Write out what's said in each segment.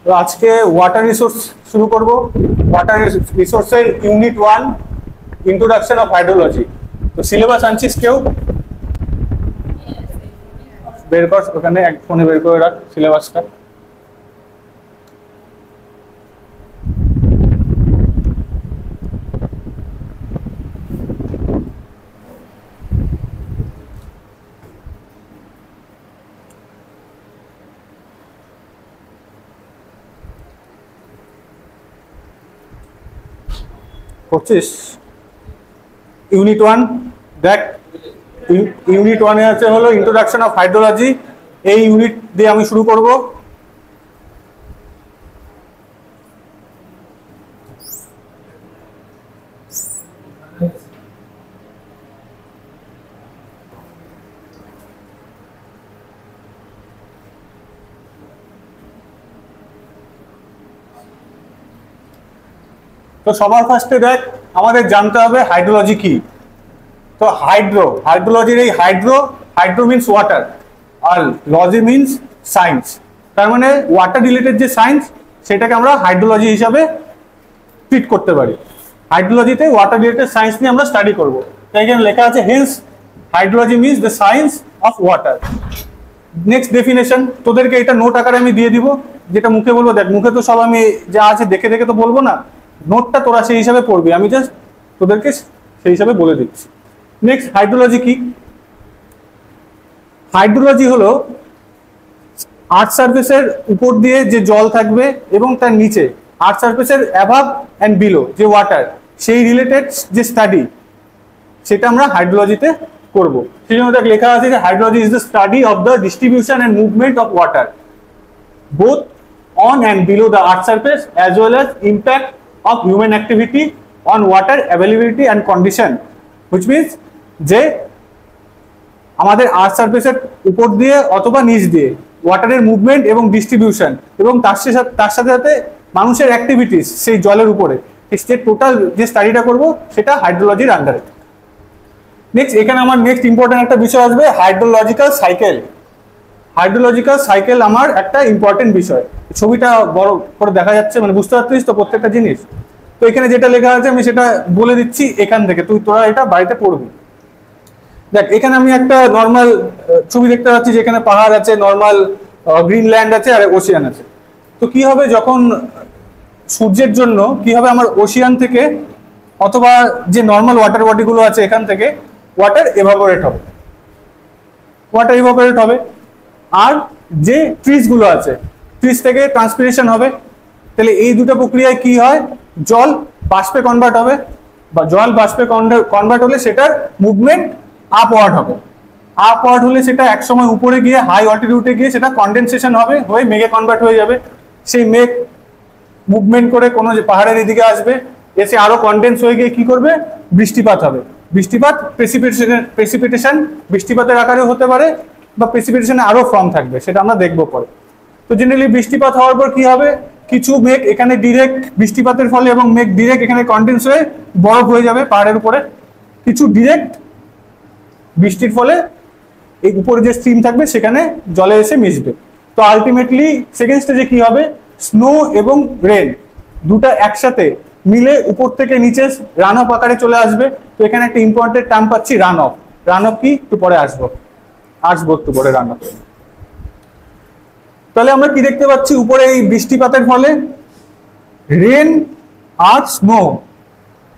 তো আজকে water resource শুরু করব। ওয়াটার রিসোর্সের ইউনিট 1 ইন্ট্রোডাকশন অফ হাইড্রোলজি। তো সিলেবাস আনছিস কেউ? বের কর, ওখানে এক ফোনে বের করে রাখ সিলেবাসটা। করছিস? ইউনিট 1 দেখ, ইউনিট 1 এ আছে হলো ইন্ট্রোডাকশন অফ হাইড্রোলজি। এই ইউনিট দিয়ে আমি শুরু করব। তো সবার ফার্স্টে দেখ, আমাদের জানতে হবে হাইড্রোলজি কি। তো হাইড্রোলজির এই হাইড্রো মিনস ওয়াটার আর লজি মিনস সায়েন্স। তার মানে ওয়াটার রিলেটেড যে সায়েন্স সেটাকে আমরা হাইড্রোলজি হিসাবে ট্রিট করতে পারি। হাইড্রোলজিতে ওয়াটার রিলেটেড সায়েন্স নিয়ে আমরা স্টাডি করব। তাই এখানে লেখা আছে hence hydrology means the science of water. Next definition তোদেরকে এটা নোট আকারে আমি দিয়ে দিব, যেটা মুখে বলবো। দেখ, মুখে তো সব আমি যা আছে দেখে দেখে তো বলবো না, নোটটা তোরা সেই হিসাবে পড়বি, আমি জাস্ট তোদেরকে সেই হিসাবে বলে দিচ্ছি। নেক্সট, হাইড্রোলজি কি? হাইড্রোলজি হলো আর্থ সারফেসের উপর দিয়ে যে জল থাকবে এবং তার নিচে আর্থ সারফেসের অ্যাভাব অ্যান্ড বিলো যে ওয়াটার, সেই রিলেটেড যে স্টাডি, সেটা আমরা হাইড্রোলজিতে করব। সেই জন্য দেখ লেখা আছে যে hydrology is the study of the distribution and movement of water both on and below the earth surface as well as impact of human activity on water availability and condition, which means যে আমাদের আর্থ সারফেসের উপর দিয়ে অথবা নিচ দিয়ে ওয়াটারের movement এবং distribution এবং তার সাথে সাথে মানুষের অ্যাক্টিভিটিস সেই জলের উপরে, যে টোটাল যে স্টাডিটা করব সেটা হাইড্রোলজির আন্ডারে। নেক্সট, এখানে আমার নেক্সট ইম্পর্টেন্ট একটা বিষয় আসবে হাইড্রোলজিক্যাল সাইকেল। হাইড্রোলজিক্যাল সাইকেল আমার একটা ইম্পর্টেন্ট বিষয়। ছবিটা বড় করে দেখা যাচ্ছে, মানে বুঝতে পারছিস তো প্রত্যেকটা জিনিস? তো এখানে যেটা লেখা আছে আমি সেটা বলে দিচ্ছি এখান থেকে, তোরা এটা বাড়িতে পড়বি। দেখ, এখানে আমি একটা নর্মাল ছবি দেখতে পাচ্ছি, যেখানে পাহাড় আছে, নর্মাল গ্রিনল্যান্ড আছে আর ওশিয়ান আছে। তো কি হবে যখন সূর্যের জন্য কি হবে, আমার ওশিয়ান থেকে অথবা যে নর্মাল ওয়াটার বডিগুলো আছে এখান থেকে ওয়াটার এভাপোরেট হবে, আর যে ট্রিজ গুলো আছে ট্রিজ থেকে ট্রান্সপিরেশন হবে। তাহলে এই দুটো প্রক্রিয়ায় কি হয়, জল বাষ্পে কনভার্ট হবে, বা জল বাষ্পে কনভার্ট হলে সেটার মুভমেন্ট আপওয়ার্ড হবে। আপওয়ার্ড হলে সেটা একসময় উপরে গিয়ে হাই অল্টিটিউডে গিয়ে সেটা কনডেনসেশন হবে, হয়ে মেঘে কনভার্ট হয়ে যাবে। সেই মেঘ মুভমেন্ট করে কোনো যে পাহাড়ের এদিকে আসবে, এসে আরো কনডেন্স হয়ে গিয়ে কি করবে, বৃষ্টিপাত হবে। বৃষ্টিপাত প্রেসিপিটেশন বৃষ্টিপাতের আকারেও হতে পারে, বা প্রেসিপিটেশনে আরো ফর্ম থাকবে, সেটা আমরা দেখবো পরে। তো জেনারেলি বৃষ্টিপাত হওয়ার পর কি হবে, কিছু মেঘ এখানে ডিরেক্ট বৃষ্টিপাতের ফলে এবং মেঘ ডিরেক্ট এখানে কনডেন্স হয়ে বরফ হয়ে যাবে পাহাড়ের উপরে। কিছু ডিরেক্ট বৃষ্টির ফলে এই উপরে যে স্ট্রিম থাকবে সেখানে জলে এসে মিশবে। তো আলটিমেটলি সেকেন্ড স্টেজে কি হবে, স্নো এবং রেন দুটা একসাথে মিলে উপর থেকে নিচে রান অফ আকারে চলে আসবে। তো এখানে একটা ইম্পর্টেন্ট টার্ম পাচ্ছি, রান অফ। রান অফ কি একটু পরে আসবো একটু পরে রান অফ। তাহলে আমরা কি দেখতে পাচ্ছি, উপরে এই বৃষ্টিপাতের ফলে রেন আর স্নো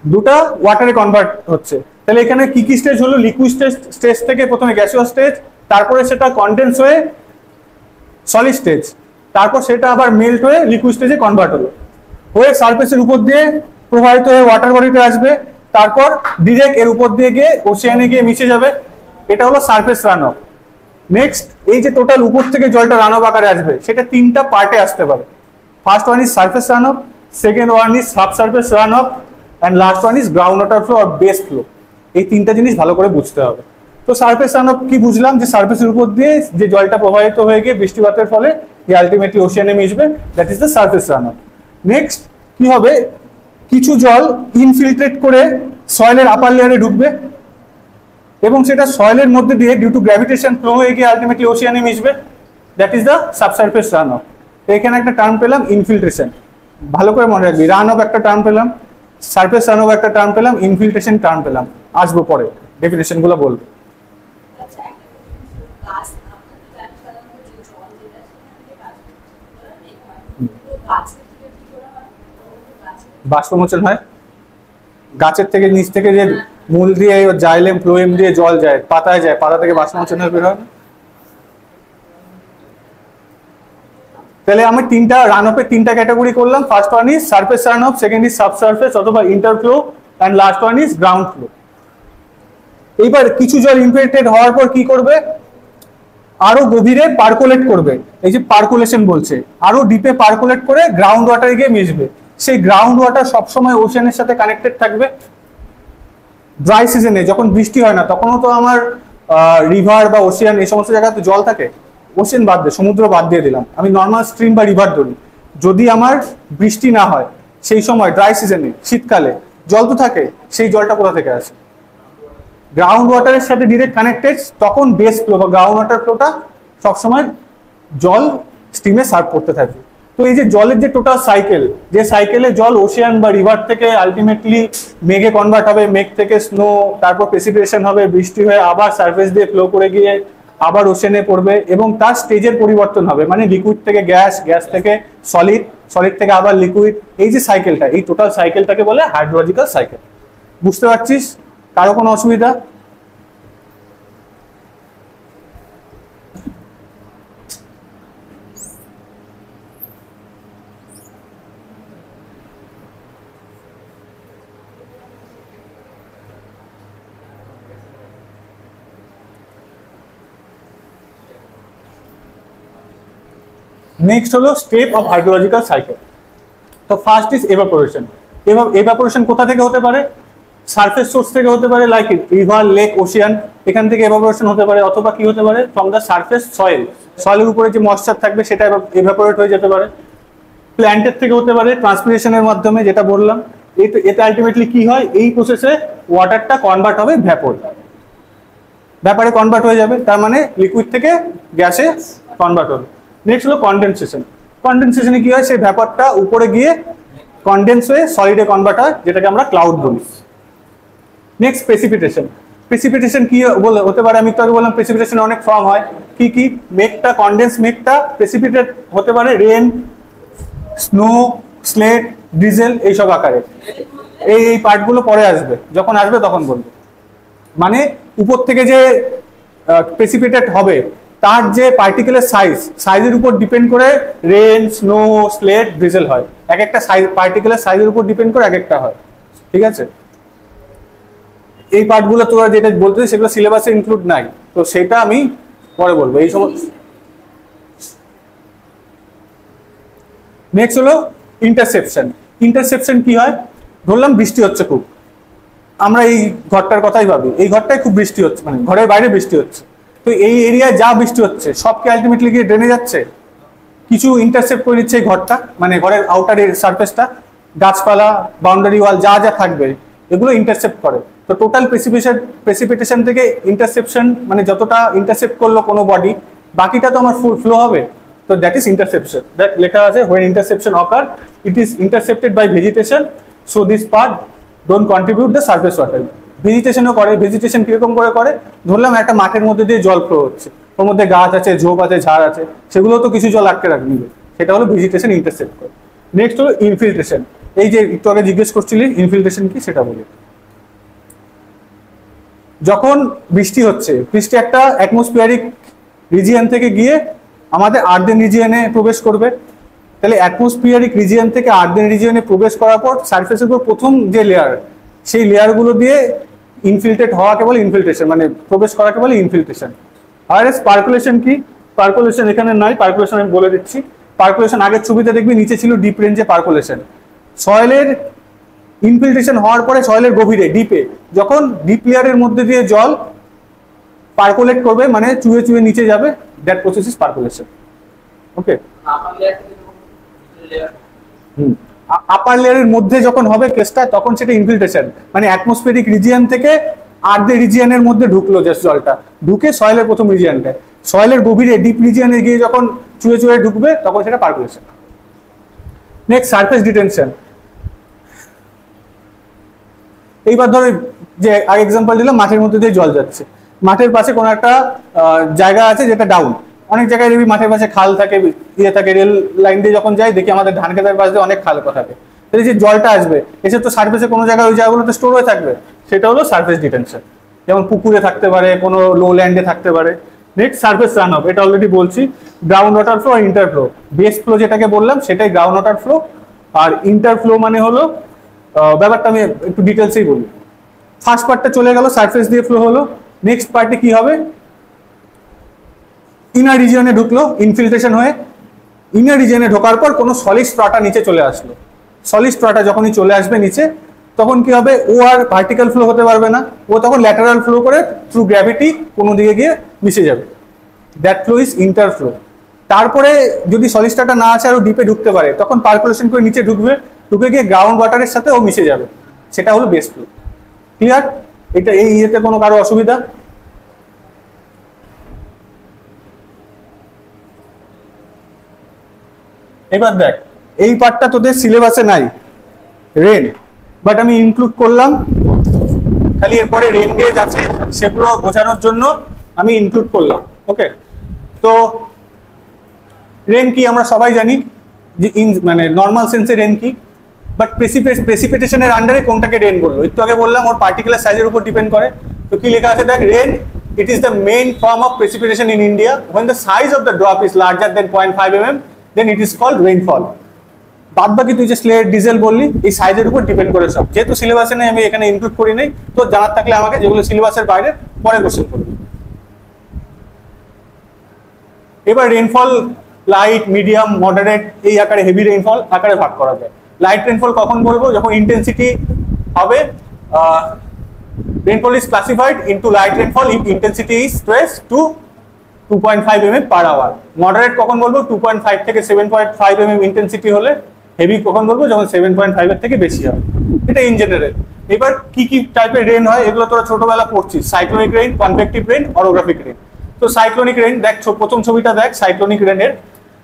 দুটা ওয়াটারে কনভার্ট হচ্ছে। তাহলে এখানে কি কি স্টেজ হলো, লিকুইড স্টেজ থেকে প্রথমে গ্যাসিয়াস স্টেজ, তারপরে সেটা কনডেন্স হয়ে সলিড স্টেজ, তারপর সেটা আবার মেল্ট হয়ে লিকুইড স্টেজে কনভার্ট হলো, হয়ে সারফেসের উপর দিয়ে প্রবাহিত হয়ে ওয়াটার বডিতে আসবে, তারপর ডিরেক্ট এর উপর দিয়ে গিয়ে ওশিয়ানে গিয়ে মিশে যাবে। এটা হলো সারফেস রান অফ। নেক্সট, এই যে টোটাল উপর থেকে জলটা রান অফ আকারে আসবে, সেটা তিনটা পার্টে আসতে পারে। First one is surface runoff, second one is subsurface runoff, and last one is ground water flow আর বেস ফ্লো। এই তিনটা জিনিস ভালো করে বুঝতে হবে। তো সারফেস রান অফ কি বুঝলাম, যে সারফেসের উপর দিয়ে যে জলটা প্রবাহিত হয়ে গিয়ে বৃষ্টিপাতের ফলে আলটিমেটলি ওশিয়ানে মিশবে, that is the surface runoff. Next কি হবে, কিছু জল ইনফিল্ট্রেট করে সয়েলের আপার লেয়ারে ঢুকবে এবং সেটা সয়েলের মধ্যে দিয়ে ডিউ টু গ্র্যাভিটেশন ফ্লো হয়ে গিয়ে আলটিমেটলি ওশিয়ানে মিশবে, that is the subsurface runoff. তো এখানে একটা টার্ম পেলাম ইনফিল্ট্রেশন, ভালো করে মনে রাখবি। রান অফ একটা টার্ম পেলাম, সারফেস রান অফ একটা টার্ম পেলাম, ইনফিল্ট্রেশন টার্ম পেলাম। আসবো পরে ডেফিনেশন গুলো বলবো। বাষ্পমোচন হয় গাছের থেকে, নিচ থেকে যে মূল দিয়ে জাইলেম ফ্লোয়েম দিয়ে জল যায় পাতায় যায়, পাতা থেকে বাষ্পমোচন হয়ে বের হয়। তাহলে আমি তিনটা রান অফের তিনটা ক্যাটাগরি করলাম। First one is surface runoff, second is subsurface অথবা interflow, and last one is ground flow. এইবার কিছু জল ইনফিল্ট্রেট হওয়ার পর কি করবে, আরো গভীরে পার্কুলেট করবে, এই যে পার্কুলেশন বলছে, আরো ডিপে পার্কুলেট করে গ্রাউন্ড ওয়াটারে গিয়ে মিশবে। সেই গ্রাউন্ড ওয়াটার সবসময় ওশানের সাথে কানেক্টেড থাকবে। ড্রাই সিজনে যখন বৃষ্টি হয় না তখনও তো আমার রিভার বা ওশিয়ান এই সমস্ত জায়গায় তো জল থাকে। ওশিয়ান বাদ দিয়ে, সমুদ্র বাদ দিয়ে দিলাম, আমি নর্মাল স্ট্রিম বা রিভার ধরি। যদি আমার বৃষ্টি না হয় সেই সময় ড্রাই সিজনে শীতকালে জল তো থাকে, সেই জলটা কোথা থেকে আসে? গ্রাউন্ড ওয়াটারের সাথে ডিরেক্ট কানেক্টেড। তখন বেস ফ্লো বা গ্রাউন্ড ওয়াটার ফ্লোটা সবসময় জল স্টিমে সার্ভ করতে থাকে। তো এই যে জলের যে টোটাল সাইকেল, যে সাইকেলে জল ওশিয়ান বা রিভার থেকে আলটিমেটলি মেঘে কনভার্ট হবে, মেঘ থেকে স্নো, তারপর প্রেসিপিটেশন হবে, বৃষ্টি হয়ে আবার সারফেস দিয়ে ফ্লো করে গিয়ে আবার ওশানে পড়বে, এবং তার স্টেজের পরিবর্তন হবে, মানে লিকুইড থেকে গ্যাস, গ্যাস থেকে সলিড, সলিড থেকে আবার লিকুইড। এই যে সাইকেলটা, এই টোটাল সাইকেলটাকে বলে হাইড্রোলজিক্যাল সাইকেল। বুঝতে পারছিস? কারো কোনো অসুবিধা? নেক্সট হলো স্টেপ অফ হাইড্রোলজিক্যাল সাইকেল। তো ফার্স্ট ইজ এভাপোরেশন। এভাপোরেশন কোথা থেকে হতে পারে? সারফেস সোর্স থেকে হতে পারে, লাইক রিভার, লেক, ওশিয়ান, এখান থেকে এভাপোরেশন হতে পারে। অথবা কি হতে পারে? ফ্রম দ্য সারফেস সয়েল, সয়েলের উপরে যে ময়েশ্চার থাকবে সেটা এভাপোরেট হয়ে যেতে পারে। প্ল্যান্টের থেকে হতে পারে, ট্রান্সপিরেশনের মাধ্যমে, যেটা বললাম। এতে আলটিমেটলি কি হয়, এই প্রসেসে ওয়াটারটা কনভার্ট হবে ভ্যাপর, ভ্যাপারে কনভার্ট হয়ে যাবে, তার মানে লিকুইড থেকে গ্যাসে কনভার্ট হবে। নেক্সট হলো কনডেনসেশন। কনডেনসেশনে কি হয়, সেই ভ্যাপারটা উপরে গিয়ে কনডেন্স হয়ে সলিডে কনভার্ট হয়, যেটাকে আমরা ক্লাউড বলি। Next precipitation. প্রেসিপিটেশন কি হতে পারে? আমি তো আগে বললাম প্রেসিপিটেশন অনেক ফর্ম হয়। কি কি? মেঘটা, কনডেন্স মেঘটা প্রেসিপিটেট হতে পারে রেন, স্নো, স্লেট, ডিজেল, এইসব আকারে। এই পার্টগুলো পরে আসবে, যখন আসবে তখন বলবো। মানে উপর থেকে যে প্রেসিপিটেট হবে তার যে পার্টিকুলার সাইজের উপর ডিপেন্ড করে রেন, স্নো, স্লেট, ডিজেল হয়। এক একটা সাইজ, পার্টিকুলার সাইজের উপর ডিপেন্ড করে এক একটা হয়। ঠিক আছে? এই পার্টগুলো তোরা যেটা বলতে সেগুলো সিলেবাসে ইনক্লুড নাই, তো সেটা আমি পরে বলবো। এই সমস্ত। নেক্সট হলো ইন্টারসেপশন। ইন্টারসেপশন কি হয়? ধরলাম বৃষ্টি হচ্ছে খুব, আমরা এই ঘরটার কথাই ভাবি, এই ঘরটায় খুব বৃষ্টি হচ্ছে, মানে ঘরের বাইরে বৃষ্টি হচ্ছে। তো এই এরিয়ায় যা বৃষ্টি হচ্ছে সবকে আলটিমেটলি গিয়ে ড্রেনে যাচ্ছে, কিছু ইন্টারসেপ্ট করে নিচ্ছে এই ঘরটা, মানে ঘরের আউটার সারফেসটা, গাছপালা, বাউন্ডারি ওয়াল যা যা থাকবে এগুলো ইন্টারসেপ্ট করে। তো টোটাল প্রেসিপিটেশন থেকে ইন্টারসেপশন, মানে যতটা ইন্টারসেপ্ট করলো কোনো বডি, বাকিটা তো আমার ফুল ফ্লো হবে। তো দ্যাট ইজ ইন্টারসেপশন। দ্যাট লেখা আছে, when interception occur it is intercepted by vegetation, so this part don't contribute the surface water. ভেজিটেশনও করে। ভেজিটেশন কিরকম করে করে? ধরলাম একটা মাঠের মধ্যে দিয়ে জল ফ্লো হচ্ছে, ওর মধ্যে গাছ আছে, ঝোপ আছে, ঝাড় আছে, সেগুলো তো কিছু জল আটকে রাখবে, সেটা হলো ভেজিটেশন ইন্টারসেপ্ট করে। নেক্সট হলো ইনফিল্ট্রেশন। এই যে একটু আগে জিজ্ঞেস করছিলি ইনফিল্ট্রেশন কি, সেটা বলি। যখন বৃষ্টি হচ্ছে, বৃষ্টি একটা অ্যাটমসফিয়ারিক রিজিয়ন থেকে গিয়ে আমাদের আর্দেন রিজিয়নে প্রবেশ করবে। তাহলে অ্যাটমসফিয়ারিক রিজিয়ন থেকে আর্দেন রিজিয়নে প্রবেশ করার পর সারফেসের উপর প্রথম যে লেয়ার, সেই লেয়ারগুলো দিয়ে ইনফিল্ট্রেট হওয়াকে বলে ইনফিল্ট্রেশন, মানে প্রবেশ করাকে বলে ইনফিল্ট্রেশন। আর পার্কুলেশন কি? পার্কুলেশন এখানে নাই, পার্কুলেশন আমি বলে দিচ্ছি। পার্কুলেশন আগের ছবিতে দেখবি নিচে ছিল ডিপ রেঞ্জে পার্কুলেশন। সয়েলের ইনফিল্ট্রেশন হওয়ার পরে সয়েলের গভীরে, ডিপে, যখন ডিপ লেয়ারের মধ্যে দিয়ে জল পার্কুলেট করবে, মানে চুয়ে চুয়ে নিচে যাবে, দ্যাট প্রসেস ইজ পার্কুলেশন। ওকে? আপার লেয়ারের মধ্যে যখন হবে কেসটা, তখন সেটা ইনফিল্ট্রেশন, মানে অ্যাটমসফিয়ারিক রিজিয়ন থেকে আর্ধে রিজিয়নের মধ্যে ঢুকলো জাস্ট জলটা, ঢুকে সয়েলের প্রথম রিজিয়নটায়, সয়েলের গভীরে ডিপ রিজিয়নে গিয়ে যখন চুয়ে চুয়ে ঢুকবে, তখন সেটা পার্কুলেশন। Next surface detention. এইবার ধরো যে আগে এক্সাম্পল দিলাম, মাঠের মধ্যে দিয়ে জল যাচ্ছে, মাঠের পাশে কোনো একটা জায়গা আছে যেটা ডাউন। অনেক জায়গায় দেখবি মাঠের পাশে খাল থাকে, ইয়ে থাকে, রেল লাইন দিয়ে যখন যাই দেখি আমাদের ধান খেতের পাশে অনেক খাল থাকে। তাহলে যে জলটা আসবে এসে তো সারফেসে কোনো জায়গায় ওই জায়গাগুলোতে স্টোর হয়ে থাকবে, সেটা হলো সারফেস ডিটেনশন। যেমন পুকুরে থাকতে পারে, কোনো লো ল্যান্ডে থাকতে পারে। নেক্সট সারফেস রান অফ, এটা অলরেডি বলছি, গ্রাউন্ড ওয়াটার ফ্লো আর ইন্টারফ্লো। বেস ফ্লো যেটাকে বললাম সেটাই গ্রাউন্ড ওয়াটার ফ্লো, আর ইন্টারফ্লো মানে হলো ব্যাপারটা আমি একটু ডিটেলসেই বলি। ফার্স্ট পার্টটা চলে গেল, সারফেস দিয়ে ফ্লো হলো। নেক্সট পার্টে কি হবে, ইনার রিজিয়নে ঢুকলো ইনফিল্ট্রেশন হয়ে। ইনার রিজিয়নে ঢোকার পর কোনো সলিড স্ট্রাটা নিচে চলে আসলো। সলিড স্ট্রাটা যখনই চলে আসবে নিচে, তখন কি হবে, ও আর ভার্টিক্যাল ফ্লো হতে পারবে না, ও তখন ল্যাটারাল ফ্লো করে থ্রু গ্র্যাভিটি কোনো দিকে গিয়ে মিশে যাবে। That flow is interflow. তারপরে যদি সলিড স্ট্রাটা না আছে আরো ডিপে ঢুকতে পারে, তখন পার্কুলেশন করে নিচে ঢুকবে, ঢুকে গিয়ে গ্রাউন্ড ওয়াটারের সাথে ও মিশে যাবে, সেটা হলো বেস ফ্লো। ক্লিয়ার? এটা এই ইয়েতে কোনো কারো অসুবিধা? এবার দেখ, এই পার্টটা তোদের সিলেবাসে নাই, রেন, বাট আমি ইনক্লুড করলাম, খালি এরপরে রেন গেজ আছে সেগুলো বোঝানোর জন্য আমি ইনক্লুড করলাম। ওকে, তো রেন কি আমরা সবাই জানি যে মানে নর্মাল সেন্সে রেন কি, বাট প্রেসিপিটেশনের আন্ডারে কোনটাকে রেন বলবো, একটু আগে বললাম ওর পার্টিকুলার সাইজের উপর ডিপেন্ড করে। তো কি লেখা আছে দেখ, rain it is the main form of precipitation in India. When the size of the drop is larger than 0.5 mm, then it is called rainfall. বাদ বাকি তুই যে স্লেট ডিজেল বললি, এই সাইজের উপর ডিপেন্ড করে সব। যেহেতু সিলেবাসে নেই আমি এখানে ইনক্লুড করি নাই, তো জানার থাকলে আমাকে, যেগুলো সিলেবাসের বাইরে পরে কোশ্চেন করবে। এবার রেনফল লাইট, মিডিয়াম, মডারেট, এই আকারে, হেভি রেইনফল আকারে ভাগ করা যায়। লাইট রেইনফল কখন বলবো, যখন ইন্টেন্সিটি হবে, rainfall is classified into light rainfall if intensity is stressed to 2.5 mm per hour. Moderate কখন বলবো, 2.5 থেকে 7.5 mm ইন্টেন্সিটি হলে। হেভি কখন বলবো, যখন 7.5 এর থেকে বেশি হবে। এটা ইন জেনারেল। এবার কি কি টাইপের রেন হয় এগুলো তোরা ছোটবেলা পড়ছিস, cyclonic rain, convective rain, orographic rain. তো সাইক্লোনিক রেইন দেখ, প্রথম ছবিটা দেখ সাইক্লোনিক রেইনের।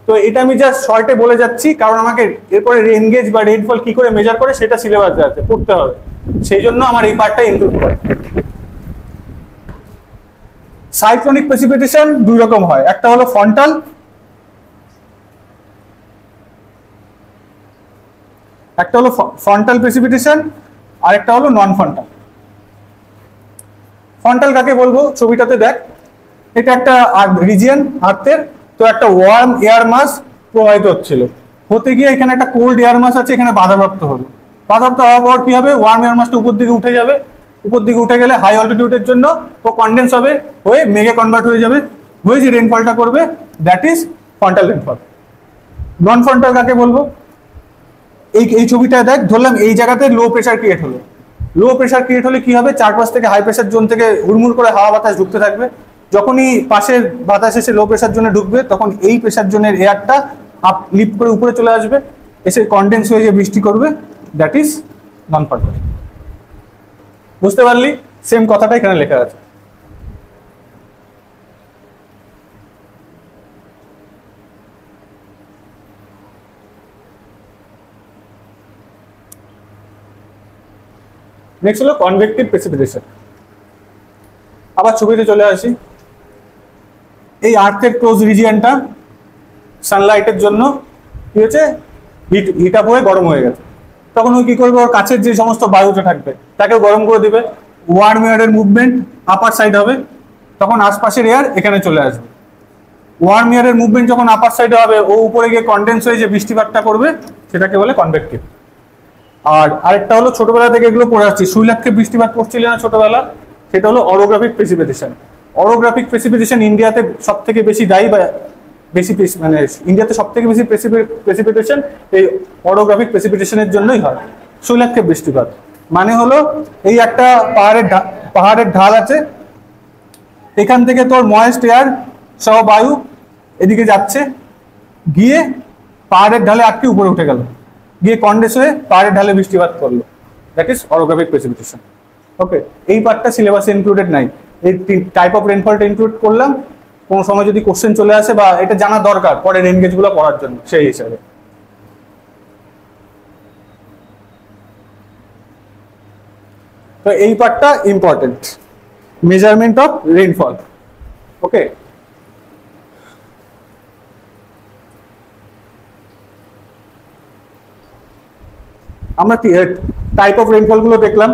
তো এটা আমি জাস্ট শর্টে বলে যাচ্ছি, কারণ আমাকে এরপরে রেন গেজ বা রেইনফল কি করে মেজার করে সেটা সিলেবাসে আছে, পড়তে হবে, সেই জন্য আমার এই পার্টটা ইনক্লুড করে। সাইক্লোনিক প্রেসিপিটেশন দুই রকম হয়, একটা হলো ফ্রন্টাল, একটা হলো ফ্রন্টাল প্রেসিপিটেশন, আর একটা হলো নন ফ্রন্টাল। ফ্রন্টাল কাকে বলবো, ছবিটাতে দেখ, এটা একটা রিজিয়ন আর্থের, তো একটা ওয়ার্ম এয়ার মাস প্রবাহিত হচ্ছিল, হতে গিয়ে এখানে একটা কোল্ড এয়ার মাস আছে, এখানে বাধাপ্রাপ্ত হলো। বাধাপ্রাপ্ত হওয়ার পর কি হবে, ওয়ার্ম এয়ার মাসটা উপর দিকে উঠে যাবে, উপর দিকে উঠে গেলে হাই অল্টিটিউডের জন্য ও কনডেন্স হবে, হয়ে মেঘে কনভার্ট হয়ে যাবে, হয়ে যে রেনফলটা করবে that is frontal rainfall. Non frontal কাকে বলবো, এই ছবিটা দেখ, ধরলাম এই জায়গাতে লো প্রেশার ক্রিয়েট হলো। লো প্রেশার ক্রিয়েট হলে কি হবে, চারপাশ থেকে হাই প্রেশার জোন থেকে হুড়মুড় করে হাওয়া বাতাস ঢুকতে থাকবে। যখনই পাশের বাতাস এসে লো প্রেশার জোনে ঢুকবে, তখন এই প্রেশার জোনের এয়ারটা আপ লিফট করে উপরে চলে আসবে, এসে কনডেন্স হয়ে যে বৃষ্টি করবে, দ্যাট ইজ নন ফ্রন্টাল। বুঝতে পারলি? সেম কথাটা এখানে লেখা আছে। নেক্সট হলো কনভেক্টিভ প্রেসিপিটেশন। আবার ছবিতে চলে আসি, এই আর্থের ক্লোজ রিজিয়নটা সানলাইটের জন্য কি হয়েছে, হিট আপ হয়ে গরম হয়ে গেছে। তখন ওই কি করবে, ওর কাছের যে সমস্ত বায়ুটা থাকবে তাকেও গরম করে দিবে, ওয়ার্ম এয়ারের মুভমেন্ট আপার সাইড হবে, তখন আশপাশের এয়ার এখানে চলে আসবে। ওয়ার্ম এয়ারের মুভমেন্ট যখন আপার সাইডে হবে, ও উপরে গিয়ে কনডেন্স হয়ে যে বৃষ্টিপাতটা করবে সেটাকে বলে কনভেক্টিভ। আর আরেকটা হলো, ছোটবেলা থেকে এগুলো পড়ে আসছি, সুইলাক্ষে বৃষ্টিপাত পড়ছিল না ছোটবেলা, সেটা হলো অরোগ্রাফিক প্রেসিপিটেশন। অরোগ্রাফিক প্রেসিপিটেশন ইন্ডিয়াতে সব থেকে বেশি দায়ী, বা বেশি মানে ইন্ডিয়াতে সব থেকে বেশি প্রেসিপিটেশন এই অরোগ্রাফিক প্রেসিপিটেশনের জন্যই হয়। শৈলাক্ষে বৃষ্টিপাত মানে হলো, এই একটা পাহাড়ের ঢাল আছে, এখান থেকে তোর ময়েস্ট এয়ার সহ বায়ু এদিকে যাচ্ছে, গিয়ে পাহাড়ের ঢালে আটকে উপরে উঠে গেল, গিয়ে কন্ডেন্স হয়ে পাহাড়ের ঢালে বৃষ্টিপাত করলো, দ্যাট ইজ অরোগ্রাফিক প্রেসিপিটেশন। ওকে, এই পার্টটা সিলেবাসে ইনক্লুডেড নাই, এই টাইপ অফ রেনফলটা ইনক্লুড করলাম, কোনো সময় যদি কোশ্চেন চলে আসে বা এটা জানা দরকার পরে রেন গেজ গুলো পড়ার জন্য সেই হিসাবে। তো এই পার্টটা ইম্পর্টেন্ট, মেজারমেন্ট অফ রেইনফল। ওকে, আমরা টাইপ অফ রেইনফল গুলো দেখলাম।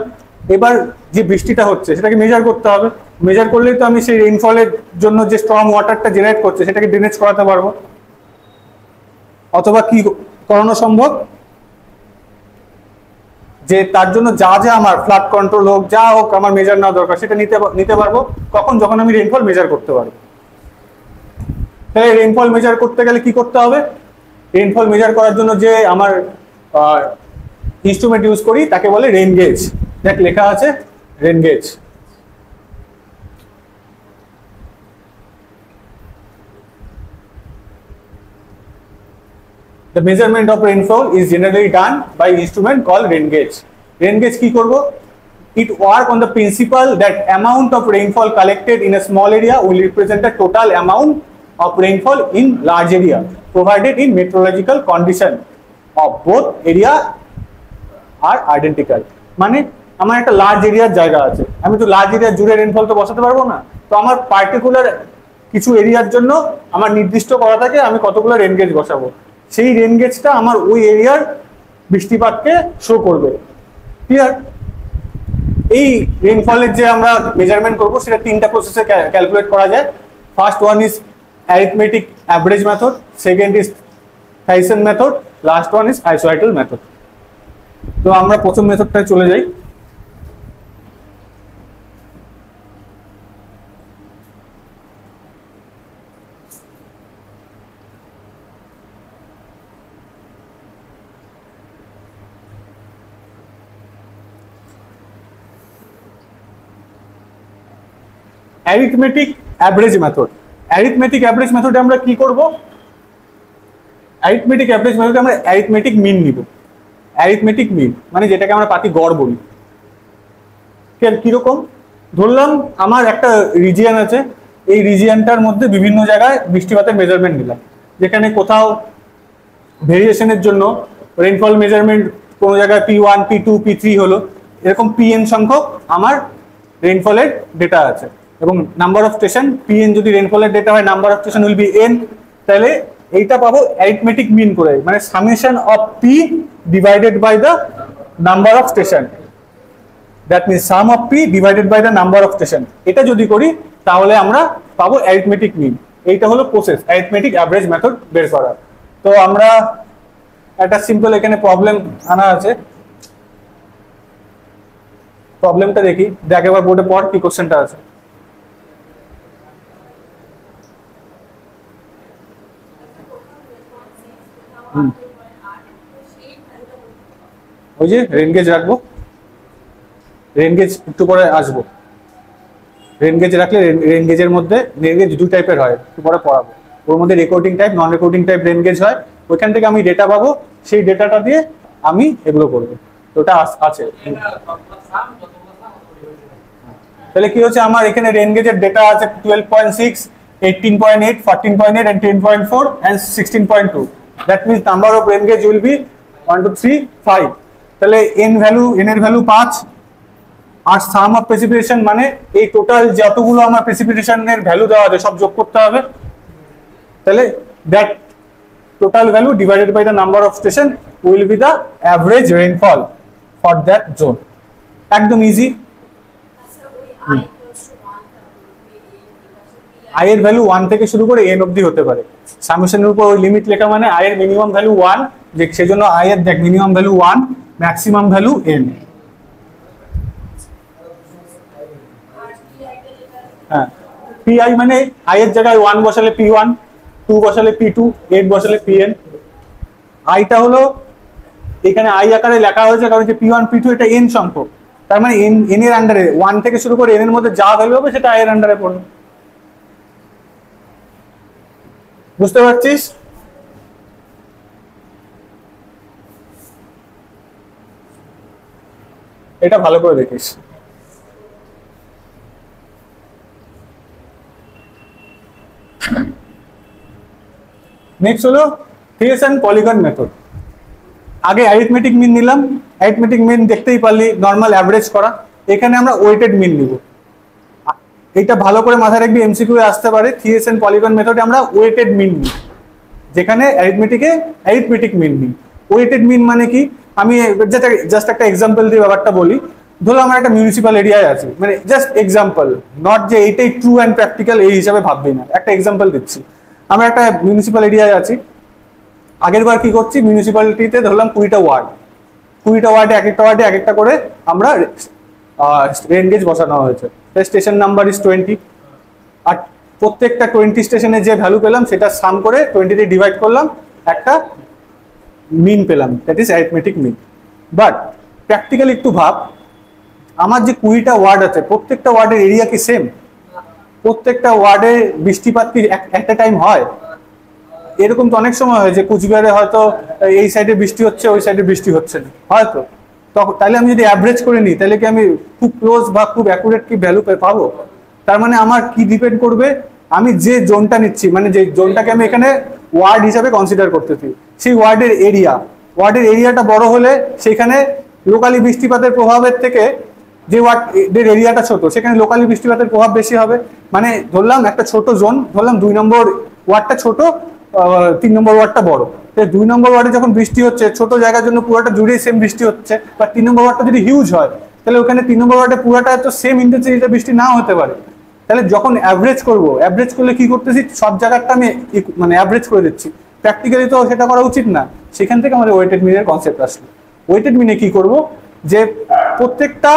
এবার যে বৃষ্টিটা হচ্ছে সেটাকে মেজার করতে হবে। মেজার করলেই তো আমি সেই রেইনফলের জন্য যে স্টর্ম ওয়াটারটা জেনারেট করছে সেটাকে ড্রেনেজ করাতে পারবো। অথবা কি করানো সম্ভব, যে তার জন্য যা যা আমার ফ্লাড কন্ট্রোল হোক যা হোক আমার মেজার নেওয়া দরকার সেটা নিতে পারবো কখন, যখন আমি রেইনফল মেজার করতে পারবো। তাহলে রেইনফল মেজার করতে গেলে কি করতে হবে, রেইনফল মেজার করার জন্য যে আমার ইনস্ট্রুমেন্ট ইউজ করি তাকে বলে রেইন গেজ। দেখ লেখা আছে rain gauge. The measurement of rainfall is generally done by instrument called rain gauge. Rain gauge কি করব, it work on the principle that amount of rainfall collected in a small area will represent the total amount of rainfall in large area provided in meteorological condition of both area are identical. মানে আমার একটা large এরিয়ার জায়গা আছে, আমি তো large area জুড়ে rainfall তো বসাতে পারবো না, তো আমার পার্টিকুলার কিছু এরিয়ার জন্য আমার নির্দিষ্ট করা থাকে আমি কতগুলো রেন গেজ বসাবো। সেই রেন গেজটা আমার ওই এরিয়ার বৃষ্টিপাতকে শো করবে। ক্লিয়ার? এই রেইনফলের যে আমরা মেজারমেন্ট করব সেটা তিনটা প্রসেসে ক্যালকুলেট করা যায়। First one is arithmetic average method, second is Thiessen method, last one is isohyetal method. তো আমরা প্রথম মেথডটায় চলে যাই। Arithmetic average method. Arithmetic average মেথডে আমরা কি করব, অ্যারিথমেটিক অ্যাভারেজ মেথডে আমরা অ্যারিথমেটিক মিন নিব। অ্যারিথমেটিক মিন মানে যেটাকে আমরা পাতি গড় বলি। কিরকম, ধরলাম আমার একটা রিজিয়ন আছে, এই রিজিয়নটার মধ্যে বিভিন্ন জায়গায় বৃষ্টিপাতের মেজারমেন্ট নিলাম, যেখানে কোথাও ভেরিয়েশনের জন্য রেইনফল মেজারমেন্ট কোনো জায়গায় P1 P2 P3 হলো, এরকম PN সংখ্যক আমার রেইনফলের ডেটা আছে। এবং নাম্বার অফ স্টেশন PN যদি রেইনফলের ডেটা হয় number of station will be N। তাহলে এইটা পাবো অ্যারিথমেটিক মিন করে, মানে summation of P divided by the number of station, that means sum of P divided by the number of station. এটা যদি করি তাহলে আমরা পাবো অ্যারিথমেটিক মিন। এইটা হলো প্রসেস অ্যারিথমেটিক অ্যাভারেজ মেথড বের করার। তো আমরা একটা সিম্পল এখানে প্রবলেম আনা আছে, প্রবলেমটা দেখি, দেখ এবার বোর্ডে পড় কি কোশ্চেনটা আছে। ওই যে রেন গেজ রাখবো, রেন গেজ একটু পরে আসবো। রেন গেজ রাখলে রেন গেজের মধ্যে রেন গেজ দুই টাইপের হয়, একটু পরে পড়াবো। ওর মধ্যে recording type non recording type rain gauge হয়, ওইখান থেকে আমি ডেটা পাবো, সেই ডেটাটা দিয়ে আমি এগুলো করবো। তো ওটা আছে। তাহলে কি হচ্ছে, আমার এখানে রেন গেজের ডেটা আছে 12.6, 18.8, 14.8 and 10.4 and 16.2. That means number of rain gauge will be 1 2 3 5. তাহলে n এর ভ্যালু 5 আর সাম অফ প্রেসিপিটেশন মানে এই টোটাল যতগুলো আমার প্রেসিপিটেশনের ভ্যালু দেওয়া আছে সব যোগ করতে হবে। তাহলে that total value divided by the number of station will be the average rainfall for that zone. একদম ইজি। আই এর ভ্যালু 1 থেকে শুরু করে n অবধি হতে পারে। সামেশনের উপর ওই লিমিট লেখা মানে আই এর মিনিমাম ভ্যালু 1, যে সেজন্য আই এর দেখ minimum value 1, maximum value n। হ্যাঁ, PI মানে আই এর জায়গায় 1 বসালে P1, 2 বসালে P2, 8 বসালে PN। আইটা হলো এখানে আই আকারে লেখা হয়েছে কারণ যে P1 P2 এটা n সংখ্যক, তার মানে n এর আন্ডারে 1 থেকে শুরু করে n এর মধ্যে যা ভ্যালু হবে সেটা আই এর আন্ডারে পড়বে। বুঝতে পারছিস? এটা ভালো করে দেখিস। নেক্সট হলো থিয়েসন পলিগন মেথড। আগে অ্যারিথমেটিক মিন নিলাম, অ্যারিথমেটিক মিন দেখতেই পারলি নর্মাল অ্যাভারেজ করা, এখানে আমরা ওয়েটেড মিন নিব। এটা ভালো করে মাথায় রাখবি, এমসিকিউ এ আসতে পারে। থিয়েসন পলিগন মেথডে আমরা ওয়েটেড মিন নিই, যেখানে অ্যারিথমেটিকে অ্যারিথমেটিক মিন নিই। ওয়েটেড মিন মানে কি, আমি জাস্ট একটা এক্সাম্পল দিয়ে ব্যাপারটা বলি। ধরো আমার একটা মিউনিসিপাল এরিয়ায় আছে, মানে জাস্ট এক্সাম্পল, নট যে এইটাই ট্রু অ্যান্ড প্র্যাকটিক্যাল এই হিসাবে ভাববি না, একটা এক্সাম্পল দিচ্ছি। আমরা একটা মিউনিসিপাল এরিয়ায় আছি, আগের বার কি করছি, মিউনিসিপ্যালিটিতে ধরলাম 20টা ওয়ার্ড, 20টা ওয়ার্ডে এক একটা ওয়ার্ডে এক একটা করে আমরা রেন গেজ বসানো হয়েছে। স্টেশন নাম্বার ইজ 20, আর প্রত্যেকটা 20 স্টেশনে যে ভ্যালু পেলাম সেটা সাম করে 20 দিয়ে ডিভাইড করলাম, একটা মিন পেলাম, that is arithmetic mean. But practically একটু ভাব, আমার যে 20টা ওয়ার্ড আছে প্রত্যেকটা ওয়ার্ডের এরিয়া কি সেম? প্রত্যেকটা ওয়ার্ডে বৃষ্টিপাত কি একটা টাইম হয়? এরকম তো অনেক সময় হয় যে কুচবিহারে হয়তো এই সাইডে বৃষ্টি হচ্ছে, ওই সাইডে বৃষ্টি হচ্ছে না, হয়তো। তখন তাহলে আমি যদি অ্যাভারেজ করে নিই, তাহলে কি আমি খুব ক্লোজ বা খুব অ্যাকুরেট কি ভ্যালু পাবো? তার মানে আমার কি ডিপেন্ড করবে, আমি যে জোনটা নিচ্ছি, মানে যে জোনটাকে আমি এখানে ওয়ার্ড হিসাবে কনসিডার করতেছি, সেই ওয়ার্ডের এরিয়াটা বড় হলে সেখানে লোকালি বৃষ্টিপাতের প্রভাবের থেকে যে ওয়ার্ডের এরিয়াটা ছোট সেখানে লোকালি বৃষ্টিপাতের প্রভাব বেশি হবে। মানে ধরলাম একটা ছোট জোন, ধরলাম 2 নম্বর ওয়ার্ডটা ছোট, 3 নম্বর ওয়ার্ডটা বড়। 2 নম্বর ওয়ার্ডে যখন বৃষ্টি হচ্ছে ছোট জায়গার জন্য পুরোটা জুড়েই সেম বৃষ্টি হচ্ছে, বা 3 নম্বর ওয়ার্ডটা যদি হিউজ হয় তাহলে ওখানে 3 নম্বর ওয়ার্ডে পুরোটা তো সেম ইন্টেন্সিটিতে বৃষ্টি নাও হতে পারে। তাহলে যখন অ্যাভারেজ করবো, অ্যাভারেজ করলে কি করতেছি, সব জায়গাটা আমি মানে অ্যাভারেজ করে দিচ্ছি। প্র্যাকটিক্যালি তো সেটা করা উচিত না, সেখান থেকে আমাদের ওয়েটেড মিনের কনসেপ্ট আসলো। ওয়েটেড মিনে কি করব, যে প্রত্যেকটা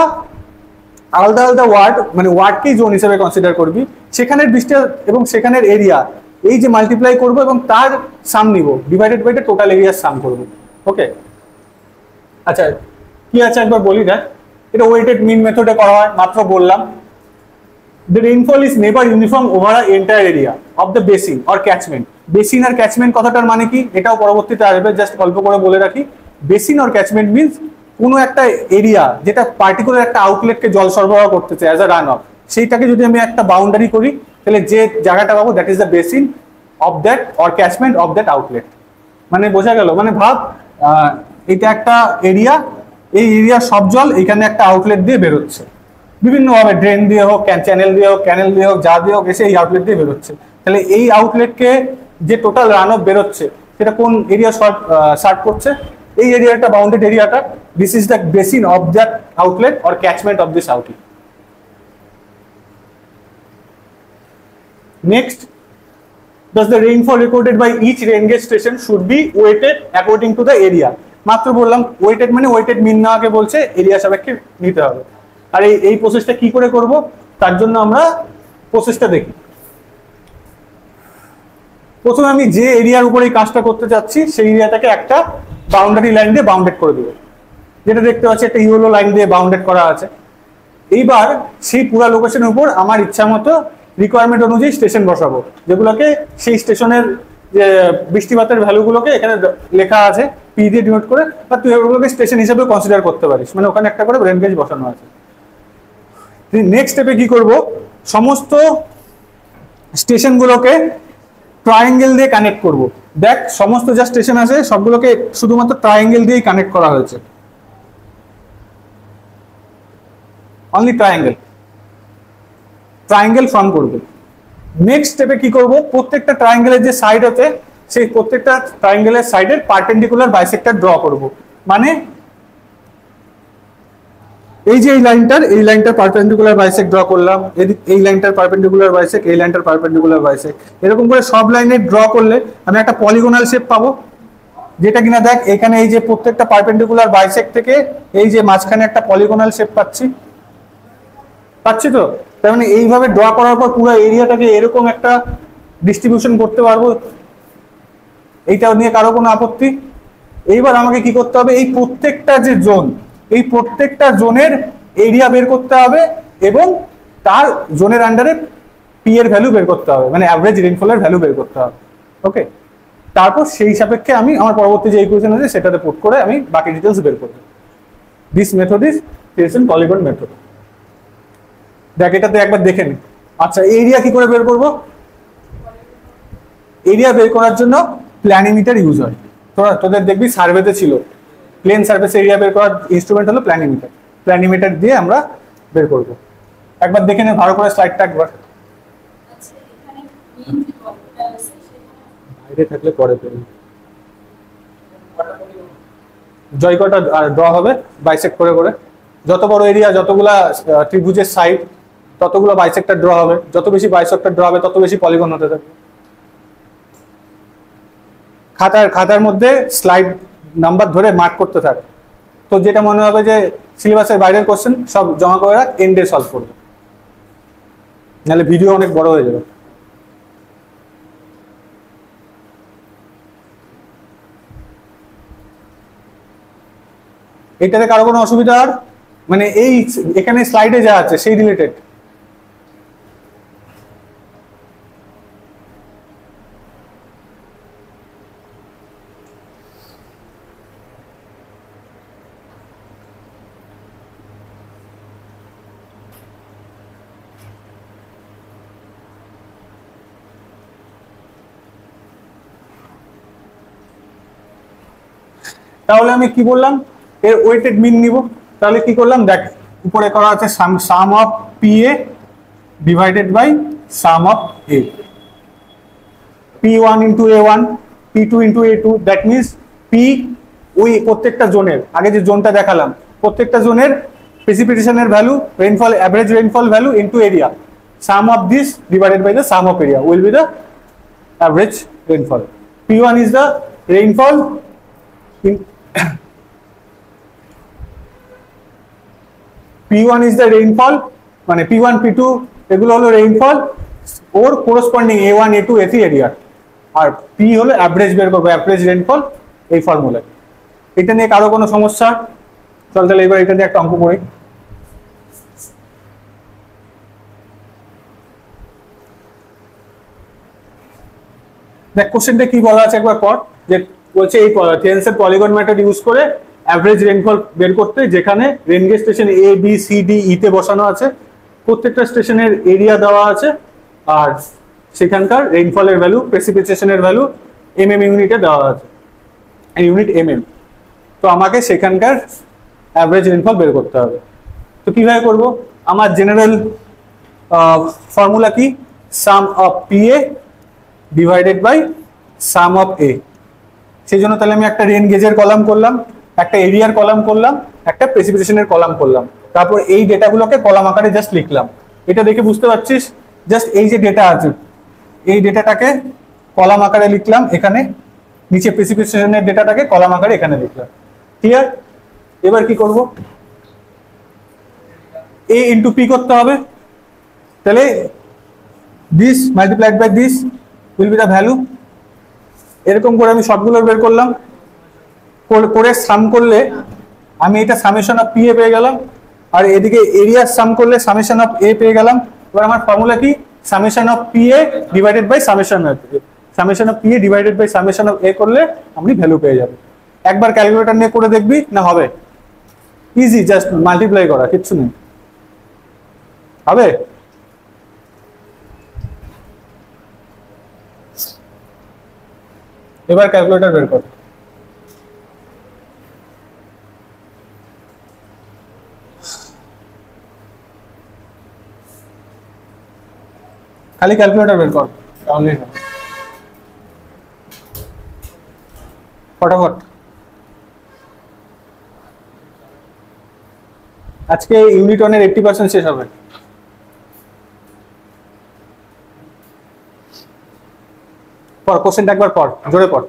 আলাদা আলাদা ওয়ার্ড, মানে ওয়ার্ডকেই জোন হিসেবে কনসিডার করবি, সেখানের বৃষ্টি এবং সেখানের এরিয়া এই যে মাল্টিপ্লাই করব এবং তার সাম নিব, ডিভাইডেড বাই দ্য টোটাল এরিয়ার সাম করব। ওকে, আচ্ছা কি আছে একবার বলি দেখ। এটা ওয়েটেড মিন মেথডে করা হয়, মাত্র বললাম। The rainfall is never uniform over an entire area of the basin or catchment. Basin আর ক্যাচমেন্ট কথাটার মানে কি, এটাও পরবর্তীতে আসবে, জাস্ট অল্প করে বলে রাখি। বেসিন আর ক্যাচমেন্ট মিনস কোনো একটা এরিয়া যেটা পার্টিকুলার একটা আউটলেটকে জল সরবরাহ করতেছে অ্যাজ আ রান অফ, সেইটাকে যদি আমি একটা বাউন্ডারি করি তাহলে যে জায়গাটা পাবো that is the basin of that or catchment of that outlet. মানে বোঝা গেল, মানে ভাব এটা একটা এরিয়া, এই এরিয়ার সব জল এখানে একটা আউটলেট দিয়ে বেরোচ্ছে, বিভিন্নভাবে ড্রেন দিয়ে হোক, চ্যানেল দিয়ে হোক, ক্যানেল দিয়ে হোক, যা দিয়ে হোক, এসে এই আউটলেট দিয়ে বেরোচ্ছে। তাহলে এই আউটলেটকে যে টোটাল রান অফ বেরোচ্ছে সেটা কোন এরিয়া সার্ভ করছে, এই এরিয়াটা বাউন্ডেড এরিয়াটা, this is the basin of that outlet or catchment of this outlet. Next, thus the rainfall recorded by each rain gauge station should be weighted according to the area. মাত্র বললাম weighted মানে weighted মিন নেওয়াকে বলছে, area সাপেক্ষে নিতে হবে। আর এই প্রসেসটা কি করে করব, তার জন্য আমরা প্রসেসটা দেখি। প্রথমে আমি যে এরিয়ার উপরে এই কাজটা করতে চাচ্ছি সেই এরিয়াটাকে একটা বাউন্ডারি লাইন দিয়ে বাউন্ডেড করে দেবো, যেটা দেখতে পাচ্ছি একটা ইয়েলো লাইন দিয়ে বাউন্ডেড করা আছে। এইবার সেই পুরো লোকেশনের উপর আমার ইচ্ছা মতো রিকোয়ারমেন্ট অনুযায়ী স্টেশন বসাবো, যেগুলোকে সেই স্টেশনের যে বৃষ্টিপাতের ভ্যালুগুলোকে এখানে লেখা আছে পি দিয়ে ডিনোট করে, বা তুই ওগুলোকে স্টেশন হিসেবে কনসিডার করতে পারিস, মানে ওখানে একটা করে রেন গেজ বসানো আছে। নেক্সট স্টেপে কি করব, সমস্ত স্টেশনগুলোকে ট্রায়াঙ্গেল দিয়ে কানেক্ট করব। দেখ সমস্ত যা স্টেশন আছে সবগুলোকে শুধুমাত্র ট্রায়াঙ্গেল দিয়েই কানেক্ট করা হয়েছে, অনলি ট্রায়াঙ্গেল ফর্ম করবে। নেক্সট স্টেপে কি করব, প্রত্যেকটা ট্রায়াঙ্গেলের যে সাইড আছে সেই প্রত্যেকটা ট্রায়াঙ্গেলের সাইডের পারপেন্ডিকুলার বাইসেক্টর ড্র করব। মানে এই যে এই লাইনটার পারপেন্ডিকুলার বাইসেক্ট ড্র করলাম, এই লাইনটার পারপেন্ডিকুলার বাইসেক্ট, এই লাইনটার পারপেন্ডিকুলার বাইসেক্ট, এরকম করে সব লাইনে ড্র করলে আমি একটা পলিগোনাল শেপ পাবো, যেটা কিনা দেখ এখানে এই যে প্রত্যেকটা পারপেন্ডিকুলার বাইসেক্ট থেকে এই যে মাঝখানে একটা পলিগোনাল শেপ পাচ্ছি তো। তার মানে এইভাবে ড্র করার পর পুরো এরিয়াটাকে এরকম একটা ডিস্ট্রিবিউশন করতে পারবো, এইটা নিয়ে কারো কোনো আপত্তি? এইবার আমাকে কি করতে হবে, এই প্রত্যেকটা যে জোন, এই প্রত্যেকটা জোনের এরিয়া বের করতে হবে এবং তার জোনের আন্ডারে পি এর ভ্যালু বের করতে হবে, মানে অ্যাভারেজ রেইনফলের ভ্যালু বের করতে হবে। ওকে, তারপর সেই সাপেক্ষে আমি আমার পরবর্তী যে ইকুয়েশন আছে সেটাতে পুট করে আমি বাকি ডিটেলস বের করব। This method is Thiessen polygon method. দেখ এটাতে একবার দেখে নি। আচ্ছা এরিয়া কি করে বের করব, এরিয়া বের করার জন্য প্ল্যানিমিটার ইউজ হয়। তোদের দেখবি সার্ভেতে ছিল, প্লেন সার্ফেস এরিয়া বের করার ইনস্ট্রুমেন্ট হলো প্ল্যানিমিটার। প্ল্যানিমিটার দিয়ে আমরা বের করব। একবার দেখে নে ভালো করে স্লাইডটা একবার। বাইরে থাকলে পরে পেয়ে জয়কটা ড্র হবে বাইসেক্ট করে করে। যত বড় এরিয়া, যতগুলা ত্রিভুজের সাইড, ততগুলো বাইসেক্টর ড্র হবে। যত বেশি বাইসেক্টর ড্র হবে তত বেশি পলিগন হতে থাকবে। খাতার মধ্যে স্লাইড নাম্বার ধরে মার্ক করতে থাক। তো যেটা মনে হবে যে সিলেবাসের বাইরের কোশ্চেন সব জমা করে রাখ, এন্ডে সলভ করবে, নাহলে ভিডিও অনেক বড় হয়ে যাবে। এটাতে কারো কোনো অসুবিধা? আর মানে এই এখানে স্লাইডে যা আছে সেই রিলেটেড? তাহলে আমি কি বললাম, এর ওয়েটেড মিন নিব। তাহলে কি করলাম দেখ, উপরে করা আছে sum of P A divided by sum of A, P1 into A1, P2 into A2, that means P ওই প্রত্যেকটা জোনের, আগে যে জোনটা দেখালাম, প্রত্যেকটা জোনের প্রেসিপিটেশনের value, rainfall, average rainfall value into area, sum of this divided by the sum of area will be the average rainfall. P1 is the rainfall in P1 is the rainfall, মানে P1 P2 এগুলো হলো rainfall ওর কোরসপন্ডিং A1 A2 A3 area, আর P হলো average বের করবো, average rainfall এই ফর্মুলায়। এটা নিয়ে কারো কোনো সমস্যা? চল তাহলে এবার এটা নিয়ে একটা অঙ্ক করি। দেখ কোশ্চেনটা কি বলা আছে একবার পর, যে বলছে এই টেন্সের পলিগন মেথড ইউজ করে অ্যাভারেজ রেইনফল বের করতে, যেখানে rain gauge station A B C D E তে বসানো আছে, প্রত্যেকটা স্টেশনের এরিয়া দেওয়া আছে, আর সেখানকার রেইনফলের ভ্যালু, প্রেসিপিটেশনের ভ্যালু ইউনিটে দেওয়া আছে, ইউনিট তো আমাকে সেখানকার অ্যাভারেজ রেইনফল বের করতে হবে। তো কিভাবে করব? আমার জেনারেল ফর্মুলা কি, sum of P A divided by sum of A. সেই জন্য তাহলে আমি একটা রেন গেজের কলাম করলাম, একটা এরিয়ার কলাম করলাম, একটা প্রেসিপিটেশনের কলাম করলাম, তারপর এই ডেটাগুলোকে কলাম আকারে জাস্ট লিখলাম। এটা দেখে বুঝতে পারছিস, জাস্ট এই যে ডেটা আছে এই ডেটাটাকে কলাম আকারে লিখলাম এখানে, নিচে প্রেসিপিটেশনের ডেটাটাকে কলাম আকারে এখানে লিখলাম। ক্লিয়ার? এবার কি করব, এ ইন্টু পি করতে হবে। তাহলে this multiplied by this will be the value. এরকম করে আমি সবগুলো বের করলাম, করে সাম করলে আমি এটা সামেশন অফ পি এ পেয়ে গেলাম, আর এদিকে এরিয়ার সাম করলে সামেশন অফ এ পেয়ে গেলাম। এবার আমার ফর্মুলা কি, summation of P A divided by summation of A, summation of P A divided by summation of A করলে আপনি ভ্যালু পেয়ে যাবেন। একবার ক্যালকুলেটর নিয়ে করে দেখবি না, হবে ইজি, জাস্ট মাল্টিপ্লাই করা, কিচ্ছু নেই, হবে। এবার ক্যালকুলেটর বের কর। খালি ক্যালকুলেটর বের কর, তাহলে ফটাফট। আজকে ইউনিট 1 এর 80% শেষ হবে। পর কোশ্চেনটা একবার পড়, জোরে পড়।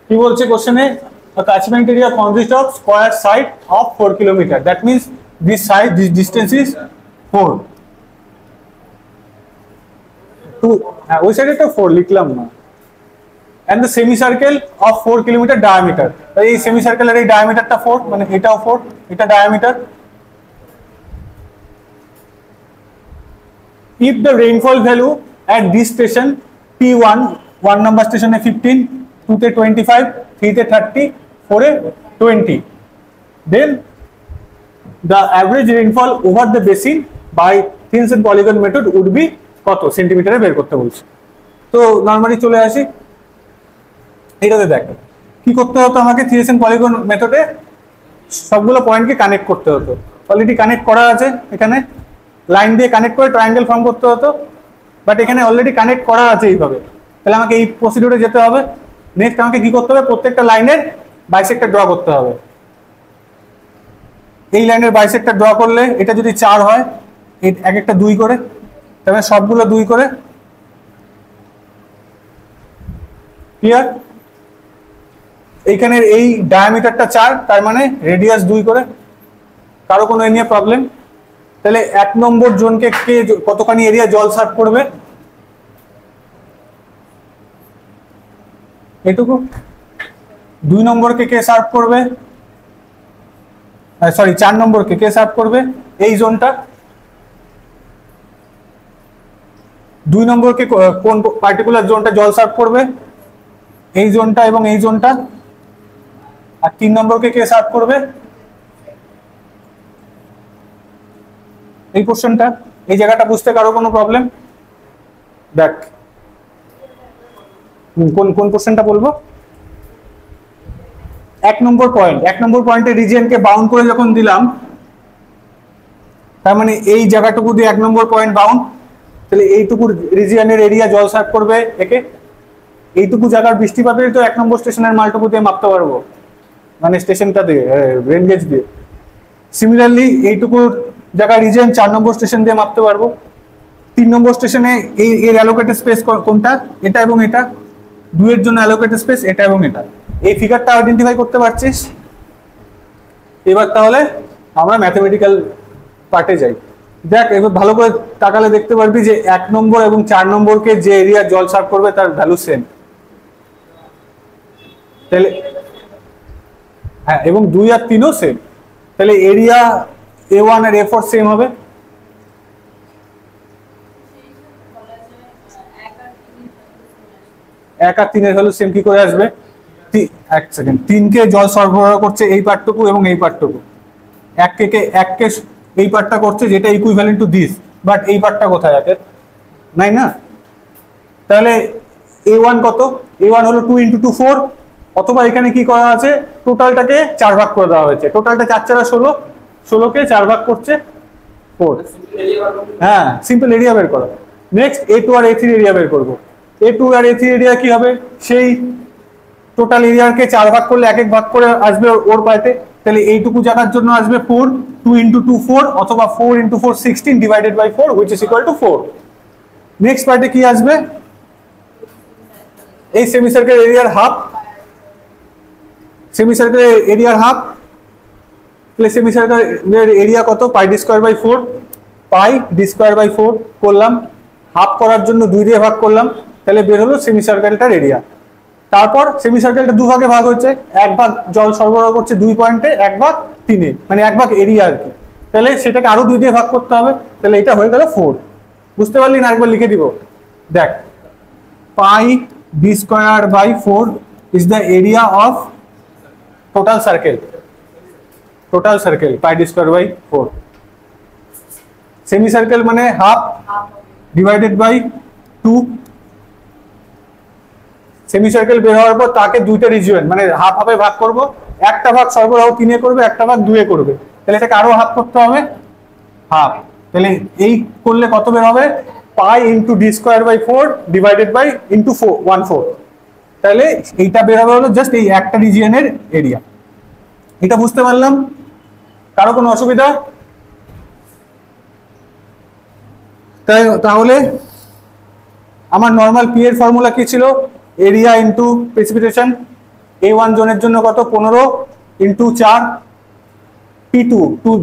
কি বলছে কোশ্চেনে, a catchment area consists of square side of 4 kilometer, that means this side, this distance is 4, to ওই সাইডে তো 4 লিখলাম না, and the semicircle of 4 kilometer diameter, তাই এই সেমিসার্কেলের এই ডায়ামিটারটা 4, মানে এটাও 4, এটা diameter. if the rainfall value at this station P1, 1 number station 15, 2 তে 25, 3 তে 30, 4 এ 20, then the average rainfall over the basin by thin and polygon method would be কত সেন্টিমিটারে বের করতে বলছে। তো নরমালি চলে আসি এটাতে, দেখ কি করতে হতো আমাকে থিয়েসেন পলিগন মেথডে সবগুলো পয়েন্টকে কানেক্ট করতে হতো। অলরেডি কানেক্ট করা আছে, এখানে লাইন দিয়ে কানেক্ট করে ট্রায়াঙ্গেল ফর্ম করতে হতো, বাট এখানে অলরেডি কানেক্ট করা আছে এইভাবে। তাহলে আমাকে এই প্রসিডিউরে যেতে হবে। নেক্সট আমাকে কি করতে হবে, প্রত্যেকটা লাইনের বাইসেক্টর ড্র করতে হবে। এই লাইনের বাইসেক্টর ড্র করলে এটা যদি 4 হয়, এক একটা 2 করে, তাহলে সবগুলো 2 করে। ক্লিয়ার? এইখানের এই ডায়ামিটারটা 4, তার মানে রেডিয়াস 2 করে। কারো কোনো এ নিয়ে প্রবলেম? তাহলে 1 নম্বর জোনকে কে কতখানি এরিয়া জল সার্ভ করবে? এটুকু। 2 নম্বরকে কে সার্ভ করবে? সরি, 4 নম্বরকে কে সার্ভ করবে? এই জোনটা। 2 নম্বরকে কোন পার্টিকুলার জোনটা জল সার্ভ করবে? এই জোনটা এবং এই জোনটা। আর 3 নম্বরকে কে সার্ভ করবে? এই পোর্শনটা। এই জায়গাটা বুঝতে কারো কোনো প্রবলেম? দেখ কোন কোন পোর্শনটা বলবো। 1 নম্বর পয়েন্ট, 1 নম্বর পয়েন্টে রিজিয়নকে বাউন্ড করে যখন দিলাম, তার মানে এই জায়গাটুকু দিয়ে 1 নম্বর পয়েন্ট বাউন্ড, তাহলে এইটুকু রিজিয়নের এরিয়া জল সার্ভ করবে একে। এইটুকু জায়গার বৃষ্টিপাতের তো 1 নম্বর স্টেশনের মালটুকু দিয়ে মাপতে পারবো, মানে স্টেশনটা দিয়ে রেন গেজ দিয়ে। সিমিলারলি এইটুকু জায়গা রিজিয়ন 4 নম্বর স্টেশন দিয়ে মাপতে পারবো। 3 নম্বর স্টেশনে এর অ্যালোকেটেড স্পেস কোনটা? এটা এবং এটা। 2 এর জন্য অ্যালোকেটেড স্পেস এটা এবং এটা। এই ফিগারটা আইডেন্টিফাই করতে পারছিস? এবার তাহলে আমরা ম্যাথমেটিক্যাল পার্টে যাই। দেখ এবার ভালো করে তাকালে দেখতে পারবি যে 1 নম্বর এবং 4 নম্বরকে যে এরিয়া জল সার্ভ করবে তার ভ্যালু সেম। তাহলে হ্যাঁ, এবং 2 আর 3ও সেম। তাহলে এরিয়া A1 আর A4 সেম হবে। এক আর 3 এর ভ্যালু সেম কি করে আসবে? এক সেকেন্ড, 3 কে জল সরবরাহ করছে এই পার্টটুকু এবং এই পার্টটুকু। এককে এই পার্টটা করছে যেটা ইকুইভ্যালেন্ট টু দিস, বাট এই পার্টটা কোথায় আছে? নাই না। তাহলে A1 কত? A1 হলো 2 × 2 4, অথবা এখানে কি করা আছে, টোটালটাকে 4 ভাগ করে দেওয়া হয়েছে। টোটালটা 4 4 16, 16কে 4 ভাগ করছে 4। হ্যাঁ, সিম্পল এরিয়া বের করো। নেক্সট A2 আর A3 এরিয়া বের করবো। A2 আর A3 এরিয়া কি হবে? সেই টোটাল এরিয়াকে 4 ভাগ করলে এক এক ভাগ করে আসবে ওর পার্টে। তাহলে এইটুকু জায়গার জন্য আসবে 4, 2 × 2 4, অথবা 4 × 4 16 divided by 4 which is equal to 4। Next পার্টে কি আসবে? এই সেমিসার্কেল এরিয়ার হাফ, সেমিসার্কেল এরিয়ার হাফ। তাহলে সেমিসার্কেলের এরিয়া কত? Pi D square by 4, pi D square by 4 করলাম, হাফ করার জন্য 2 দিয়ে ভাগ করলাম, তাহলে বের হলো সেমিসার্কেলটার এরিয়া। তারপর সেমিসার্কেলটা 2 ভাগে ভাগ হচ্ছে, 1 ভাগ জল সরবরাহ করছে 2 পয়েন্টে, 1 ভাগ 3-এ, মানে 1 ভাগ এরিয়া আর কি। তাহলে সেটাকে আরো 2 দিয়ে ভাগ করতে হবে, তাহলে এটা হয়ে গেল 4। বুঝতে পারলি না? আরেকবার লিখে দিব, দেখ pi D square by 4 is the area of total circle. Total circle pi D square by 4। Semicircle মানে হাফ ডিভাইডেড বাই 2। সেমিসার্কেল বের হওয়ার পর তাকে 2টা রিজিয়ন মানে হাফ হাফে ভাগ করব। একটা ভাগ সরবরাহ 3-এ করবে, একটা ভাগ 2-এ করবে, তাহলে এটাকে আরো হাফ করতে হবে, হাফ। তাহলে এই করলে কত বের হবে? Pi into D square by 4 divided by into 1/4। তাহলে এইটা বের হবে হলো জাস্ট এই একটা রিজিয়নের এরিয়া। এটা বুঝতে পারলাম? কারো কোনো অসুবিধা? তাহলে আমার নর্মাল পি এর ফর্মুলা কি ছিল? Area into precipitation. A1 জোনের জন্য কত? 15 ইন্টু 4। P2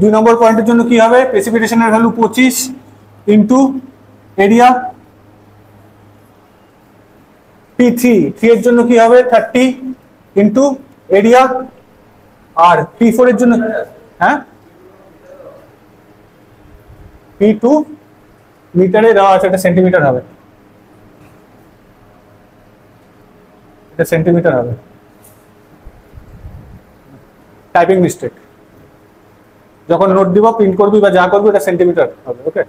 2 নম্বর পয়েন্টের জন্য কি হবে? প্রেসিপিটেশনের ভ্যালু 25 ইন্টু এরিয়া। P3 3 এর জন্য কি হবে? 30 ইন্টু এরিয়া। আর P4 এর জন্য, হ্যাঁ P2 মিটারে দেওয়া আছে, এটা সেন্টিমিটার হবে। সেন্টিমিটার হবে, টাইপিং মিস্টেক। যখন নোট দিব প্রিন্ট করবি বা যা করবি এটা সেন্টিমিটার হবে। ওকে,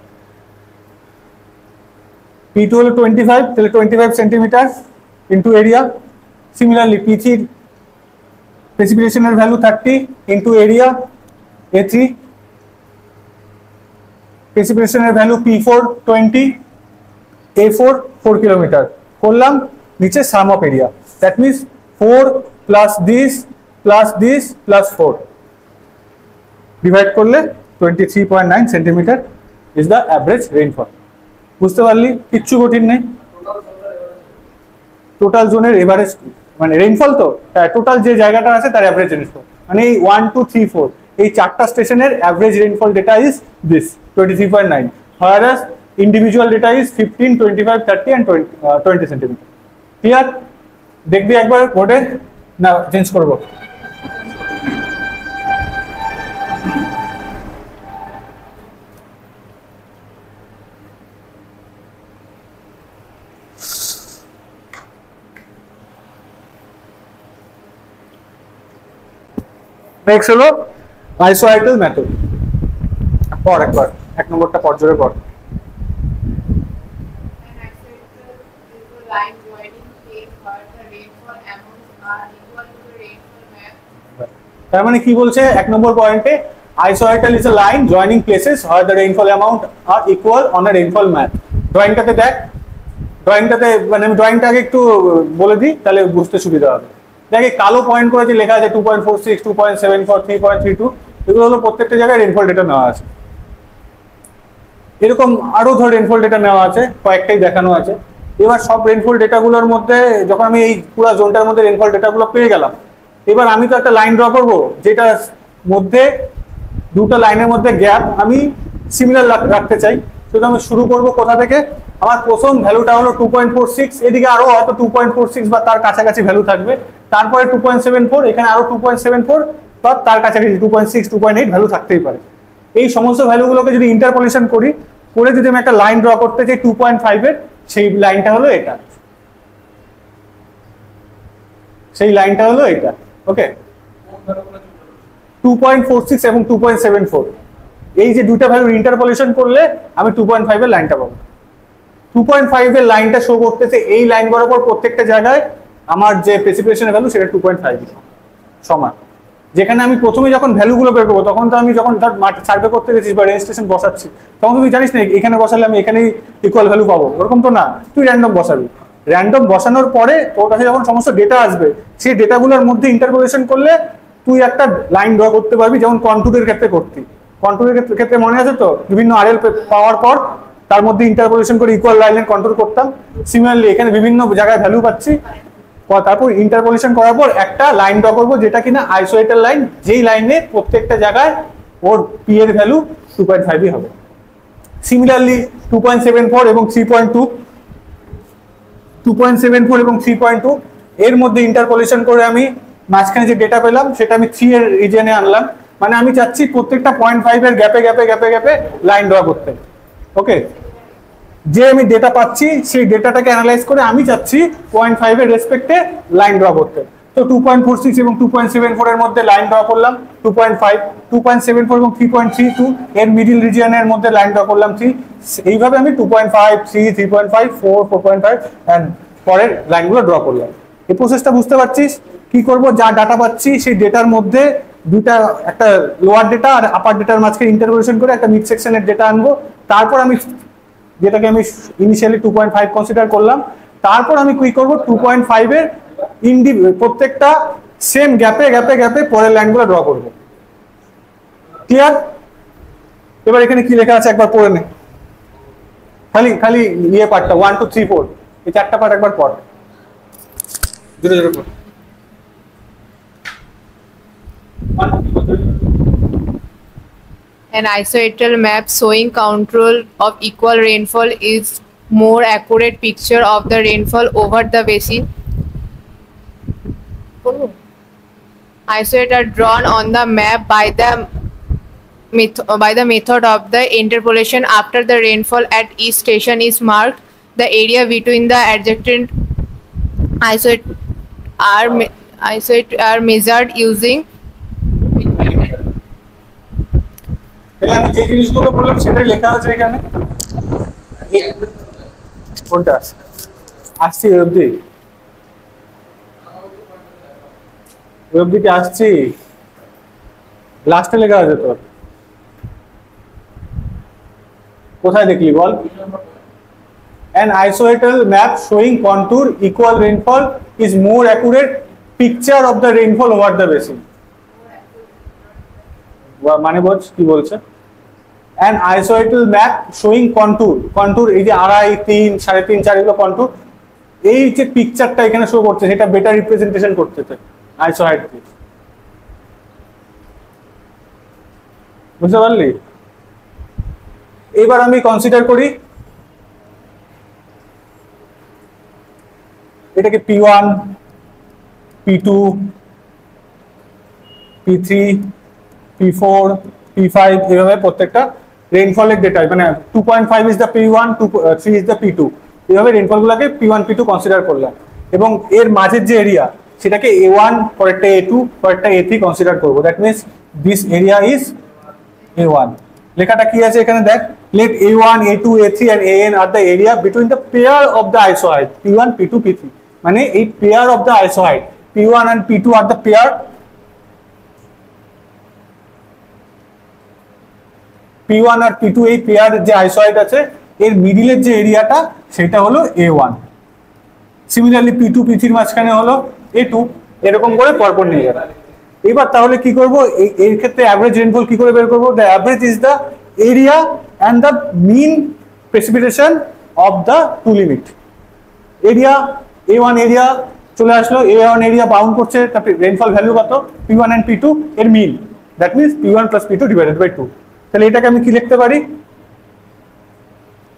P2 হলো 25, তাহলে 25 centimetre into area. Similarly P3 প্রেসিপিটেশনের ভ্যালু 30 ইন্টু এরিয়া A3, প্রেসিপিটেশনের ভ্যালু P4 20, A4 4 কিলোমিটার করলাম, নিচে sum of area, that means 4 plus this plus this plus 4 divide করলে 23.9 centimetre is the average rainfall. বুঝতে পারলি? কিচ্ছু কঠিন নেই। টোটাল জোনের এভারেজ মানে রেইনফল, তো টোটাল যে জায়গাটা আছে তার অ্যাভারেজ রেইনফল, মানে এই 1 2 3 4 এই চারটা স্টেশনের average rainfall data is this 23.9, whereas individual data is 15, 25, 30 and 20 centimetre. Clear? দেখবি একবার বোর্ডে, না চেঞ্জ করবো? নেক্সট হলো আইসোআইটাল মেথড। পর একবার এক নম্বরটা পর জোরে পর। তার মানে কি বলছে এক নম্বর পয়েন্টে, isohyetal is a line joining places where the rainfall amount are equal on a rainfall map. ড্রয়িংটাতে দেখ, ড্রয়িংটাতে মানে আমি ড্রয়িংটা আগে একটু বলে দিই তাহলে বুঝতে সুবিধা হবে। দেখে কালো পয়েন্ট করে যে লেখা আছে 2.46, 2.74, 3.32, এগুলো হলো প্রত্যেকটা জায়গায় রেইনফল ডেটা নেওয়া আছে। এরকম আরো ধর রেইনফল ডেটা নেওয়া আছে, কয়েকটাই দেখানো আছে। এবার সব রেইনফল ডেটাগুলোর মধ্যে যখন আমি এই পুরো জোনটার মধ্যে রেইনফল ডেটাগুলো পেয়ে গেলাম, এবার আমি তো একটা লাইন ড্র করবো যেটার মধ্যে দুটো লাইনের মধ্যে গ্যাপ আমি সিমিলার রাখতে চাই। সেটা আমি শুরু করব কোথা থেকে? আমার প্রথম ভ্যালুটা হলো 2.46, এদিকে আরো হয়তো 2.46 বা তার কাছাকাছি ভ্যালু থাকবে, তারপরে 2.74, এখানে আরো 2.74 বা তার কাছাকাছি 2.6, 2.8 ভ্যালু থাকতেই পারে। এই সমস্ত ভ্যালুগুলোকে যদি ইন্টারপোলেশন করি, করে যদি আমি একটা লাইন ড্র করতে চাই 2.5 এর, সেই লাইনটা হলো এটা, সেই লাইনটা হলো এটা। ওকে, 2.46 এবং 2.74, এই যে দুটো ভ্যালু ইন্টারপোলেশন করলে আমি 2.5 এর লাইনটা পাবো। 2.5 এর লাইনটা শো করতেছে এই লাইন বরাবর প্রত্যেকটা জায়গায় আমার যে প্রেসিপিটেশনের ভ্যালু সেটা 2.5 সমান। যেখানে আমি প্রথমে যখন ভ্যালুগুলো বের করবো, তখন তো আমি যখন ধর মাঠে সার্ভে করতে গেছি বা রেঞ্জ স্টেশন বসাচ্ছি, তখন তুই জানিস না এখানে বসালে আমি এখানেই ইকুয়াল ভ্যালু পাবো, ওরকম তো না। তুই র্যান্ডম বসাবি, র্যান্ডম বসানোর পরে তোর কাছে যখন সমস্ত ডেটা আসবে, সেই ডেটাগুলোর মধ্যে ইন্টারপোলেশন করলে তুই একটা লাইন ড্র করতে পারবি, যেমন কন্টুরের ক্ষেত্রে করতি। কন্টুরের ক্ষেত্রে মনে আছে তো, বিভিন্ন আরএল পাওয়ার পর তার মধ্যে ইন্টারপোলেশন করে ইকুয়াল লাইনের কন্ট্রোল করতাম। সিমিলারলি এখানে বিভিন্ন জায়গায় ভ্যালু পাচ্ছি, তারপর ইন্টারপোলেশন করার পর একটা লাইন ড্র করবো যেটা কিনা আইসোলেটেড লাইন, যেই লাইনে প্রত্যেকটা জায়গায় ওর পি এর ভ্যালু 2.5 হবে। সিমিলারলি 2.74 এবং 3.2, 2.74 এবং 3.2 এর মধ্যে ইন্টারপোলেশন করে আমি মাঝখানে যে ডেটা পেলাম সেটা আমি 3 এর রিজিয়নে আনলাম। মানে আমি চাচ্ছি প্রত্যেকটা 0.5 এর গ্যাপে গ্যাপে গ্যাপে গ্যাপে লাইন ড্র করতে। ওকে, যে আমি ডেটা পাচ্ছি সেই ডেটাটাকে অ্যানালাইজ করে আমি চাচ্ছি 0.5 এর রেসপেক্টে লাইন ড্র করতে। তো 2.46 এবং 2.74 এর মধ্যে লাইন ড্র করলাম 2.5, 2.74 এবং 3.32 এর মিডল রিজিয়নের মধ্যে লাইন ড্র করলাম 3। এইভাবে আমি 2.5, 3, 3.5, 4, 4.5 এন্ড পরের লাইনগুলো ড্র করলাম। এই প্রসেসটা বুঝতে পারছিস? কি করব, যা ডাটা পাচ্ছি সেই ডেটার মধ্যে দুইটা, একটা লোয়ার ডেটা আর আপার ডেটার মাঝখানে ইন্টারপোলেশন করে একটা মিড সেকশনের ডেটা আনবো। তারপর আমি যেটাকে আমি ইনিশিয়ালি 2.5 কনসিডার করলাম, তারপর আমি কি করব 2.5 এর প্রত্যেকটা সেম গ্যাপে গ্যাপে গ্যাপে পরের লাইনগুলো ড্র করব। ক্লিয়ার? এবার এখানে কি লেখা আছে একবার পড়ে নে, খালি খালি ইয়ে পার্টটা 1 2 3 4 এই চারটা পার্ট একবার পড়, জোরে জোরে পড়। An isoidal map showing control of equal rainfall is more accurate picture of the rainfall over the basin. Isoids are drawn on the map by the method of the interpolation. After the rainfall at each station is marked, the area between the adjacent isoid are measured using তাহলে আমি যে জিনিসগুলো বললাম সেটাই লেখা আছে এখানে। কোনটা আসছি ওই অবধি? ওই অবধি কি আসছি? লাস্টে লেখা আছে তোর, কোথায় দেখলি বল? An isolated map showing contour equal rainfall is more accurate picture of the rainfall over the basin. মানে বল কি বলছে? An isolated map showing contour এই যে 2.5 3 3.5 4 এগুলো কন্টুর, এই যে পিকচারটা এখানে শো করছে সেটা বেটার রিপ্রেজেন্টেশন করতেছে আইসোহাইট দিয়ে। বুঝতে পারলি? এবার আমি কনসিডার করি এটাকে P1 P2 P3 P4 P5 এভাবে প্রত্যেকটা রেইনফলের ডেটা, মানে 2.5 is the P1, 3 is the P2, এইভাবে রেইনফল গুলোকে P1 P2 কনসিডার করলাম এবং এর মাঝের যে এরিয়া সেটাকে A1, পরেরটা A2, পরেরটা A3 কনসিডার করব। That means this area is A1। লেখাটা কি আছে এখানে দেখ, let A1 A2 A3 and AN are the area between the pair of the isohyte P1 P2 P3, মানে এই pair of the isohyte P1 and P2 are the pair, P1 R P2 এই pair যে আইসোহাইট আছে এর মিডিলের যে এরিয়াটা সেটা হলো A1। সিমিলারলি P2 P3 এর মাঝখানে হলো A2, এরকম করে পরপর নিয়ে গেলাম। এবার তাহলে কি করব, এর ক্ষেত্রে অ্যাভারেজ রেইনফল কি করে বের করব? The average is the area and the mean precipitation of the two limit. Area A1 area চলে আসলো, A1 এরিয়া বাউন্ড করছে, তারপরে রেইনফল ভ্যালু কত? P1 and P2 এর mean, that means P1 plus P2 divided by 2। তাহলে এটাকে আমি কি লিখতে পারি?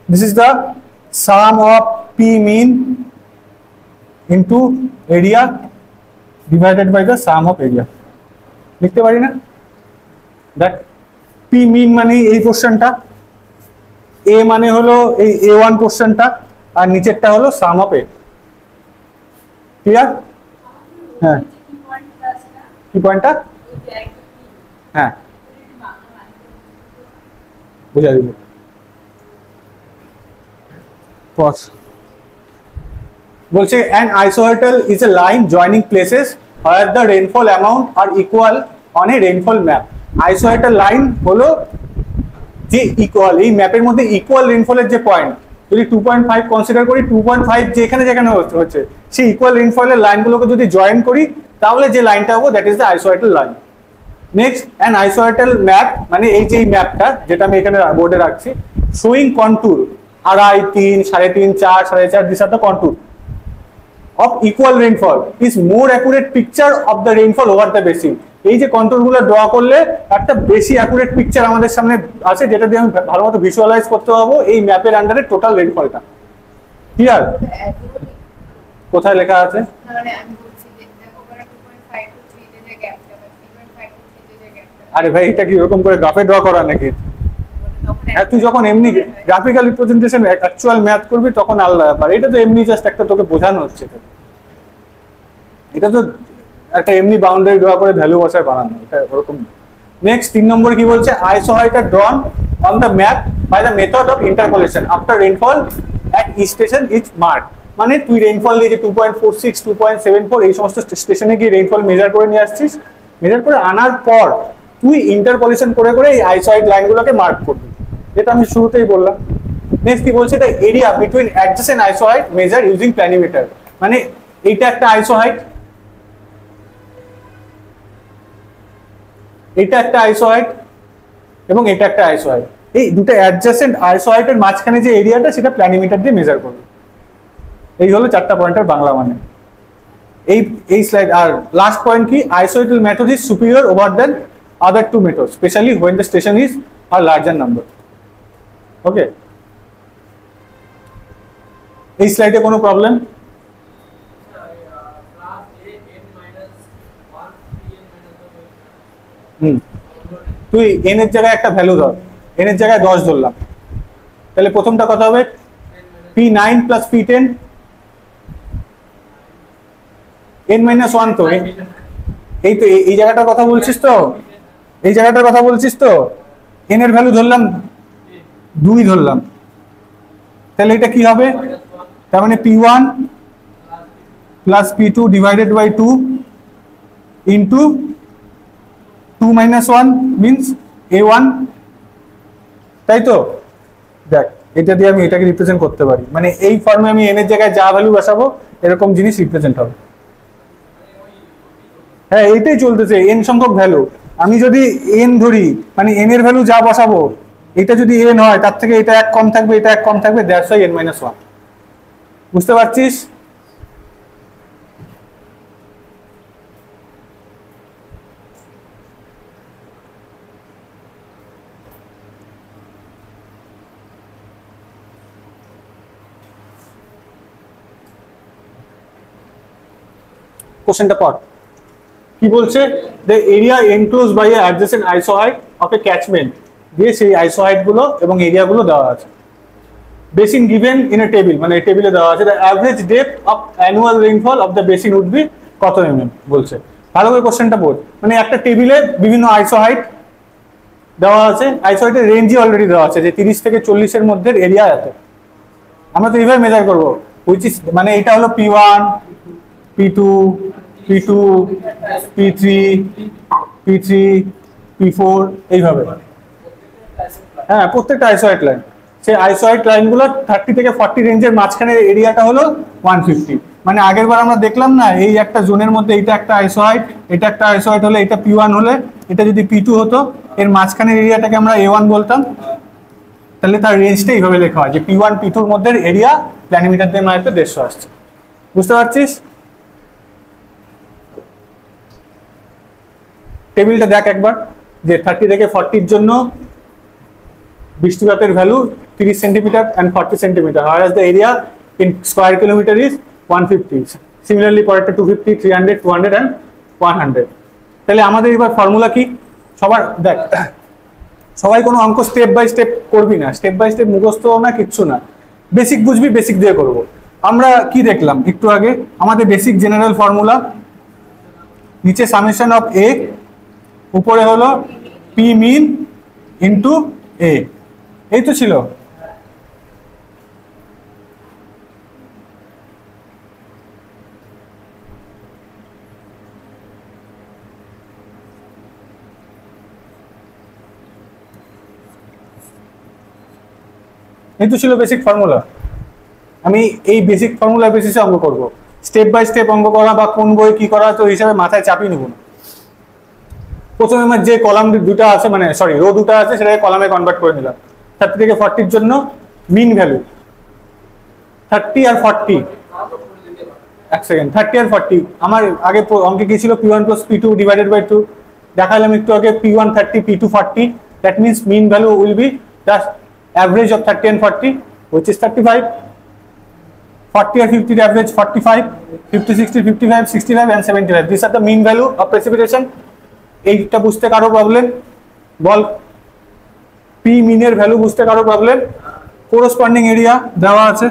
This is the sum of P mean into area divided by the sum of area, লিখতে পারি না? দ্যাট পি মিন মানে এই পোর্শনটা, এ মানে হলো এই A1 পোর্শনটা, আর নিচেরটা হলো সাম অফ এ। ক্লিয়ার? হ্যাঁ, কি পয়েন্টটা? হ্যাঁ বুঝা দিল। বলছে an isohytal is a line joining places where the rainfall amount are equal on a rainfall map। isohytal line হলো যে ইকুয়াল, এই ম্যাপের মধ্যে ইকুয়াল রেইনফলের যে পয়েন্ট, যদি 2.5 কনসিডার করি, 2.5 যেখানে যেখানে হচ্ছে সেই ইকুয়াল রেইনফলের লাইনগুলোকে যদি জয়েন করি তাহলে যে লাইনটা হবে that is the isohyetal line. Next, an isohyetal map মানে এই যে ম্যাপটা যেটা আমি এখানে বোর্ডে রাখছি, showing contour 2.5 3 3.5 4 4.5 this are the contour of equal rainfall is more accurate picture of the rainfall over the basin. এই যে কন্টুরগুলো ড্র করলে একটা বেশি অ্যাকুরেট পিকচার আমাদের সামনে আছে, যেটা দিয়ে আমি ভালো মতো ভিজুয়ালাইজ করতে পারবো এই ম্যাপের আন্ডারে টোটাল রেইনফলটা। ক্লিয়ার? কোথায় লেখা আছে? আরে ভাই এটা কি এরকম করে গ্রাফে ড্র করা নাকি? হ্যাঁ, তুই যখন এমনি গ্রাফিক্যাল রিপ্রেজেন্টেশন অ্যাকচুয়াল ম্যাথ করবি তখন আলাদা ব্যাপার, এটা তো এমনি জাস্ট একটা তোকে বোঝানো হচ্ছে, এটা তো একটা এমনি বাউন্ডারি ড্র করে ভ্যালু বসায় বানানো, এটা ওরকম। নেক্সট 3 নম্বর কি বলছে, isohyet are drawn on the map by the method of interpolation after rainfall at each station is mark. মানে তুই রেইনফল দিয়ে যে 2.46 2.74 এই সমস্ত স্টেশনে গিয়ে রেইনফল মেজার করে নিয়ে আসছিস, মেজার করে আনার পর তুই ইন্টারপোলেশন করে করে এই আইসোহাইট লাইনগুলোকে মার্ক করবি, যেটা আমি শুরুতেই বললাম। নেক্সট কি বলছে, the area between adjacent isohyet measure using planimeter. মানে এইটা একটা আইসোহাইট, এটা একটা আইসোহাইট এবং এটা একটা আইসোহাইট, এই দুটো অ্যাডজেসেন্ট আইসোহাইটের মাঝখানে যে এরিয়াটা সেটা প্ল্যানিমিটার দিয়ে মেজার করবে। এই হলো 4টা পয়েন্টের বাংলা মানে। এই স্লাইড আর লাস্ট পয়েন্ট কি, isohyetal method is superior over then other two method specially when the station is are larger number. Okay, এই স্লাইডে কোনো প্রবলেম? তুই n এর জায়গায় একটা ভ্যালু ধর, n এর জায়গায় 10 ধরলাম, তাহলে প্রথমটা কত হবে? P9 plus P10 n-1 তো এই তো এই জায়গাটার কথা বলছিস তো, এই জায়গাটার কথা বলছিস তো, n এর ভ্যালু ধরলাম 2 ধরলাম, তাহলে এটা কি হবে, তার মানে p1 plus p2 divided by 2 into 2 - 1 means a1, তাই তো? দেখ এটা দিয়ে আমি এটাকে রিপ্রেজেন্ট করতে পারি, মানে এই ফর্মে আমি n এর জায়গায় যা ভ্যালু বসাবো এরকম জিনিস রিপ্রেজেন্ট হবে। হ্যাঁ এইটাই চলতেছে, n সংখ্যক ভ্যালু, আমি যদি n ধরি মানে n এর ভ্যালু যা বসাবো, এটা যদি n হয় তার থেকে এটা এক কম থাকবে, এটা এক কম থাকবে, দ্যাটস ওয়াই n-1। বুঝতে পারছিস? কোশ্চেনটা পড় কি বলছে, the area enclose by a adjacent isohyet of a catchment, দিয়ে সেই আইসোহাইট গুলো এবং এরিয়া গুলো দেওয়া আছে। Basin given in a table, মানে টেবিলে দেওয়া আছে, the average depth of annual rainfall of the basin would be কত mm বলছে। ভালো করে কোশ্চেনটা বল, মানে একটা টেবিলে বিভিন্ন আইসোহাইট দেওয়া আছে, আইসোহাইটের রেঞ্জই অলরেডি দেওয়া আছে যে 30 থেকে 40 এর মধ্যে এরিয়া এত। আমরা তো এইভাবে মেজার করবো, হুইচ ইজ মানে এটা হলো p1 p2 p2 p3 p3 p4 এইভাবে। হ্যাঁ প্রত্যেকটা আইসোহাইট লাইন, সেই আইসোহাইট লাইনগুলো 30 থেকে 40 রেঞ্জের মাঝখানে এরিয়াটা হলো 150। মানে আগের বার আমরা দেখলাম না, এই একটা জোনের মধ্যে এটা একটা আইসোহাইট, এটা একটা আইসোহাইট হলে, এটা p1 হলে, এটা যদি p2 হতো, এর মাঝখানের এরিয়াটাকে আমরা a1 বলতাম, তাহলে তার রেঞ্জটা এইভাবে লেখা হয় যে p1 p2 এর মধ্যে এরিয়া প্ল্যানিমিটার দিয়ে মাপে 150 আসছে। বুঝতে পারছিস? টেবিলটা দেখ একবার, যে 30 থেকে 40 জন্য বৃষ্টিপাতের value 30 centimetre and 40 centimetre, whereas the area in square kilometer is 150. Similarly পরেরটা 250, 300, 200 and 100। তাহলে আমাদের এবার ফর্মুলা কি, সবার দেখ, সবাই কোনো অঙ্ক স্টেপ বাই স্টেপ করবি না, স্টেপ বাই স্টেপ মুখস্থ না, কিচ্ছু না, বেসিক বুঝবি, বেসিক দিয়ে করব। আমরা কি দেখলাম একটু আগে, আমাদের বেসিক জেনারেল ফর্মুলা, নিচে সামেশন অফ এ, উপরে হলো পি মিন ইন্টু এ, এই তো ছিল। এই তো ছিল বেসিক ফর্মুলা। আমি এই বেসিক ফর্মুলা বেসিসে অঙ্ক করব, স্টেপ বাই স্টেপ অঙ্ক করা বা কোন বই কি করা তো হিসাবে মাথায় চাপিয়ে নেব না। প্রথমে আমার যে কলাম দুটো আছে, মানে সরি রো দুটো আছে, সেটাকে কলামে কনভার্ট করে নিলাম। 30 থেকে 40 জন্য মিন ভ্যালু 30 আর 40, এক সেকেন্ড, 30 আর 40 আমার আগে অঙ্কে কি ছিল, p1 plus p2 divided by 2, দেখালাম একটু আগে, p1 30 p2 40, that means mean value will be the average of 30 and 40 which is 35, 40 and 50 average 45, 50 60 55 65 and 75, these are the mean value of precipitation। এইটা বুঝতে কারো প্রবলেম বল, পি মিনের value বুঝতে কারো problem? কোরসপন্ডিং area দেওয়া আছে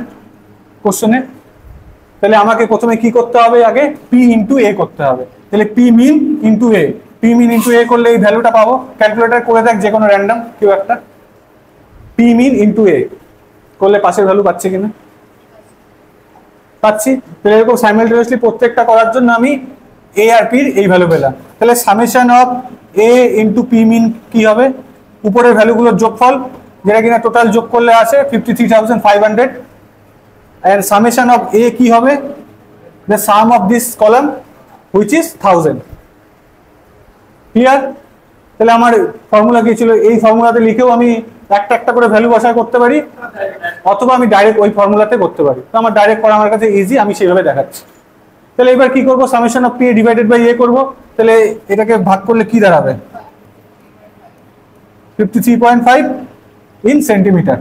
কোশ্চেনে, তাহলে আমাকে প্রথমে কি করতে হবে, আগে পি ইন্টু এ করতে হবে। তাহলে পি মিন ইন্টু এ, পি মিন ইন্টু এ করলে এই ভ্যালুটা পাবো, ক্যালকুলেটর করে দেখ যে কোনো র্যান্ডম কেউ একটা, পি মিন ইন্টু এ করলে পাশের ভ্যালু পাচ্ছে কিনা, পাচ্ছি। তাহলে এরকম সাইমালটেনিয়াসলি প্রত্যেকটা করার জন্য আমি এ আর পির এই ভ্যালু পেলাম। তাহলে summation of A into P mean কি হবে, উপরের ভ্যালুগুলোর যোগফল, যেটা কিনা টোটাল যোগ করলে আসে 53,500, and summation of a কি হবে, the sum of this column which is 1000। Clear? তাহলে আমার ফর্মুলা কি ছিল, এই ফর্মুলাতে লিখেও আমি একটা একটা করে ভ্যালু বসায় করতে পারি, অথবা আমি ডাইরেক্ট ওই ফর্মুলাতে করতে পারি। তো আমার ডাইরেক্ট করা আমার কাছে ইজি, আমি সেইভাবে দেখাচ্ছি। তাহলে এবার কি করব, summation of P divided by A করব। তাহলে এটাকে ভাগ করলে কি দাঁড়াবে, 53.5 ইন সেন্টিমিটার,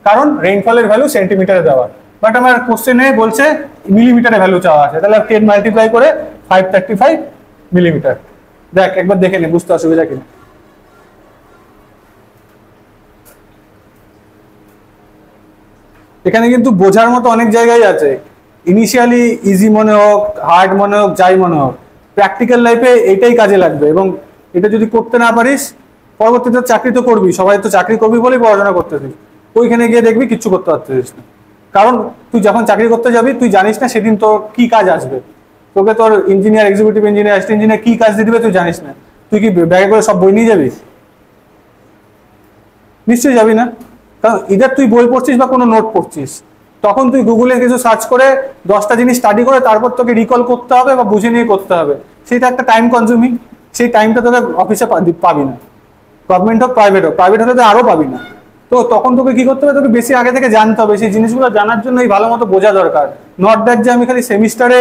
কারণ রেইনফলের ভ্যালু সেন্টিমিটারে দেওয়া, বাট আমার কোশ্চেনে বলছে মিলিমিটারে ভ্যালু চাওয়া আছে, তাহলে 10 মাল্টিপ্লাই করে 535 মিলিমিটার। দেখ একবার দেখে নে, বুঝতে অসুবিধা কিনা। এখানে কিন্তু বোঝার মতো অনেক জায়গায় আছে, ইনিশিয়ালি ইজি মনে হোক, হার্ড মনে হোক, যাই মনে হোক, প্র্যাকটিক্যাল লাইফে এইটাই কাজে লাগবে। এবং এটা যদি করতে না পারিস, পরবর্তীতে চাকরি তো করবি, সবাই তো চাকরি করবি বলেই পড়াশোনা করতেছিস, ওইখানে গিয়ে দেখবি কিচ্ছু করতে পারতেছিস না। কারণ তুই যখন চাকরি করতে যাবি তুই জানিস না সেদিন তোর কি কাজ আসবে। তোকে তোর engineer, executive engineer, assistant engineer কি কাজ দিয়ে দিবে তুই জানিস না। তুই কি ব্যাগে করে সব বই নিয়ে যাবি? নিশ্চয়ই যাবি না। কারণ ইদার তুই বই পড়ছিস বা কোনো নোট পড়ছিস, তখন তুই গুগলে কিছু সার্চ করে 10টা জিনিস স্টাডি করে তারপর তোকে রিকল করতে হবে বা বুঝে নিয়ে করতে হবে। সেটা একটা টাইম কনজিউমিং, সেই টাইমটা তোকে অফিসে পাবি না। গভর্নমেন্ট হোক, প্রাইভেট হোক, প্রাইভেট হলে তো আরও পাবি না। তো তখন তোকে কি করতে হবে, তোকে বেশি আগে থেকে জানতে হবে। সেই জিনিসগুলো জানার জন্য এই ভালো মতো বোঝা দরকার। নট দ্যাট যে আমি খালি সেমিস্টারে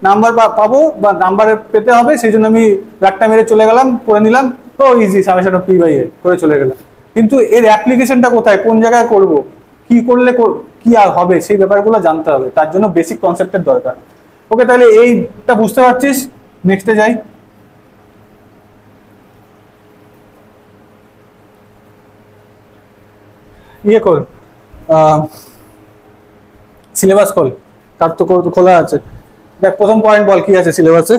নাম্বার পাবো বা নাম্বার পেতে হবে সেই জন্য আমি রাতটা মেরে চলে গেলাম, করে নিলাম, তো ইজি সামেশন অফ P/A করে চলে গেলাম। কিন্তু এর অ্যাপ্লিকেশনটা কোথায়, কোন জায়গায় করব, কি করলে কি আর হবে, সেই ব্যাপারগুলো জানতে হবে। তার জন্য বেসিক কনসেপ্টের দরকার। ওকে, তাহলে এইটা বুঝতে পারছিস, নেক্সটে যাই। ইয়ে কর, সিলেবাস খোল, তার তো খোলা আছে। দেখ প্রথম পয়েন্ট বল কি আছে সিলেবাসে।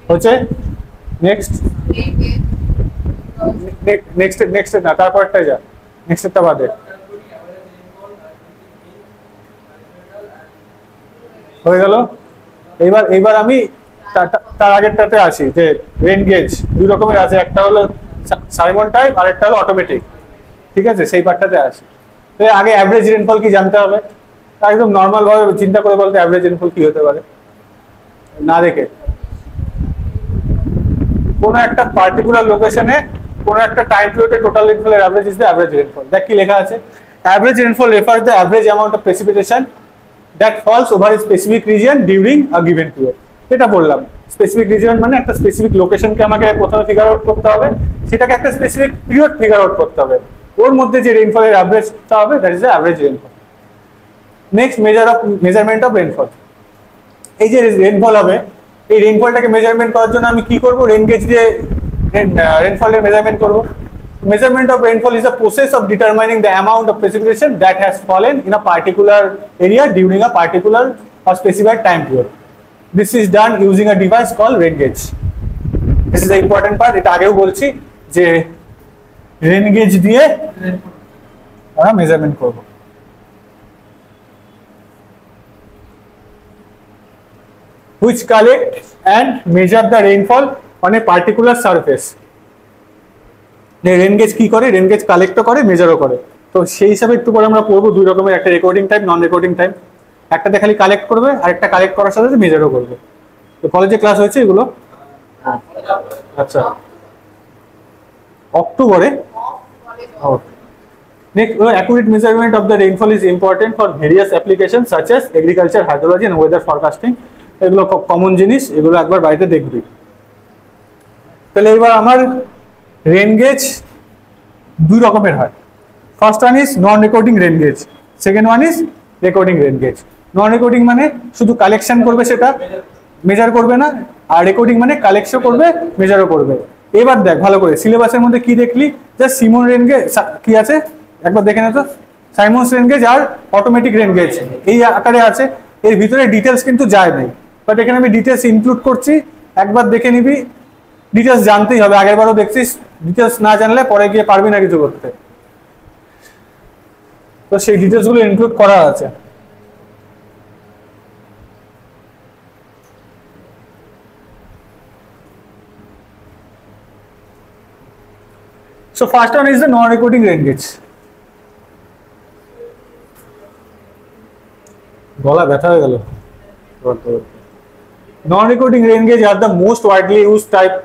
হচ্ছে নেক্সট নেক্সট না, তারপরটা যা, নেক্সটটা বাদে হয়ে গেল। এইবার আমি তার আগেরটাতে আসি যে রেন গেজ দুই রকমের আছে, একটা হলো সাইমন টাইপ আর একটা হলো অটোমেটিক। ঠিক আছে, সেই পার্টটাতে আসি। আগে অ্যাভারেজ রেনফল কি জানতে হবে। একদম নর্মাল ভাবে চিন্তা করে বলতে অ্যাভারেজ রেনফল কি হতে পারে না দেখে, কোনো একটা পার্টিকুলার লোকেশনে কোনো একটা টাইম পিরিয়ডে টোটাল রেনফলের average is the average rainfall. দেখ কি লেখা আছে, average rainfall refer the average amount of precipitation that falls over a specific region during a given period. এটা বললাম, স্পেসিফিক রিজিয়ন মানে একটা স্পেসিফিক লোকেশনকে আমাকে প্রথমে ফিগার আউট করতে হবে, সেটাকে একটা স্পেসিফিক পিরিয়ড ফিগার আউট করতে হবে, ওর মধ্যে যে রেনফলের অ্যাভারেজটা হবে that is the average rainfall. Next measurement of rainfall. এই যে রেনফল হবে, এই রেনফলটাকে মেজারমেন্ট করার জন্য আমি কি করব, রেন গেজ দিয়ে রেনফলের মেজারমেন্ট করব। Measurement of rainfall is a process of determining the amount of precipitation that has fallen in a particular area during a particular or specified time period. This is done using a device called rain gauge. This is the important part. এটা আগেও বলছি যে rain gauge দিয়ে আমরা measurement করব। Which collect and measure the rainfall on a particular surface. Rain gauge কি করে, rain gauge কালেক্টও করে, মেজারও করে। তো সেই হিসাবে একটু পরে আমরা পড়বো দুই রকমের, একটা recording type, non recording type. একটাতে খালি কালেক্ট করবে আর একটা কালেক্ট করার সাথে সাথে মেজারও করবে। তো কলেজে ক্লাস হয়েছে এগুলো? আচ্ছা, অক্টোবরে। Next, accurate measurement of the rainfall is important for various applications such as agriculture, hydrology and weather forecasting. এগুলো কমন জিনিস, এগুলো একবার বাড়িতে দেখবি। তাহলে এবার আমার রেন গেজ দুই রকমের হয়। First one is non recording rain gauge, second one is recording rain gauge. Non recording মানে শুধু কালেকশন করবে, সেটা মেজার করবে না, আর রেকর্ডিং মানে কালেকশন করবে, মেজারও করবে। এবার দেখ ভালো করে সিলেবাসের মধ্যে কি দেখলি, যে সিমন রেন গেজ কি আছে একবার দেখে নে তো। সাইমন্স রেন গেজ আর অটোমেটিক রেন গেজ এই আকারে আছে, এর ভিতরে ডিটেলস কিন্তু যায় নাই, বাট এখানে আমি ডিটেলস ইনক্লুড করছি, একবার দেখে নিবি। ডিটেলস জানতেই হবে, আগের বারও দেখছিস, ডিটেলস না জানলে পরে গিয়ে পারবি না কিছু করতে। তো সেই ডিটেলস গুলো ইনক্লুড করা আছে। So first one is the non-recording rain gauge. গলা ব্যথা হয়ে গেল। Non-recording rain gauge are the most widely used type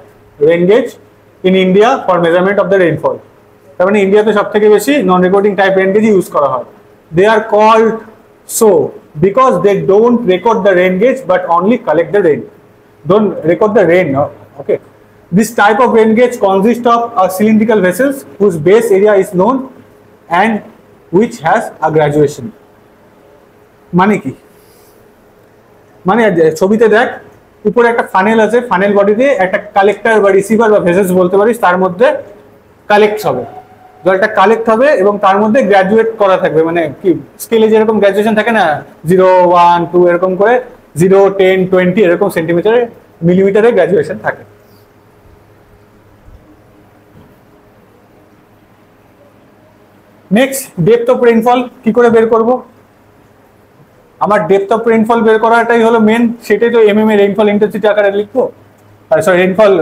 rain gauge in India for measurement of the rainfall. তার মানে ইন্ডিয়াতে সবথেকে বেশি non-recording type rain gauge use করা হয়। They are called so because they don't record the rain gauge but only collect the rain. Don't record the rain, no? Okay. This type of rain gauge consists of a cylindrical vessels whose base area is known and which has a graduation. মানে কি, মানে ছবিতে দেখ উপরে একটা funnel আছে, funnel body দিয়ে একটা কালেক্টর বা রিসিভার বা ভেসেলস বলতে পারিস, তার মধ্যে কালেক্ট হবে। জলটা কালেক্ট হবে এবং তার মধ্যে গ্র্যাজুয়েট করা থাকবে, মানে কি স্কেলে যেরকম গ্র্যাজুয়েশন থাকে না, 0, 1, 2 এরকম করে 0, 10, 20 এরকম সেন্টিমিটারে মিলিমিটারে গ্র্যাজুয়েশন থাকে। নেক্সট, ডেপথ অফ রেইনফল কি করে বের করব? আমার ডেপথ অফ রেইনফল বের করাটাই হলো মেন, সেটাই তো এমএম এ রেইনফল ইন্টেন্সিটি আকারে লিখবো, sorry rainfall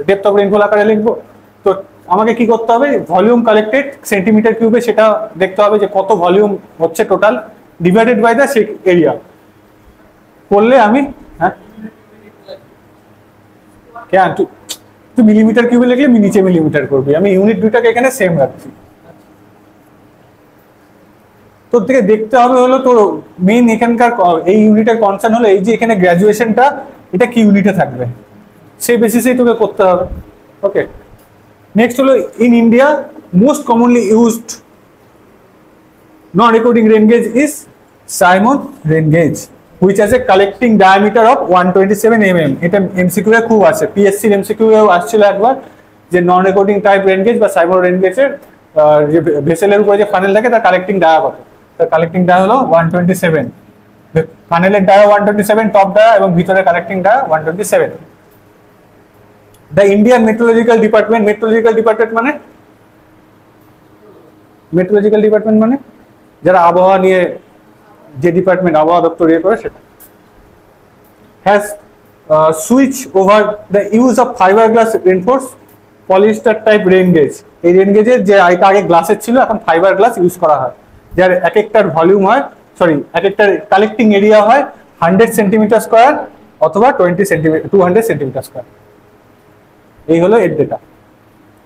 depth of rainfall আকারে লিখবো। তো আমাকে কি করতে হবে, ভলিউম কালেক্টেড সেন্টিমিটার কিউবে সেটা দেখতে হবে যে কত ভলিউম হচ্ছে total divided by the area করলে আমি, হ্যাঁ কেন তুই মিলিমিটার কিউবে লিখলে আমি নিচে মিলিমিটার করবি, আমি ইউনিট দুটাকে এখানে সেম রাখছি। তোর থেকে দেখতে হবে হলো তোর মেইন এখানকার এই ইউনিটের কনসার্ন হলো এই যে এখানে গ্র্যাজুয়েশনটা এটা কি ইউনিটে থাকবে সেই বেসিসেই তোকে করতে হবে। ওকে, নেক্সট হলো in India most commonly used non recording rain gauge is Symon rain gauge which has a collecting diameter of 127 mm। এটা এমসিকিউ এ খুব আসে, পিএসসি এমসিকিউ এও আসছিল একবার যে নন রেকর্ডিং টাইপ রেন গেজ বা সাইমন রেন গেজের যে ভেসেলের উপরে যে ফানেল থাকে তার কালেক্টিং ডায়া কত, তার কালেক্টিং ডায়া হলো 127, ফানেলের ডায়া 127 টপ ডায়া এবং ভিতরে collecting dia 127। The Indian meteorological department, meteorological department মানে মেট্রোলজিক্যাল ডিপার্টমেন্ট মানে যারা আবহাওয়া নিয়ে যে ডিপার্টমেন্ট আবহাওয়া দপ্তর ইয়ে করে সেটা, has switch over the use of fibre glass reinforce polyester type rain gauge. এই রেন গেজের যে আগে গ্লাসের ছিল এখন ফাইবার গ্লাস ইউজ করা হয়, যার এক একটার ভলিউম হয়, সরি এক একটার কালেক্টিং এরিয়া হয় 100 সেন্টিমিটার স্কোয়ার অথবা 200 সেন্টিমিটার স্কোয়ার। এই হলো এর ডেটা,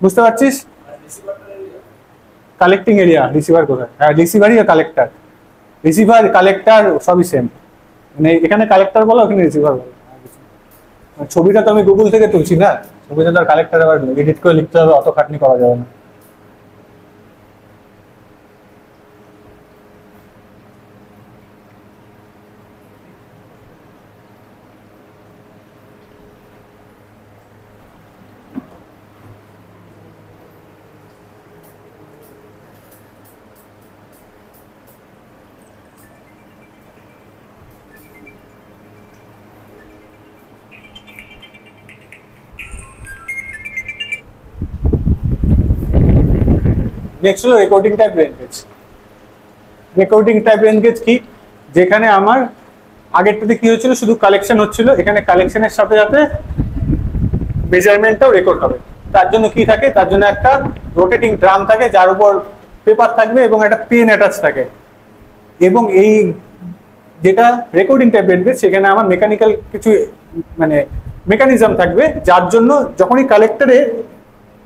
বুঝতে পারছিস? কালেক্টিং এরিয়া, রিসিভার কোথায়? হ্যাঁ রিসিভারই কালেক্টর, রিসিভার কালেক্টর সবই সেম, মানে এখানে কালেক্টর বলো ওখানে রিসিভার বলো। ছবিটা তো আমি গুগল থেকে তুলছি না, ছবিটা তো কালেক্টর আবার এডিট করে লিখতে হবে, অত খাটনি করা যাবে না। নেক্সট হলো recording type rain gauge. Recording type rain gauge কি, যেখানে আমার আগেরটাতে কি হচ্ছিল শুধু কালেকশন হচ্ছিল, এখানে কালেকশনের সাথে সাথে মেজারমেন্টটাও রেকর্ড হবে। তার জন্য কি থাকে, তার জন্য একটা রোটেটিং ড্রাম থাকে যার উপর পেপার থাকবে এবং একটা পেন অ্যাটাচ থাকে, এবং এই যেটা রেকর্ডিং টাইপ রেন গেজ সেখানে আমার মেকানিক্যাল কিছু মানে মেকানিজম থাকবে যার জন্য যখনই কালেক্টরে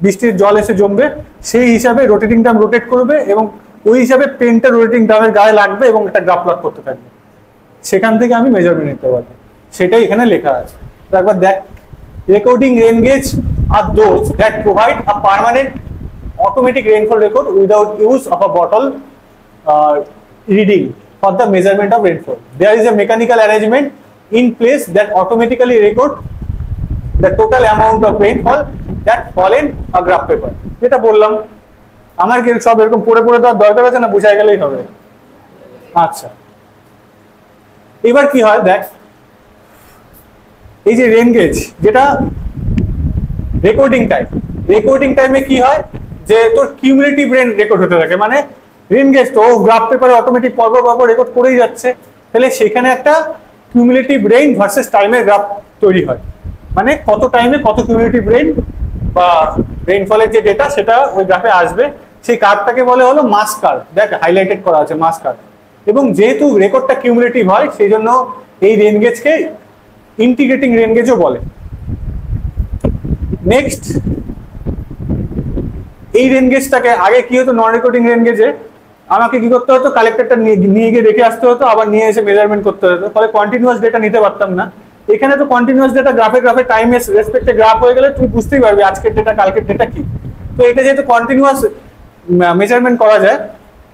বৃষ্টির জল এসে জমবে সেই হিসাবে রোটেটিং ড্রাম রোটেট করবে এবং ওই হিসাবে পেনটা রোটেটিং ড্রামের গায়ে লাগবে এবং একটা গ্রাফ প্লট করতে থাকবে, সেখান থেকে আমি মেজারমেন্ট নিতে পারবো, সেটাই এখানে লেখা আছে। তো একবার দেখ, recording rain gauge are those that provide a permanent automatic rainfall record without use of a bottle reading for the measurement of rainfall. There is a mechanical arrangement in place that automatically record the total amount of rainfall that fall in a graph paper. যেটা বললাম, আমার কি সব এরকম পড়ে পড়ে তো দরকার আছে না, বুঝাই গেলেই হবে। আচ্ছা, এবার কি হয় দেখ, এই যে রেন গেজ যেটা রেকর্ডিং টাইম, রেকর্ডিং টাইমে কি হয় যে তোর কিউমুলেটিভ রেন রেকর্ড হতে থাকে, মানে রেন গেজ তো গ্রাফ পেপারে অটোমেটিক পরপর পরপর রেকর্ড করেই যাচ্ছে, তাহলে সেখানে একটা কিউমুলেটিভ রেইন ভার্সেস টাইমের গ্রাফ তৈরি হয়, মানে কত টাইমে কত কিউমুলেটিভ রেইন বা রেইনফলের যে ডেটা সেটা ওই গ্রাফে আসবে, সেই কার্ভটাকে বলে হলো মাস কার্ভ। দেখ হাইলাইটেড করা আছে মাস কার্ভ, এবং যেহেতু রেকর্ডটা কিউমুলেটিভ হয় সেই জন্য এই রেন গেজকে ইন্টিগ্রেটিং রেন গেজও বলে। নেক্সট, এই রেন গেজটাকে আগে কি হতো, নন রেকর্ডিং রেন গেজে আমাকে কি করতে হতো, কালেক্টরটা নিয়ে গিয়ে রেখে আসতে হতো, আবার নিয়ে এসে মেজারমেন্ট করতে হতো, ফলে কন্টিনিউয়াস ডেটা নিতে পারতাম না। এখানে তো কন্টিনিউয়াস ডেটা গ্রাফে গ্রাফে টাইমের রেসপেক্টে গ্রাফ হয়ে গেলে তুই বুঝতেই পারবি আজকের ডেটা কালকের ডেটা কি। তো এটা যেহেতু কন্টিনিউয়াস মেজারমেন্ট করা যায়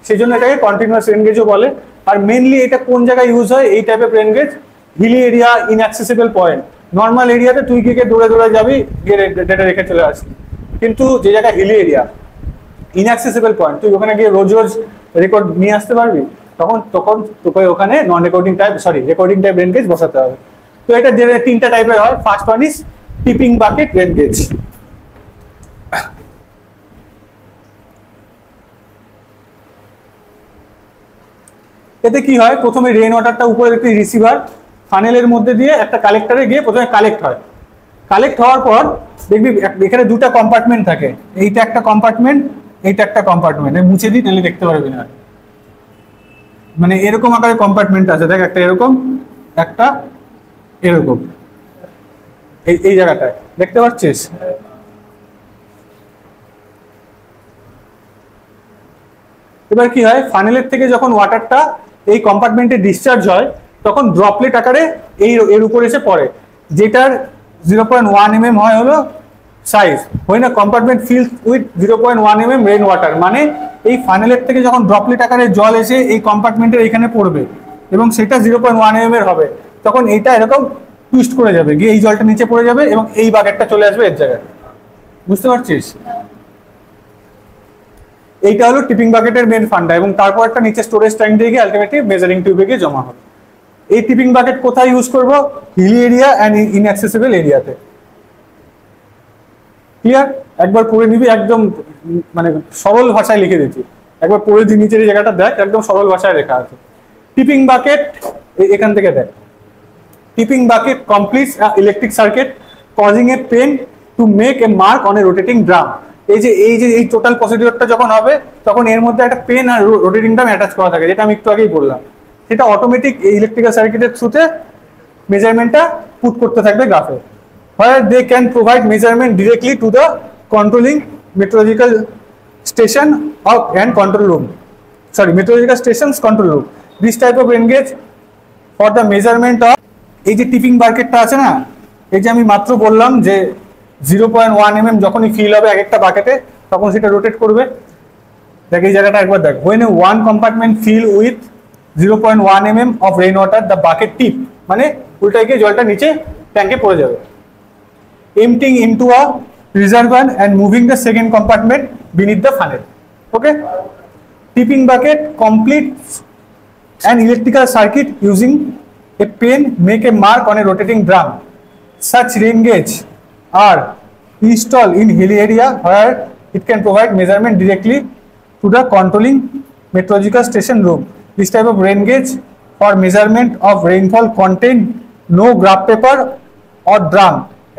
সেই জন্য এটাকে কন্টিনিউয়াস রেন গেজও বলে। আর মেইনলি এটা কোন জায়গায় ইউজ হয়, এই টাইপের rain gauge hilly area, inaccessible point. Normal এরিয়াতে তুই গিয়ে দৌড়ে দৌড়ে যাবি, গিয়ে ডেটা রেখে চলে আসবি, কিন্তু যে জায়গায় হিলি এরিয়া ইনঅ্যাক্সেসিবল পয়েন্ট, তুই ওখানে গিয়ে রোজ রোজ রেকর্ড নিয়ে আসতে পারবি? তখন তখন তোকে ওখানে non recording type recording type rain gauge বসাতে হবে। তো এটা যে তিনটা টাইপের হয়। First one is tipping bucket rain gauge. এতে কি হয়, প্রথমে রেন ওয়াটারটা উপরে একটি রিসিভার ফানেলের মধ্যে দিয়ে একটা কালেক্টরে গিয়ে প্রথমে কালেক্ট হয়। কালেক্ট হওয়ার পর দেখবি এখানে দুটা কম্পার্টমেন্ট থাকে, এইটা একটা কম্পার্টমেন্ট, এইটা একটা কম্পার্টমেন্ট। মুছে দিই তাহলে দেখতে পারবি না, মানে এরকম আকারে কম্পার্টমেন্ট আছে, দেখ একটা এরকম, একটা এরকম, এই জায়গাটায় দেখতে পাচ্ছিস। এবার কি হয়, ফানেলের থেকে যখন ওয়াটারটা এই কম্পার্টমেন্টে ডিসচার্জ হয় তখন ড্রপলেট আকারে এর উপরে এসে পড়ে, যেটার 0.1 mm হয় হলো সাইজ। হয় না, compartment filled with 0.1 mm rain water, মানে এই ফানেলের থেকে যখন ড্রপলেট আকারে জল এসে এই কম্পার্টমেন্টের এখানে পড়বে এবং সেটা 0.1 mm এর হবে, তখন এইটা এরকম টুইস্ট করে যাবে, গিয়ে এই জলটা নিচে পড়ে যাবে এবং এই বাকেটটা চলে আসবে এর জায়গায়। বুঝতে পারছিস? এইটা হলো টিপিং বাকেটের মেন ফান্ডা, এবং তারপর একটা নিচে স্টোরেজ ট্যাঙ্ক দিয়ে গিয়ে আলটিমেটলি মেজারিং টিউবে গিয়ে জমা হবে। এই টিপিং বাকেট কোথায় ইউজ করব? হিলি এরিয়া অ্যান্ড ইনঅ্যাক্সেসিবল এরিয়াতে। ক্লিয়ার? একবার পড়ে নিবি, একদম মানে সরল ভাষায় লিখে দিচ্ছি, একবার পড়ে দিই, নিচের এই জায়গাটা দেখ, একদম সরল ভাষায় লেখা আছে। টিপিং বাকেট এখান থেকে দেখ, tipping bucket completes electric circuit causing a pen to make a mark on a rotating drum. এই টোটাল প্রসিডিওরটা যখন হবে তখন এর মধ্যে একটা পেন আর রোটেটিং ড্রাম অ্যাটাচ করা থাকে, যেটা আমি একটু আগেই বললাম। সেটা অটোমেটিক ইলেকট্রিক্যাল সার্কিটের থ্রুতে মেজারমেন্টটা পুট করতে থাকবে গ্রাফে, where they can provide measurement directly to the controlling meteorological station and control room. Meteorological stations control room. This type of rain gauge for the measurement of এই যে টিপিং বাকেটটা আছে না, এই যে আমি মাত্র বললাম যে 0.1 mm যখনই ফিল হবে এক একটা বাকেটে তখন সেটা রোটেট করবে। দেখ এই জায়গাটা একবার দেখ, when one compartment fill with 0.1 mm of rainwater the bucket tip, মানে উল্টায় গিয়ে জলটা নিচে ট্যাঙ্কে পড়ে যাবে, emptying into a reservoir and moving the second compartment beneath the funnel. Okay, tipping bucket completes an electrical circuit using a pen make a mark on a rotating drum. Such rain gauge are installed in hilly area where it can provide measurement directly to the controlling meteorological station room. This type of rain gauge for measurement of rainfall contain no graph paper or drum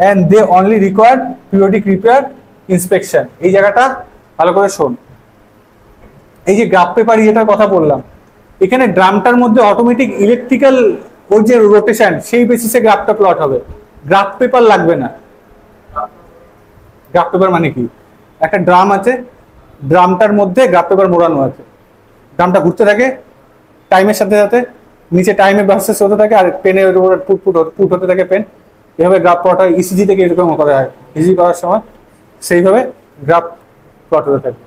and they only require periodic repair inspection. এই জায়গাটা ভালো করে শোন, এই যে graph paper এটার কথা বললাম, এখানে ড্রামটার মধ্যে অটোমেটিক ইলেকট্রিক্যাল ওর যে রোটেশন সেই বেসিসে গ্রাফটা প্লট হবে, গ্রাফ পেপার লাগবে না। গ্রাফ পেপার মানে কি, একটা ড্রাম আছে, ড্রামটার মধ্যে গ্রাফ পেপার মোড়ানো আছে, ড্রামটা ঘুরতে থাকে টাইমের সাথে সাথে, নিচে টাইমে ভার্সেস হতে থাকে আর পেনের উপর পুট হতে থাকে পেন, এভাবে গ্রাফ প্লট হয়। ইসিজি থেকে এরকম করা হয়, ইসিজি করার সময় সেইভাবে গ্রাফ প্লট হতে থাকে।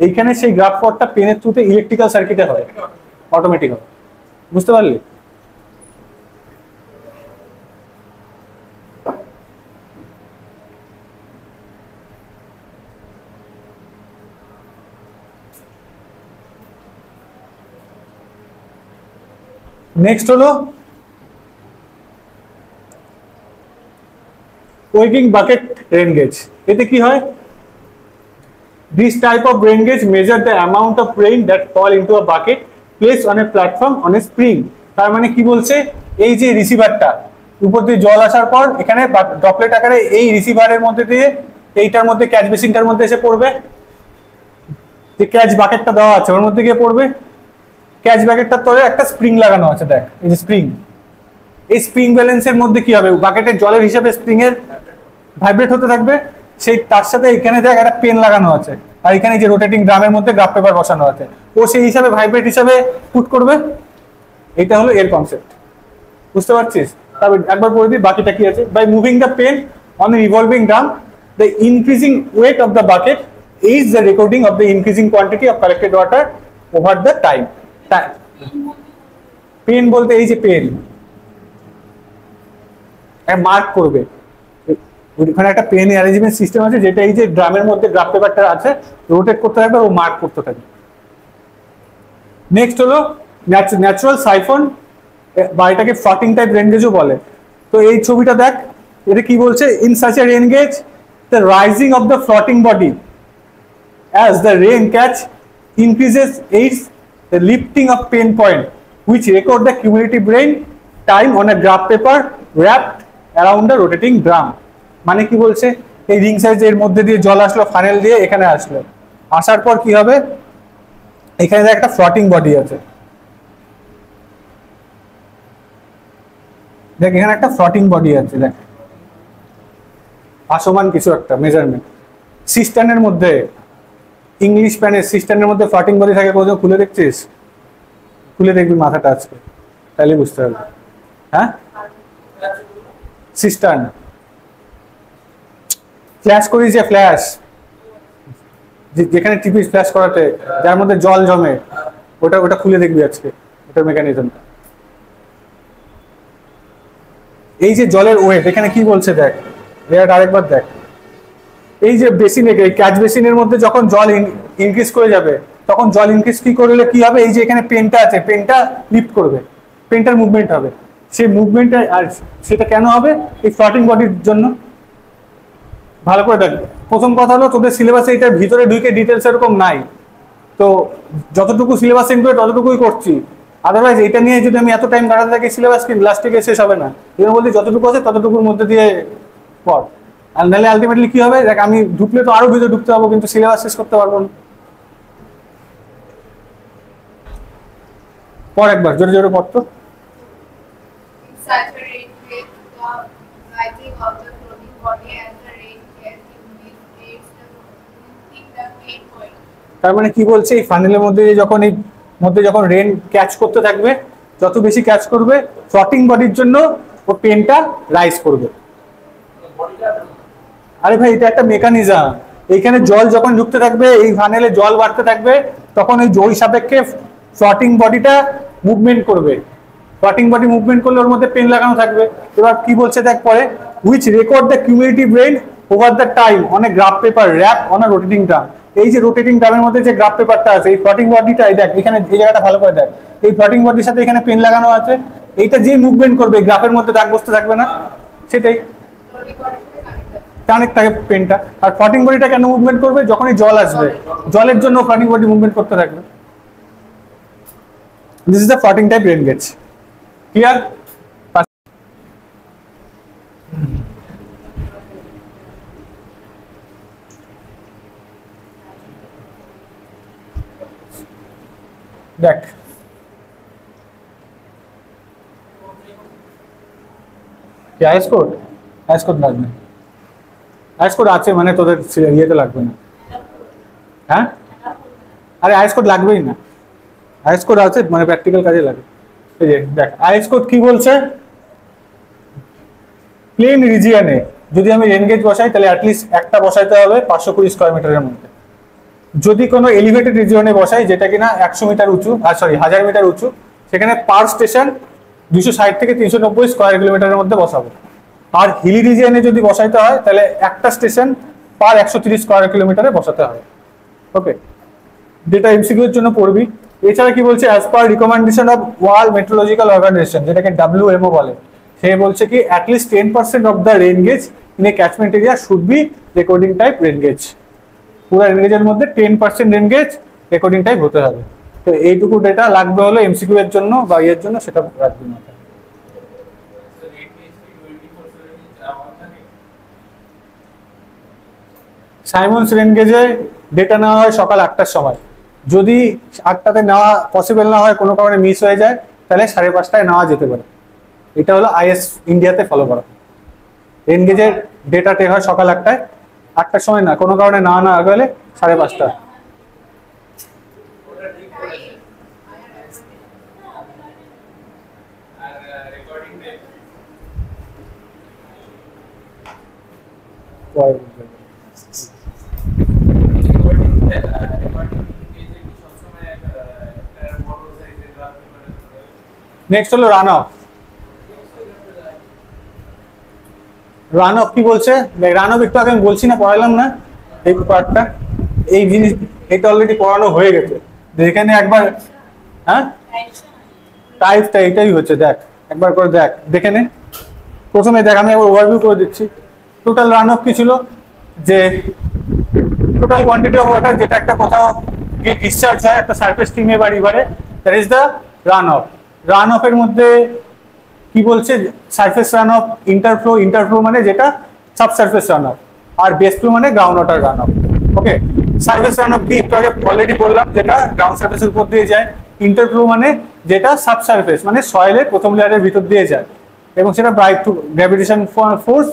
এইখানে সেই গ্রাফ প্লটটা পেনের থ্রুতে ইলেকট্রিক্যাল সার্কিটে হয়, অটোমেটিক হয়। বুঝতে পারলি? নেক্সট হলো ওয়েগিং বাকেট রেন গেজ। এতে কি হয়, this type of rain gauge measure the amount of rain that fall into a bucket placed on a platform on a spring. তার মানে কি বলছে, এই যে রিসিভারটা উপর দিয়ে জল আসার পর এখানে ড্রপলেট আকারে এই রিসিভারের মধ্যে দিয়ে এইটার মধ্যে ক্যাচ বেসিনটার মধ্যে এসে পড়বে, যে ক্যাচ বাকেটটা দেওয়া আছে ওর মধ্যে গিয়ে পড়বে। ক্যাচ বাকেটটার তলে একটা স্প্রিং লাগানো আছে, দেখ এই যে স্প্রিং, এই স্প্রিং ব্যালেন্সের মধ্যে কি হবে, বাকেটের জলের হিসাবে স্প্রিং এর ভাইব্রেট হতে থাকবে, সেই তার সাথে এখানে দেখ একটা পেন লাগানো আছে আর এখানে যে রোটেটিং ড্রামের মধ্যে গ্রাফ পেপার বসানো আছে, ও সেই হিসাবে ভাইব্রেট হিসাবে পুট করবে। এটা হলো এর কনসেপ্ট। বুঝতে পারছিস? তবে একবার পড়ে দিই বাকিটা কি আছে। By moving the pen on a revolving drum the increasing weight of the bucket is the recording of the increasing quantity of collected water over the time. Pen বলতে এই যে পেন মার্ক করবে, ওখানে একটা পেন অ্যারেঞ্জমেন্ট সিস্টেম আছে, যেটা এই যে ড্রামের মধ্যে গ্রাফ পেপারটা আছে রোটেট করতে থাকবে, ও মার্ক করতে থাকবে। নেক্সট হলো ন্যাচারাল সাইফন, বা এটাকে ফ্লটিং টাইপ রেন গেজও বলে। তো এই ছবিটা দেখ, এটা কি বলছে, in such a rain gauge the rising of the floating body as the rain catch increases aids the lifting of pain point which record the cumulative rain time on a graph paper wrapped around the rotating drum। মানে কি বলছে, এই ring সাইজের মধ্যে দিয়ে জল আসলো, funnel দিয়ে এখানে আসলো, আসার পর কি হবে, এখানে একটা ফ্লটিং বডি আছে, দেখ এখানে একটা ফ্লটিং বডি আছে, দেখ ভাসমান কিছু একটা মেজারমেন্ট। সিস্টানের মধ্যে, ইংলিশ প্যানের সিস্টানের মধ্যে ফ্লটিং বডি থাকে, কোথাও খুলে দেখছিস? খুলে দেখবি মাথাটা আজকে, তাহলে বুঝতে পারবে। হ্যাঁ, সিস্টার্ন, ফ্ল্যাশ করিস যে ফ্ল্যাশ, যেখানে টিপিস ফ্ল্যাশ করাতে, যার মধ্যে জল জমে, ওটা ওটা খুলে দেখবি আজকে, ওটার মেকানিজমটা। এই যে জলের ওয়েট, এখানে কি বলছে দেখ, এটা আরেকবার দেখ। এই যে বেসিনে, এই ক্যাচ বেসিনের মধ্যে যখন জল ইনক্রিজ করে যাবে, তখন জল ইনক্রিজ কি করলে কি হবে, এই যে এখানে পেনটা আছে, পেনটা লিফট করবে, পেনটার মুভমেন্ট হবে, সেই মুভমেন্টটা, আর সেটা কেন হবে, এই ফ্লটিং বডির জন্য। ভালো করে দেখ, প্রথম কথা হলো তোদের সিলেবাসে এটার ভিতরে ঢুকে ডিটেলস এরকম নাই, তো যতটুকু সিলেবাস ইনক্লুড ততটুকুই করছি, আদারওয়াইজ এটা নিয়ে যদি আমি এত টাইম কাটাতে থাকি সিলেবাস কিন্তু লাস্টে গিয়ে শেষ হবে না। এর বলতে যতটুকু আছে ততটুকুর মধ্যে দিয়ে পড়, আর নাহলে আলটিমেটলি কি হবে, দেখ আমি ঢুকলে তো আরো ভিতরে ঢুকতে পারবো, কিন্তু সিলেবাস শেষ করতে পারবো না। পর একবার জোরে জোরে পড় তো। তার মানে কি বলছে, এই ফানেলের মধ্যে যখন রেন ক্যাচ করতে থাকবে, যত বেশি ক্যাচ করবে ফ্লটিং বডির জন্য ও পেনটা রাইজ করবে। আরে ভাই, এটা একটা মেকানিজম, এইখানে জল যখন ঢুকতে থাকবে, এই ফানেলে জল বাড়তে থাকবে, তখন ওই সাপেক্ষে ফ্লটিং বডিটা মুভমেন্ট করবে, ফ্লটিং বডি মুভমেন্ট করলে ওর মধ্যে পেন লাগানো থাকবে। এবার কি বলছে দেখ পরে, which record the cumulative rain over the time on a graph paper wrap on a rotating drum. এই যে রোটেটিং ড্রামের মধ্যে যে গ্রাফ পেপারটা আছে, এই ফ্লটিং বডিটা, দেখ এখানে এই জায়গাটা ভালো করে দেখ, এই ফ্লটিং বডির সাথে এখানে পেন লাগানো আছে, এইটা যে মুভমেন্ট করবে গ্রাফের মধ্যে দাগ বসতে থাকবে না, সেটাই কানেক্ট থাকে পেনটা। আর ফ্লটিং বডিটা কেন মুভমেন্ট করবে, যখনই জল আসবে, জলের জন্য ফ্লটিং বডি মুভমেন্ট করতে থাকবে। This is the floating type rain gauge. Clear? দেখ আইস কোড লাগবে, আইস কোড আছে মানে তোদের ইয়েতে লাগবে না। হ্যাঁ, আরে আইস কোড লাগবেই না, আইস কোড আছে মানে প্র্যাকটিক্যাল কাজে লাগে। এই যে দেখ আইস কোড কি বলছে, প্লেন রিজিয়নে যদি আমি রেন গেজ বসাই, তাহলে অ্যাটলিস্ট একটা বসাইতে হবে 520 স্কয়ার মিটারের মধ্যে। যদি কোনো এলিভেটেড রিজিয়নে বসাই, যেটা কিনা 100 মিটার উঁচু, 1000 মিটার উঁচু, সেখানে পার স্টেশন 260 থেকে 390 স্কয়ার কিলোমিটারের মধ্যে বসাবো। আর হিলি রিজিয়নে যদি বসাইতে হয়, তাহলে একটা স্টেশন পার 130 স্কয়ার কিলোমিটারে বসাতে হবে। ওকে, যেটা এমসিকিউ এর জন্য পড়বি। এছাড়া কি বলছে, as per recommendation of World Meteorological Organization, যেটাকে WMO বলে, সে বলছে কি at least 10% of the rain gauge in a catchment area should be recording type rain gauge. পুরো রেন গেজের মধ্যে 10% রেন গেজ রেকর্ডিং টাইপ হতে হবে। তো এইটুকু ডেটা লাগবে হলো এমসিকিউ এর জন্য বা ইয়ের জন্য, সেটা রাখবি না। সাইমন্স রেন গেজে ডেটা নেওয়া হয় সকাল 8টার সময়। যদি 8টাতে নেওয়া পসিবল না হয়, কোনো কারণে মিস হয়ে যায়, তাহলে 5:30টায় নেওয়া যেতে পারে। এটা হলো আইএস ইন্ডিয়াতে ফলো করা। রেন গেজের ডেটা টেক হয় সকাল 8টায়, 8টার সময় না, কোনো কারণে না গেলে 5:30টা। নেক্সট হলো রান অফ। রান অফ কি বলছে, রান অফ একটু আগে আমি বলছি না, পড়ালাম না এই পার্টটা, এই জিনিস এটা অলরেডি পড়ানো হয়ে গেছে। এখানে একবার হ্যাঁ টাইপটা এটাই হচ্ছে, দেখ একবার করে দেখ, দেখে নে। প্রথমে দেখ, আমি একবার ওভারভিউ করে দিচ্ছি। টোটাল রান অফ কি ছিল, যে টোটাল কোয়ান্টিটি অফ ওয়াটার যেটা একটা কোথাও গিয়ে ডিসচার্জ হয় একটা সারফেস স্ট্রিমে বা রিভারে, that is the runoff. রান অফের মধ্যে কি বলছে, surface runoff, interflow, interflow মানে যেটা সাবসারফেস রান অফ, আর বেস ফ্লো মানে ground water runoff. Okay, surface runoff কি একটু আগে অলরেডি বললাম, যেটা গ্রাউন্ড সারফেসের উপর দিয়ে যায়। ইন্টারফ্লো মানে যেটা সাবসারফেস মানে সয়েলের প্রথম লেয়ারের ভিতর দিয়ে যায়, এবং সেটা ব্রাইট টু গ্র্যাভিটেশন ফোর্স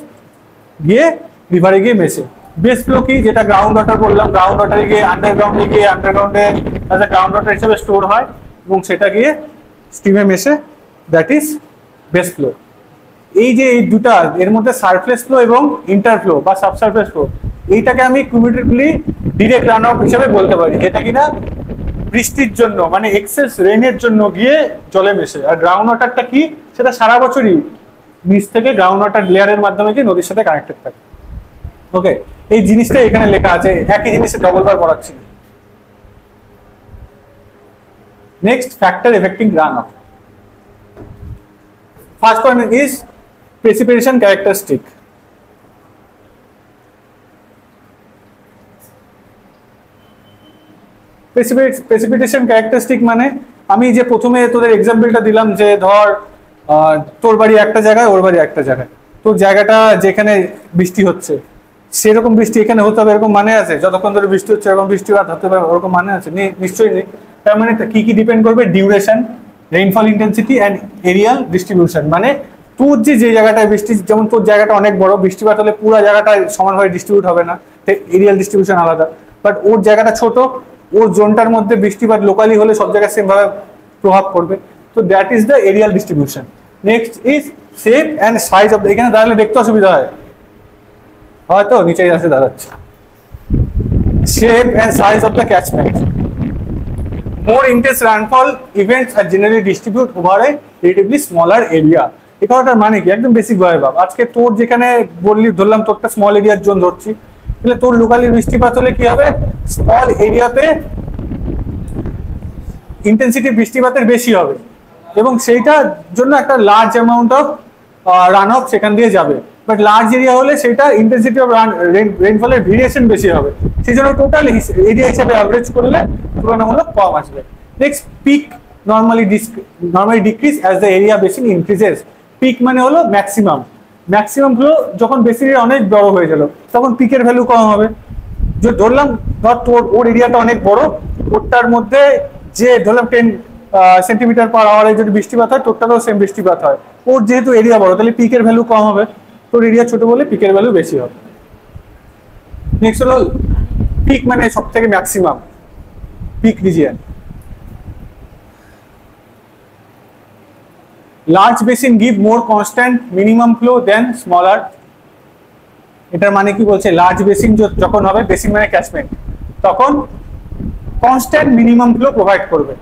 গিয়ে রিভারে গিয়ে মেশে। বেস ফ্লো কি, যেটা গ্রাউন্ড ওয়াটার বললাম, গ্রাউন্ড ওয়াটারে গিয়ে আন্ডারগ্রাউন্ডে অ্যাজ এ গ্রাউন্ড ওয়াটার হিসেবে স্টোর হয় এবং সেটা গিয়ে স্ট্রিমে মেশে, দ্যাট ইজ বেস ফ্লো। এই যে এই দুটা, এর মধ্যে সারফেস ফ্লো এবং ইন্টারফ্লো বা সাবসারফেস ফ্লো, এইটাকে আমি কিউমুলেটিভলি ডিরেক্ট রান অফ হিসেবে বলতে পারি, যেটা কিনা বৃষ্টির জন্য মানে এক্সেস রেনের জন্য গিয়ে জলে মেশে। আর গ্রাউন্ড ওয়াটারটা কি, সেটা সারা বছরই নিচ থেকে গ্রাউন্ড ওয়াটার লেয়ারের মাধ্যমে গিয়ে নদীর সাথে কানেক্টেড থাকে। ওকে, এই জিনিসটা এখানে লেখা আছে, একই জিনিসে ডবল বার পড়াচ্ছি। Next, factor affecting run of. First one is precipitation characteristic. Precipitation characteristic মানে আমি যে প্রথমে তোদের এক্সাম্পলটা দিলাম, যে ধর তোর বাড়ি একটা জায়গায়, ওর বাড়ি একটা জায়গায়, তোর জায়গাটা যেখানে বৃষ্টি হচ্ছে সেরকম বৃষ্টি এখানে হতে হবে এরকম মানে আছে? যতক্ষণ ধরে বৃষ্টি হচ্ছে এরকম বৃষ্টিপাত হতে হবে ওরকম মানে আছে? নিশ্চয়ই নেই। তার মানে কি কি ডিপেন্ড করবে? Duration, rainfall intensity and areal distribution. মানে তোর যে জায়গাটায় বৃষ্টি, যেমন তোর জায়গাটা অনেক বড়, বৃষ্টিপাত হলে পুরো জায়গাটা সমানভাবে ডিস্ট্রিবিউট হবে না, এরিয়াল ডিস্ট্রিবিউশন আলাদা। বাট ওর জায়গাটা ছোট, ওর জোনটার মধ্যে বৃষ্টিপাত লোকালি হলে সব জায়গায় সেম ভাবে প্রভাব পড়বে। তো that is the areal distribution. Next is shape and size of, এখানে দাঁড়ালে দেখতে অসুবিধা হয়, হয়তো নিচেই আসে দাঁড়াচ্ছে। Shape and size of the catchment. More intense rainfall events are generally distributed over a relatively smaller area. এই কথাটার মানে কি? একদম বেসিক ভাবে ভাব। আজকে তোর যেখানে বললি, ধরলাম তোরটা স্মল এরিয়ার জোন ধরছি, তাহলে তোর লোকালি বৃষ্টিপাত হলে কি হবে? স্মল এরিয়াতে ইন্টেন্সিটি বৃষ্টিপাতের বেশি হবে এবং সেইটার জন্য একটা large amount of run of সেখান দিয়ে যাবে। বাট লার্জ এরিয়া হলে সেটা ইন্টেন্সিটি অফ রেইনফলের ভেরিয়েশন বেশি হবে, সেই জন্য টোটাল এরিয়া হিসেবে অ্যাভারেজ করলে তুলনামূলক কম আসবে। Next, peak normally decrease as the area basin increases. Peak মানে হলো ম্যাক্সিমাম। ম্যাক্সিমাম হলো যখন বেসিন এরিয়া অনেক বড় হয়ে গেল তখন পিকের ভ্যালু কম হবে। যে ধরলাম ধর তোর ওর এরিয়াটা অনেক বড়, ওরটার মধ্যে যে ধরলাম 10 সেন্টিমিটার পার আওয়ারে যদি বৃষ্টিপাত হয়, তোরটাতেও সেম বৃষ্টিপাত হয়। ওর যেহেতু এরিয়া বড়, তাহলে পিকের ভ্যালু কম হবে, তোর এরিয়া ছোট বলে পিকের ভ্যালু বেশি হবে। নেক্সট হলো পিক মানে সব থেকে maximum, peak region. Large basin give more constant minimum flow then smaller. এটার মানে কি বলছে? লার্জ বেসিন যখন হবে, বেসিন মানে ক্যাচমেন্ট, তখন কনস্ট্যান্ট মিনিমাম ফ্লো প্রোভাইড করবে।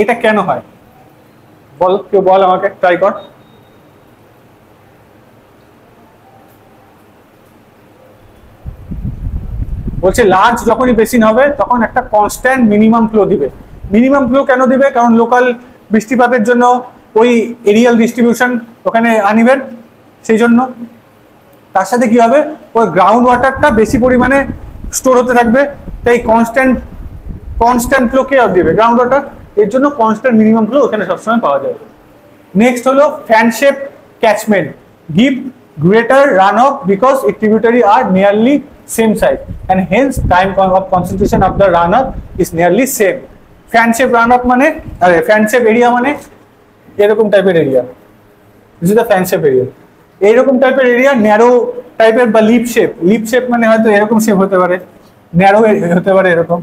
এটা কেন হয় বল, কেউ বল আমাকে, ট্রাই কর। বলছে লার্জ যখনই বেসিন হবে তখন একটা কনস্ট্যান্ট মিনিমাম ফ্লো দিবে। মিনিমাম ফ্লো কেন দিবে? কারণ লোকাল বৃষ্টিপাতের জন্য ওই এরিয়াল ডিস্ট্রিবিউশন ওখানে আনইভেন, সেই জন্য। তার সাথে কি হবে? ওই গ্রাউন্ড ওয়াটারটা বেশি পরিমাণে স্টোর হতে থাকবে, তাই কনস্ট্যান্ট ফ্লো কে দিবে? Ground water. এর জন্য কনস্ট্যান্ট মিনিমাম ফ্লো ওখানে সবসময় পাওয়া যাবে। নেক্সট হলো fan shape catchment give greater run off because it tributary are nearly same size and hence time of concentration of the runoff is nearly same. Fan shape run of মানে, আরে fan shape area মানে এরকম টাইপের area, this is the fan shape area. এইরকম টাইপের area, narrow টাইপের বা lip shape মানে হয়তো এরকম শেপ হতে পারে, ন্যারো হতে পারে এরকম।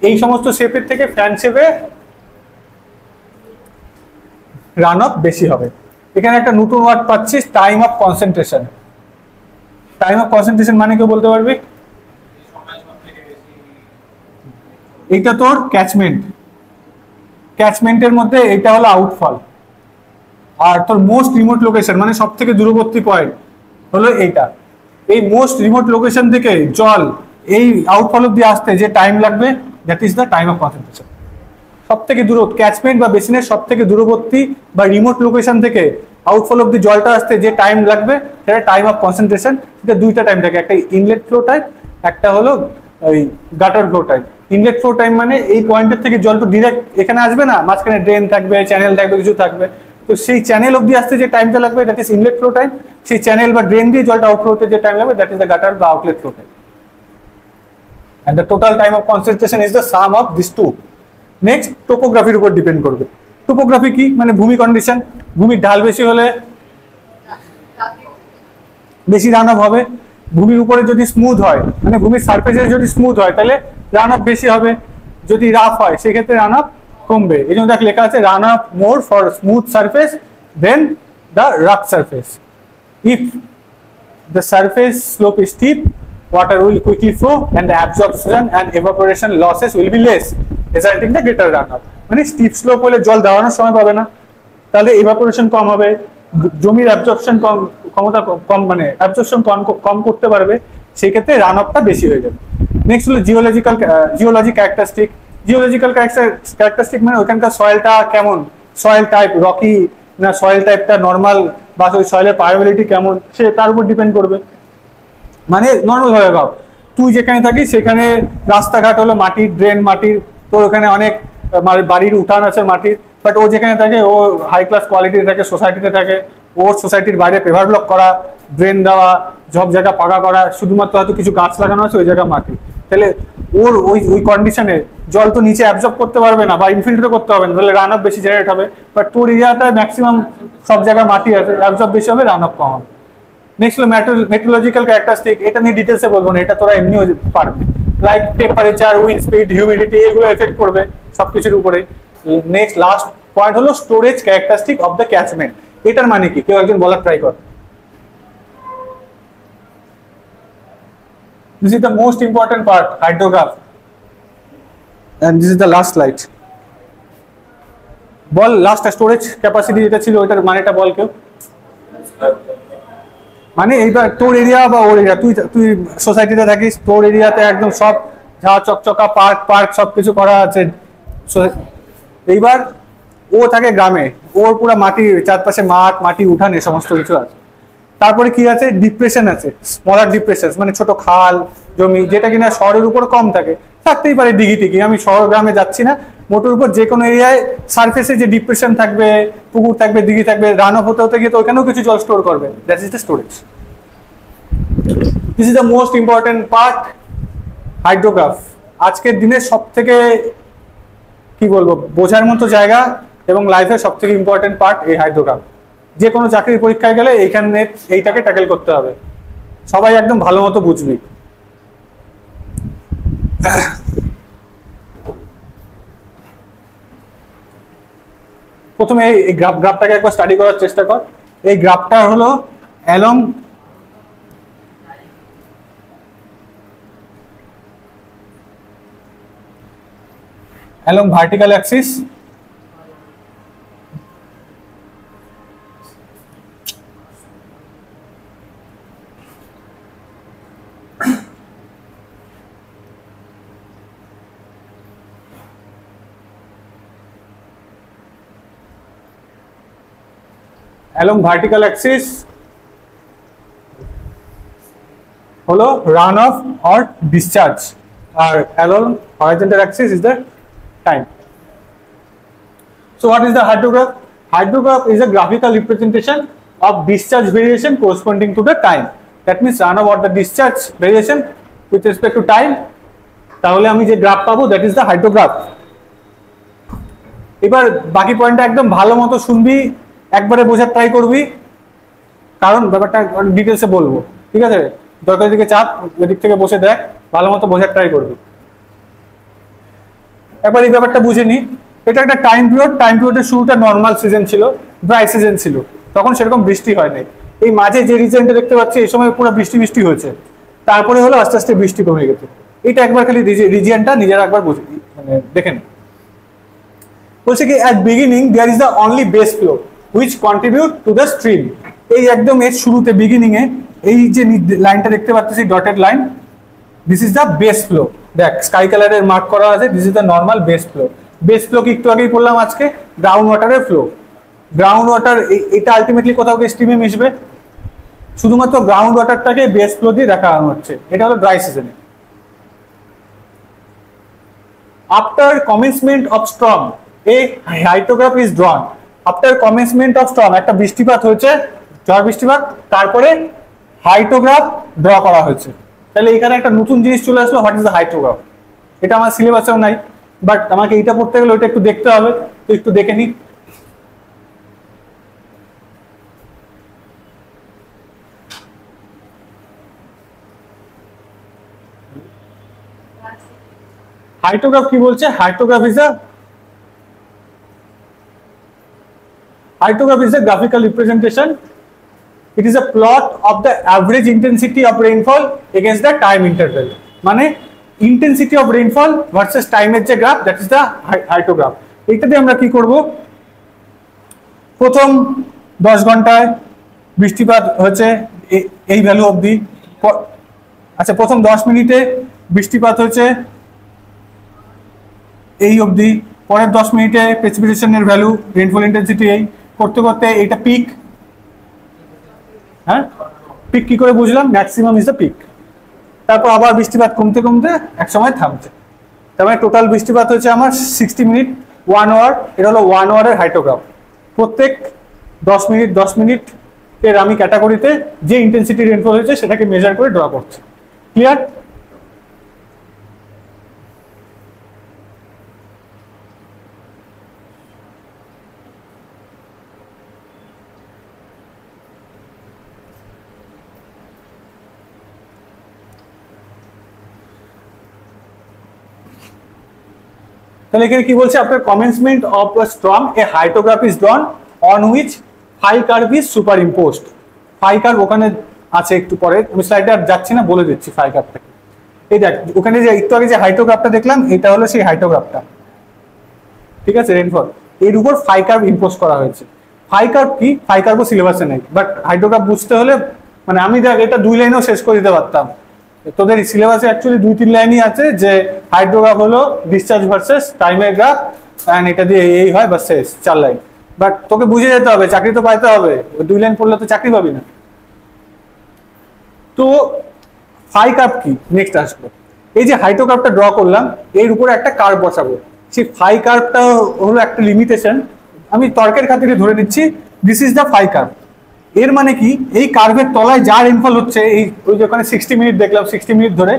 এই সমস্ত শেপের থেকে ফ্যান শেপে রান অফ বেশি হবে। এখানে একটা নতুন ওয়ার্ড পাচ্ছিস, time of concentration. Time of concentration মানে কেউ বলতে পারবি? এটা তোর ক্যাচমেন্টের মধ্যে এটা হলো আউটফল। আর তোর মোস্ট রিমোট লোকেশন মানে সব থেকে দূরবর্তী পয়েন্ট, হলো এইটা। এই মোস্ট রিমোট লোকেশন থেকে জল এই আউটফল অব্দি আসতে যে টাইম লাগবে, that is the time of concentration. সব থেকে দূর ক্যাচমেন্ট বা বেসিনের সব থেকে দূরবর্তী বা রিমোট লোকেশন থেকে আউটফল অব্দি জলটা আসতে যে টাইম লাগবে সেটা টাইম অফ কনসেন্ট্রেশন। সেটা দুইটা টাইম থাকে, একটা ইনলেট ফ্লো টাইম, একটা হলো ওই গাটার flow time. Inlet flow time মানে এই পয়েন্টের থেকে জল তো ডিরেক্ট এখানে আসবে না, মাঝখানে ড্রেন থাকবে, চ্যানেল থাকবে, কিছু থাকবে। তো সেই চ্যানেল অব্দি আসতে যে টাইমটা লাগবে that is inlet flow time. সেই চ্যানেল বা ড্রেন দিয়ে জলটা আউটফ্লো হতে যে টাইম লাগবে দ্যাট ইজ দ্য গাটার বা outlet flow time. And the total time of concentration is the sum of these two. Next টোপোগ্রাফির উপর ডিপেন্ড করবে। টোপোগ্রাফি কি মানে ভূমি কন্ডিশন। ভূমির ঢাল বেশি হলে বেশি রান অফ হবে। ভূমির উপরে যদি স্মুথ হয় মানে ভূমির সারফেসে যদি স্মুথ হয় তাহলে রান অফ বেশি হবে, যদি রাফ হয় সেক্ষেত্রে রান অফ কমবে। এই জন্য দেখ লেখা আছে run off more for smooth surface than the rough surface. If the surface slope is steep, water will quickly flow and the absorption and evaporation losses will be less, resulting the greater runoff. মানে steep slope হলে জল দেওয়ানোর সময় পাবে না, তাহলে evaporation কম হবে, জমির absorption ক্ষমতা কম মানে অ্যাবজর্পশন কম করতে পারবে, সেই ক্ষেত্রে রান অফটা বেশি হয়ে যাবে। নেক্সট হলো জিওলজি ক্যারেক্টারিস্টিক। জিওলজিক্যাল ক্যারেক্টারিস্টিক মানে ওখানকার সয়েলটা কেমন, সয়েল টাইপ রকি না সয়েল টাইপটা নর্মাল, বা ওই সয়েলের পারমেবিলিটি কেমন সে তার উপর ডিপেন্ড করবে। মানে নর্মাল ভাবে ভাব, তুই যেখানে থাকিস সেখানে রাস্তাঘাট হলো মাটির, ড্রেন মাটির, তোর ওখানে অনেক বাড়ির উঠান আছে মাটির, বাট ও যেখানে থাকে ও হাই ক্লাস কোয়ালিটিতে থাকে, সোসাইটিতে থাকে, ওর সোসাইটির বাইরে পেভার ব্লক করা, ড্রেন দেওয়া, সব জায়গা পাকা করা, শুধুমাত্র হয়তো কিছু গাছ লাগানো আছে ওই জায়গা মাটি, তাহলে ওর ওই কন্ডিশনে জল তো নিচে অ্যাবজর্ব করতে পারবে না বা ইনফিল্ট্রেট করতে হবে না, তাহলে রান অফ বেশি জেনারেট হবে। বাট তোর এরিয়াটায় ম্যাক্সিমাম সব জায়গায় মাটি আছে, অ্যাবজর্ব বেশি হবে, রান অফ কম হবে। নেক্সট হলো মেট্রোলজিক্যাল ক্যারেক্টারিস্টিক। এটা নিয়ে ডিটেলসে বলবো না, এটা তোরা এমনিও পারবি। Like temperature, wind speed, humidity, এগুলো এফেক্ট করবে সবকিছুর উপরে। নেক্সট লাস্ট পয়েন্ট হলো storage characteristic of the catchment. এটার মানে কি কেউ একজন বলার ট্রাই কর। This is the most important part, hydrograph. And this is the last slide. Ball last storage capacity যেটা ছিল ওইটার মানেটা বল কেউ। মানে এইবার তোর এরিয়া বা ওর এরিয়া, তুই সোসাইটিতে থাকিস, তোর এরিয়াতে একদম সব ঝা চকচকা পার্ক সবকিছু করা আছে। এইবার ও থাকে গ্রামে, ওর পুরো মাটির চারপাশে মাঠ, মাটি, উঠান, এই সমস্ত কিছু আছে। তারপরে কি আছে, ডিপ্রেশন আছে, স্মলার ডিপ্রেশন মানে ছোট খাল জমি, যেটা কিনা শহরের উপর কম থাকে, থাকতেই পারে দিঘি টিঘি। আমি শহর গ্রামে যাচ্ছি না, মোটের উপর যে কোনো এরিয়ায় সারফেসে যে ডিপ্রেশন থাকবে, পুকুর থাকবে, দিঘি থাকবে, রান অফ হতে গিয়ে তো ওখানেও কিছু জল স্টোর করবে, that is the storage. This is the most important part, hydrograph. আজকের দিনে সব থেকে কি বলবো বোঝার মতো জায়গা এবং লাইফের সব থেকে ইম্পর্টেন্ট পার্ট এই হাইড্রোগ্রাফ। যে কোনো চাকরির পরীক্ষায় গেলে এইটাকে ট্যাকেল করতে হবে, সবাই একদম ভালো মতো বুঝবি। প্রথমে এই গ্রাফটাকে একবার স্টাডি করার চেষ্টা কর। এই গ্রাফটা হলো along vertical axis হলো রান অফ অর ডিসচার্জ, আর along horizontal axis is the time. So what is the hydrograph? Hydrograph is a graphical representation of discharge variation corresponding to the time. That means run of or the discharge variation with respect to time. তাহলে আমি যে graph পাবো that is the hydrograph. এবার বাকি পয়েন্টটা একদম ভালো মতো শুনবি, একবারে বোঝার ট্রাই করবি, কারণ ব্যাপারটা ডিটেলসে বলবো, ঠিক আছে? দরকার দিকে চাপ, এদিক থেকে বসে দেখ, ভালো মতো বোঝার ট্রাই করবি। একবার এই ব্যাপারটা বুঝে নি। এটা একটা টাইম পিরিয়ডের শুরুটা নর্মাল সিজন ছিল, ড্রাই সিজন ছিল, তখন সেরকম বৃষ্টি হয় নাই। এই মাঝে যে রিজনটা দেখতে পাচ্ছি এই সময় পুরো বৃষ্টি হয়েছে, তারপরে হলো আস্তে আস্তে বৃষ্টি কমে গেছে। এটা একবার খালি রিজিয়নটা নিজেরা একবার বুঝে মানে দেখেন। বলছে কি at beginning there is the only base flow which contribute to the stream. এই একদম এর শুরুতে বিগিনিং এ এই যে লাইনটা দেখতে পাচ্ছি dotted line, this is the base flow. দেখ স্কাই কালারের মার্ক করা আছে, this is the normal base flow. Base flow কি একটু আগেই করলাম আজকে, গ্রাউন্ড ওয়াটারের ফ্লো। গ্রাউন্ড ওয়াটার এটা আলটিমেটলি কোথাও গিয়ে স্টিমে মিশবে, শুধুমাত্র গ্রাউন্ড ওয়াটারটাকে বেস ফ্লো দিয়ে দেখানো হচ্ছে। এটা হলো ড্রাই সিজনে। After commencement of storm a hydrograph is drawn. After commencement of storm, একটা বৃষ্টিপাত হয়েছে, ঝড় বৃষ্টিপাত, তারপরে হাইড্রোগ্রাফ ড্র করা হয়েছে। তাহলে এখানে একটা নতুন জিনিস চলে আসলো, হোয়াট ইজ দ্য হাইড্রোগ্রাফ। এটা আমার সিলেবাসেও নাই, বাট আমাকে এটা পড়তে গেলে ওটা একটু দেখতে হবে, তো একটু দেখে নিই। হাইড্রোগ্রাফ কি বলছে? Hydrograph is a graphical representation. It is a plot of the average intensity of rainfall against the time interval. মানে intensity of rainfall versus time এর যে graph, that is the hydrograph. এইটাতে আমরা কি করব, প্রথম 10 ঘন্টায় বৃষ্টিপাত হচ্ছে এই ভ্যালু অবধি। আচ্ছা, প্রথম 10 মিনিটে বৃষ্টিপাত হচ্ছে এই অবধি, পরের 10 মিনিটে প্রেসিপিটেশনের ভ্যালু, রেইনফল ইন্টেন্সিটি এই করতে করতে এটা পিক। হ্যাঁ, পিক কি করে বুঝলাম? Maximum is the peak. তারপর আবার বৃষ্টিপাত কমতে কমতে এক সময় থামছে। তার মানে টোটাল বৃষ্টিপাত হচ্ছে আমার 60 মিনিট, 1 আওয়ার। এটা হলো 1 আওয়ারের হাইড্রোগ্রাফ। প্রত্যেক 10 মিনিট 10 মিনিট এর আমি ক্যাটাগরিতে যে ইন্টেন্সিটি রেইনফল হয়েছে সেটাকে মেজার করে ড্র করছি। ক্লিয়ার? তাহলে এখানে কি বলছে? After commencement of the storm a hydrograph is drawn on which phi curve is superimposed. Phi curve ওখানে আছে, একটু পরে আমি স্লাইডে আর যাচ্ছি না, বলে দিচ্ছি ফাই কার্ভটাকে। এই দেখ ওখানে যে একটু আগে যে হাইড্রোগ্রাফটা দেখলাম, এটা হলো সেই হাইড্রোগ্রাফটা, ঠিক আছে, রেইনফল। এর উপর ফাই কার্ভ ইম্পোজ করা হয়েছে। ফাই কার্ভ কি? ফাই কার্ভও সিলেবাসে নেই, বাট হাইড্রোগ্রাফ বুঝতে হলে মানে আমি দেখ এটা 2 লাইনেও শেষ করে দিতে পারতাম। তোদের সিলেবাসে অ্যাকচুয়ালি 2-3 লাইনই আছে, যে হাইড্রোগ্রাফ হলো ডিসচার্জ ভার্সেস টাইমের গ্রাফ, এন্ড এটা দিয়ে এই হয়, বাস শেষ, 4 লাইন। বাট তোকে বুঝে যেতে হবে, চাকরি তো পাইতে হবে, 2 লাইন পড়লে তো চাকরি পাবি না। তো ফাই কার্ভ কি নেক্সট আসবো। এই যে হাইড্রোগ্রাফটা ড্র করলাম, এর উপরে একটা কার্ভ বসাবো। সেই ফাই কার্ভটা হলো একটা লিমিটেশন, আমি তর্কের খাতিরে ধরে নিচ্ছি this is the phi curve. এর মানে কি? এই কার্ভের তলায় যা রেইনফল হচ্ছে, এই ওই যে ওখানে 60 মিনিট দেখলাম, 60 মিনিট ধরে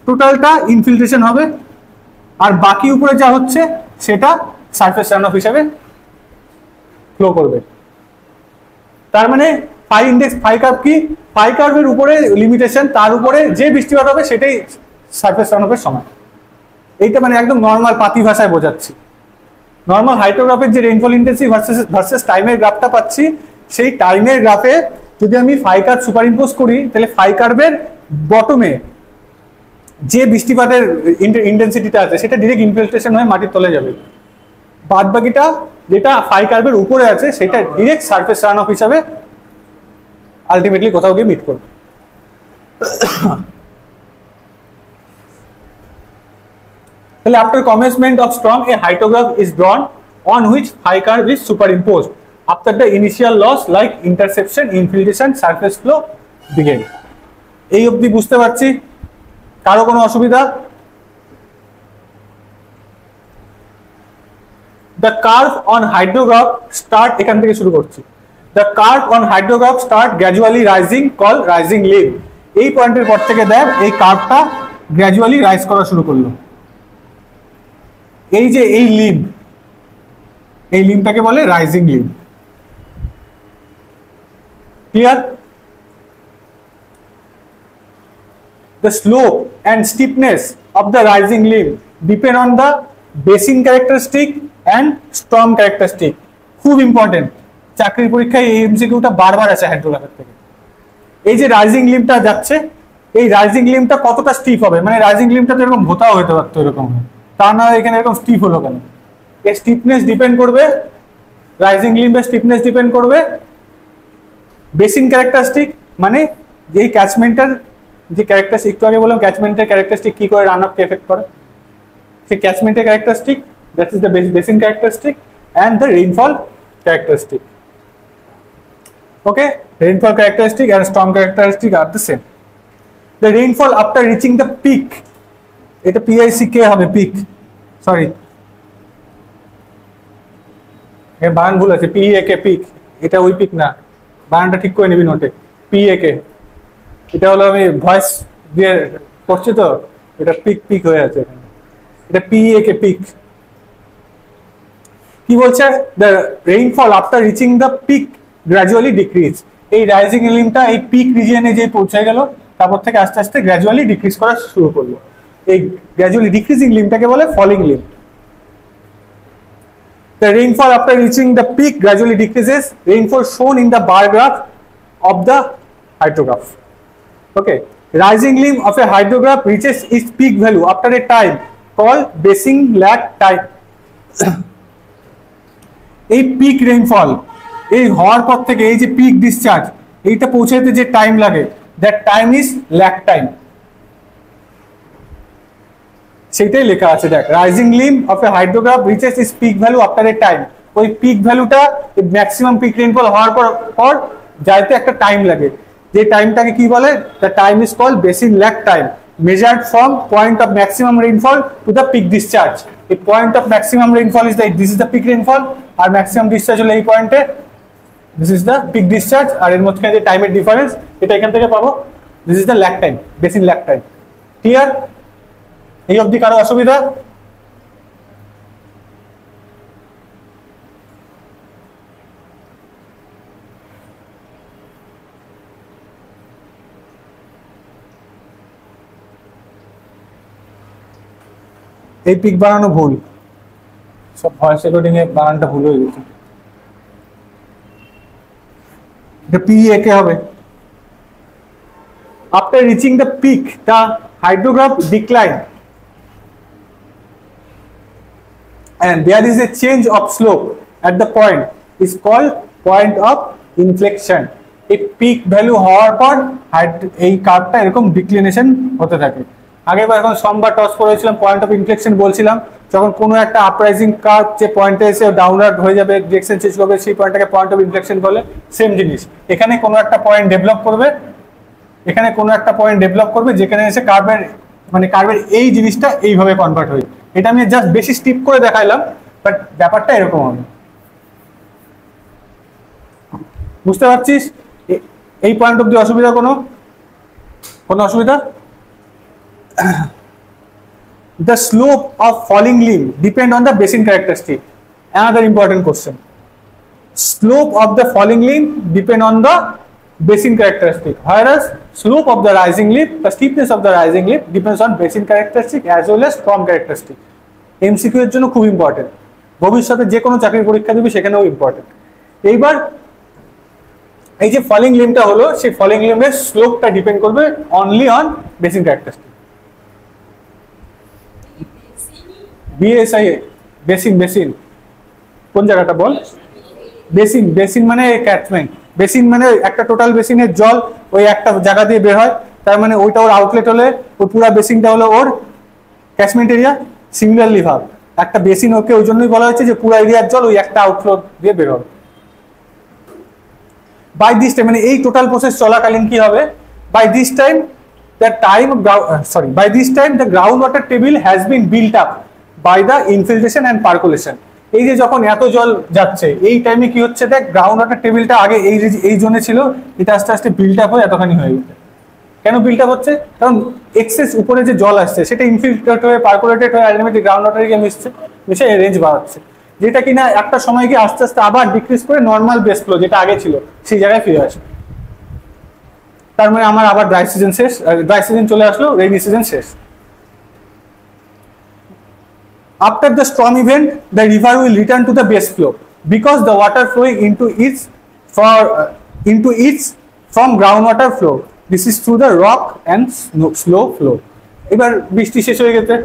টোটালটা ইনফিল্ট্রেশন হবে, আর বাকি উপরে যা হচ্ছে সেটা সারফেস রান অফ হিসাবে ফ্লো করবে। তার মানে ফাই ইন্ডেক্স, ফাই কার্ভ কি? ফাই কার্ভের উপরে লিমিটেশন, তার উপরে যে বৃষ্টিপাত হবে সেটাই সারফেস রান অফের সমান। এইটা মানে একদম নর্মাল পাতি ভাষায় বোঝাচ্ছি। নর্মাল হাইড্রোগ্রাফের যে রেইনফল ইন্টেন্সিটি ভার্সেস টাইমের গ্রাফটা পাচ্ছি, সেই টাইমের গ্রাফে যদি আমি ফাই কার্ভ সুপার ইম্পোজ করি, তাহলে ফাই কার্ভের বটমে যে বৃষ্টিপাতের ইন্টেন্সিটিটা আছে সেটা ডিরেক্ট ইনফিল্ট্রেশন হয়ে মাটির তলে যাবে। বাদ বাকিটা যেটা ফাই কার্ভের উপরে আছে সেটা ডিরেক্ট সারফেস রান অফ হিসাবে আলটিমেটলি কোথাও গিয়ে মিট করবে। তাহলে after commencement of storm a hydrograph is drawn on which phi curve is superimposed after the initial loss like interception, infiltration, surface flow begin. এই অবধি বুঝতে পারছি? কারো কোনো অসুবিধা? The curve on hydrograph start, এখান থেকে শুরু করছি। The curve on hydrograph start gradually rising, called rising limb. এই পয়েন্টের পর থেকে দেখ এই কার্ভটা গ্র্যাজুয়ালি রাইজ করা শুরু করলো। এই যে এই লিম্ব, এই লিম্বটাকে বলে rising limb. Clear? The slope and steepness of the rising limb depend on the basin characteristic and storm characteristic. খুব ইম্পর্টেন্ট, চাকরির পরীক্ষায় এই এমসিকিউটা বারবার আসে হাইড্রোগ্রাফের থেকে। এই যে রাইজিং লিম্বটা যাচ্ছে, এই রাইজিং লিম্বটা কতটা স্টিপ হবে, মানে রাইজিং লিম্বটা তো এরকম ভোতাও হতে পারতো এরকম, তা না এখানে এরকম স্টিপ হলো কেন? এই স্টিফনেস ডিপেন্ড করবে, রাইজিং লিম্বের স্টিফনেস ডিপেন্ড করবে বেসিন ক্যারেক্টারিস্টিক, মানে এই ক্যাচমেন্টের যে ক্যারেক্টারিস্টিক, একটু আগে বললাম ক্যাচমেন্টের ক্যারেক্টারিস্টিক কি করে রান আপকে এফেক্ট করে, সেই ক্যাচমেন্টের characteristic, that is the basin characteristic and the rainfall characteristic. Okay, rainfall characteristic and storm characteristic are the same. The rainfall after reaching the peak, এটা PICK হবে peak, sorry এ বানান ভুল আছে, PEAK peak, এটা ওই পিক না, বানানটা ঠিক করে নিবি নোটে, PEAK, এটা হলো আমি ভয়েস দিয়ে করছি তো এটা পিক পিক হয়ে আছে এখানে, এটা PEAK peak। কি বলছে, the rainfall after reaching the peak gradually decrease, এই রাইজিং লিমটা এই পিক রিজিয়নে যে পৌঁছে গেল তারপর থেকে আস্তে আস্তে গ্র্যাজুয়ালি ডিক্রিজ করা শুরু করলো, এই গ্র্যাজুয়ালি ডিক্রিজিং লিমটাকে বলে falling limb. The rainfall after reaching the peak gradually decreases, rainfall shown in the bar graph of the hydrograph. Okay, rising limb of a hydrograph reaches its peak value after a time called basing lag time. এই pick rainfall এই হওয়ার পর থেকে এই যে pick discharge এইটা পৌঁছাতে যে টাইম লাগে, that time is lag time, সেটাই লেখা আছে। দেখ, rising limb of a hydrograph reaches is peak value after a time, ওই পিক ভ্যালুটা ম্যাক্সিমাম পিক রেইনফল হওয়ার পর যাইতে একটা টাইম লাগে, যে টাইমটাকে কি বলে, the time is called basin lag time, measured from point of maximum rainfall to the peak discharge. A point of maximum rainfall is this is the peak rainfall, আর maximum discharge হলো এই পয়েন্টে, this is the peak discharge, আর এর মধ্যে যে টাইমের difference এটা এখান থেকে পাবো, this is the lag time, basin lag time. Clear? এই অবধি কারো অসুবিধা? এই পিক বানানো ভুল, সব ভয়েস রেকর্ডিং এ বানানটা ভুল হয়ে গেছে, এটা PEAK হবে। After reaching the peak, the hydrograph decline and there is a change of slope at the point is called point of inflection. এই পিক ভ্যালু হওয়ার পর এই কার্ভটা এরকম ডিক্লিনেশন হতে থাকে। আগের বার এখন সোমবার টস করেছিলাম, পয়েন্ট অফ ইনফ্লেকশন বলছিলাম, যখন কোনো একটা আপরাইজিং কার্ভ যে পয়েন্টে এসে ডাউনওয়ার্ড হয়ে যাবে, ডিরেকশন চেঞ্জ করবে, সেই পয়েন্টটাকে পয়েন্ট অফ ইনফ্লেকশন বলে। সেম জিনিস এখানে কোনো একটা পয়েন্ট ডেভেলপ করবে, এখানে কোনো একটা পয়েন্ট ডেভেলপ করবে যেখানে এসে কার্ভের মানে কার্ভের এই জিনিসটা এইভাবে কনভার্ট হয়। এটা আমি জাস্ট বেশি স্টিপ করে দেখাইলাম, বাট ব্যাপারটা এরকম হবে। বুঝতে পারছিস? এই পয়েন্ট অব্দি অসুবিধা কোনো অসুবিধা? The slope of falling limb depend on the basin characteristic. Another important question. Slope of the falling limb depend on the basin characteristic, whereas slope of the rising limb, the steepness of the rising limb depends on basin characteristic as well as storm characteristic. MCQ এর জন্য খুব important, ভবিষ্যতে যে কোনো চাকরির পরীক্ষা দিবি সেখানেও ইম্পর্টেন্ট। এইবার এই যে ফলিং লিম্বটা হলো, সেই ফলিং লিম্বের স্লোপটা ডিপেন্ড করবে only on basin characteristic. BSI basin কোন জায়গাটা বল? বেসিন মানে ক্যাচমেন্ট, বেসিন মানে একটা টোটাল বেসিনের জল ওই একটা জায়গা দিয়ে বের হয়, তার মানে ওইটা ওর আউটলেট হলে ওই পুরো বেসিনটা হলো ওর ক্যাচমেন্ট এরিয়া। সিমিলারলি ভাব, একটা বেসিন ওকে ওই জন্যই বলা হয়েছে যে পুরো এরিয়ার জল ওই একটা আউটফ্লো দিয়ে বের হবে। বাই দিস টাইম মানে এই টোটাল প্রসেস চলাকালীন কি হবে, by this time the groundwater table has been built up by the infiltration and percolation. এই যে যখন এত জল যাচ্ছে এই টাইমে কি হচ্ছে, দেখ গ্রাউন্ড ওয়াটার টেবিলটা আগে এই জোনে ছিল, এটা আস্তে আস্তে বিল্ড আপ হয়ে এতখানি হয়ে গেছে। কেন বিল্ড আপ হচ্ছে? কারণ এক্সেস উপরে যে জল আসছে সেটা ইনফিল্ট্রেট হয়ে পার্কুলেটেড হয়ে আলটিমেটলি গ্রাউন্ড ওয়াটারে গিয়ে মিশে রেঞ্জ বাড়াচ্ছে, যেটা কিনা একটা সময় গিয়ে আস্তে আস্তে আবার ডিক্রিজ করে নর্মাল বেস ফ্লো যেটা আগে ছিল সেই জায়গায় ফিরে আসে। তার মানে আমার আবার ড্রাই সিজন শেষ, ড্রাই সিজন চলে আসলো, রেইনি সিজন শেষ। After the storm event, the river will return to the base flow because the water flowing into its from groundwater flow. This is through the rock and slow flow. এবার বৃষ্টি শেষ হয়ে গেছে,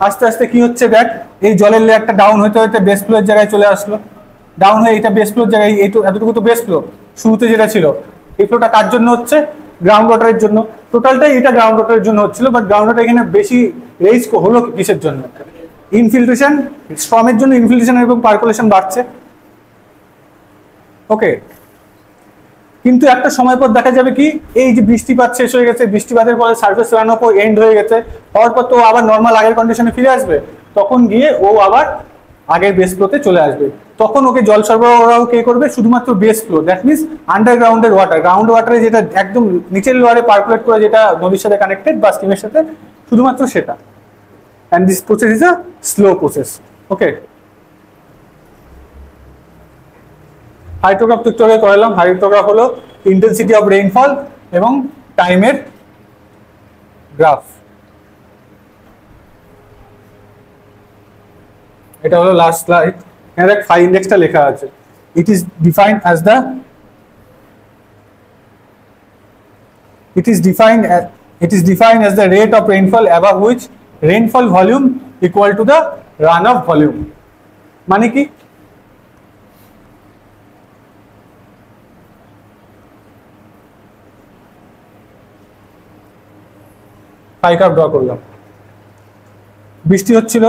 আস্তে আস্তে কি হচ্ছে দেখ, এই জলের লেয়ারটা ডাউন হতে হতে বেস ফ্লোর জায়গায় চলে আসলো, ডাউন হয়ে এটা বেস ফ্লোর জায়গায়, এতটুকু তো বেস ফ্লো শুরুতে যেটা ছিল, এই ফ্লোটা কার জন্য হচ্ছে, গ্রাউন্ড ওয়াটারের জন্য, টোটালটাই এটা গ্রাউন্ড ওয়াটারের জন্য হচ্ছিল, বাট গ্রাউন্ড ওয়াটার এখানে বেশি রেজ হলো কিসের জন্য? ইনফিল্ট্রেশন, স্টর্মের জন্য ইনফিল্ট্রেশন এবং পার্কুলেশন বাড়ছে। ওকে, কিন্তু একটা সময় পর দেখা যাবে কি, এই যে বৃষ্টিপাত শেষ হয়ে গেছে, বৃষ্টিপাতের পরে সার্ফেস রান আপ এন্ড হয়ে গেছে, হওয়ার পর তো আবার নর্মাল আগের কন্ডিশনে ফিরে আসবে, তখন গিয়ে ও আবার আগের বেস ফ্লোতে চলে আসবে। তখন ওকে জল সরবরাহ কে করবে? শুধুমাত্র বেস ফ্লো, দ্যাট মিনস আন্ডারগ্রাউন্ডের ওয়াটার, গ্রাউন্ড ওয়াটারে যেটা একদম নিচের লোয়ারে পার্কুলেট করে যেটা নদীর সাথে কানেক্টেড বা স্টিমের সাথে, শুধুমাত্র সেটা। And this process is a slow process. Okay, hydrograph একটু আগে করালাম। হাইড্রোগ্রাফ হলো ইন্টেন্সিটি অফ রেইনফল এবং টাইমের গ্রাফ। এটা হলো লাস্ট স্লাইড। এখানে দেখ ফাই ইন্ডেক্সটা লেখা আছে। It is defined as the rate of rainfall above which rainfall volume equal to the runoff volume। মানে কি? ফাইকার ড্র করলাম। বৃষ্টি হচ্ছিল,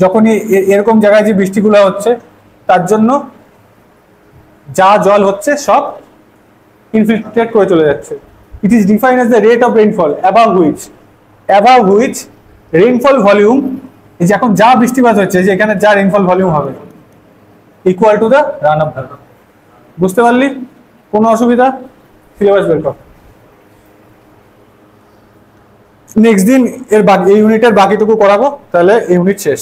যখনই এরকম জায়গায় যে বৃষ্টিগুলো হচ্ছে, তার জন্য যা জল হচ্ছে সব ইনফিল্ট্রেট করে চলে যাচ্ছে। It is defined as the rate of rainfall above which rainfall volume, এই যে এখন যা বৃষ্টিপাত হচ্ছে, যে এখানে যা রেইনফল ভলিউম হবে, equal to the run of volume. বুঝতে পারলি? কোনো অসুবিধা? সিলেবাস বের কর। নেক্সট দিন এই ইউনিটের বাকিটুকু করাবো, তাহলে ইউনিট শেষ।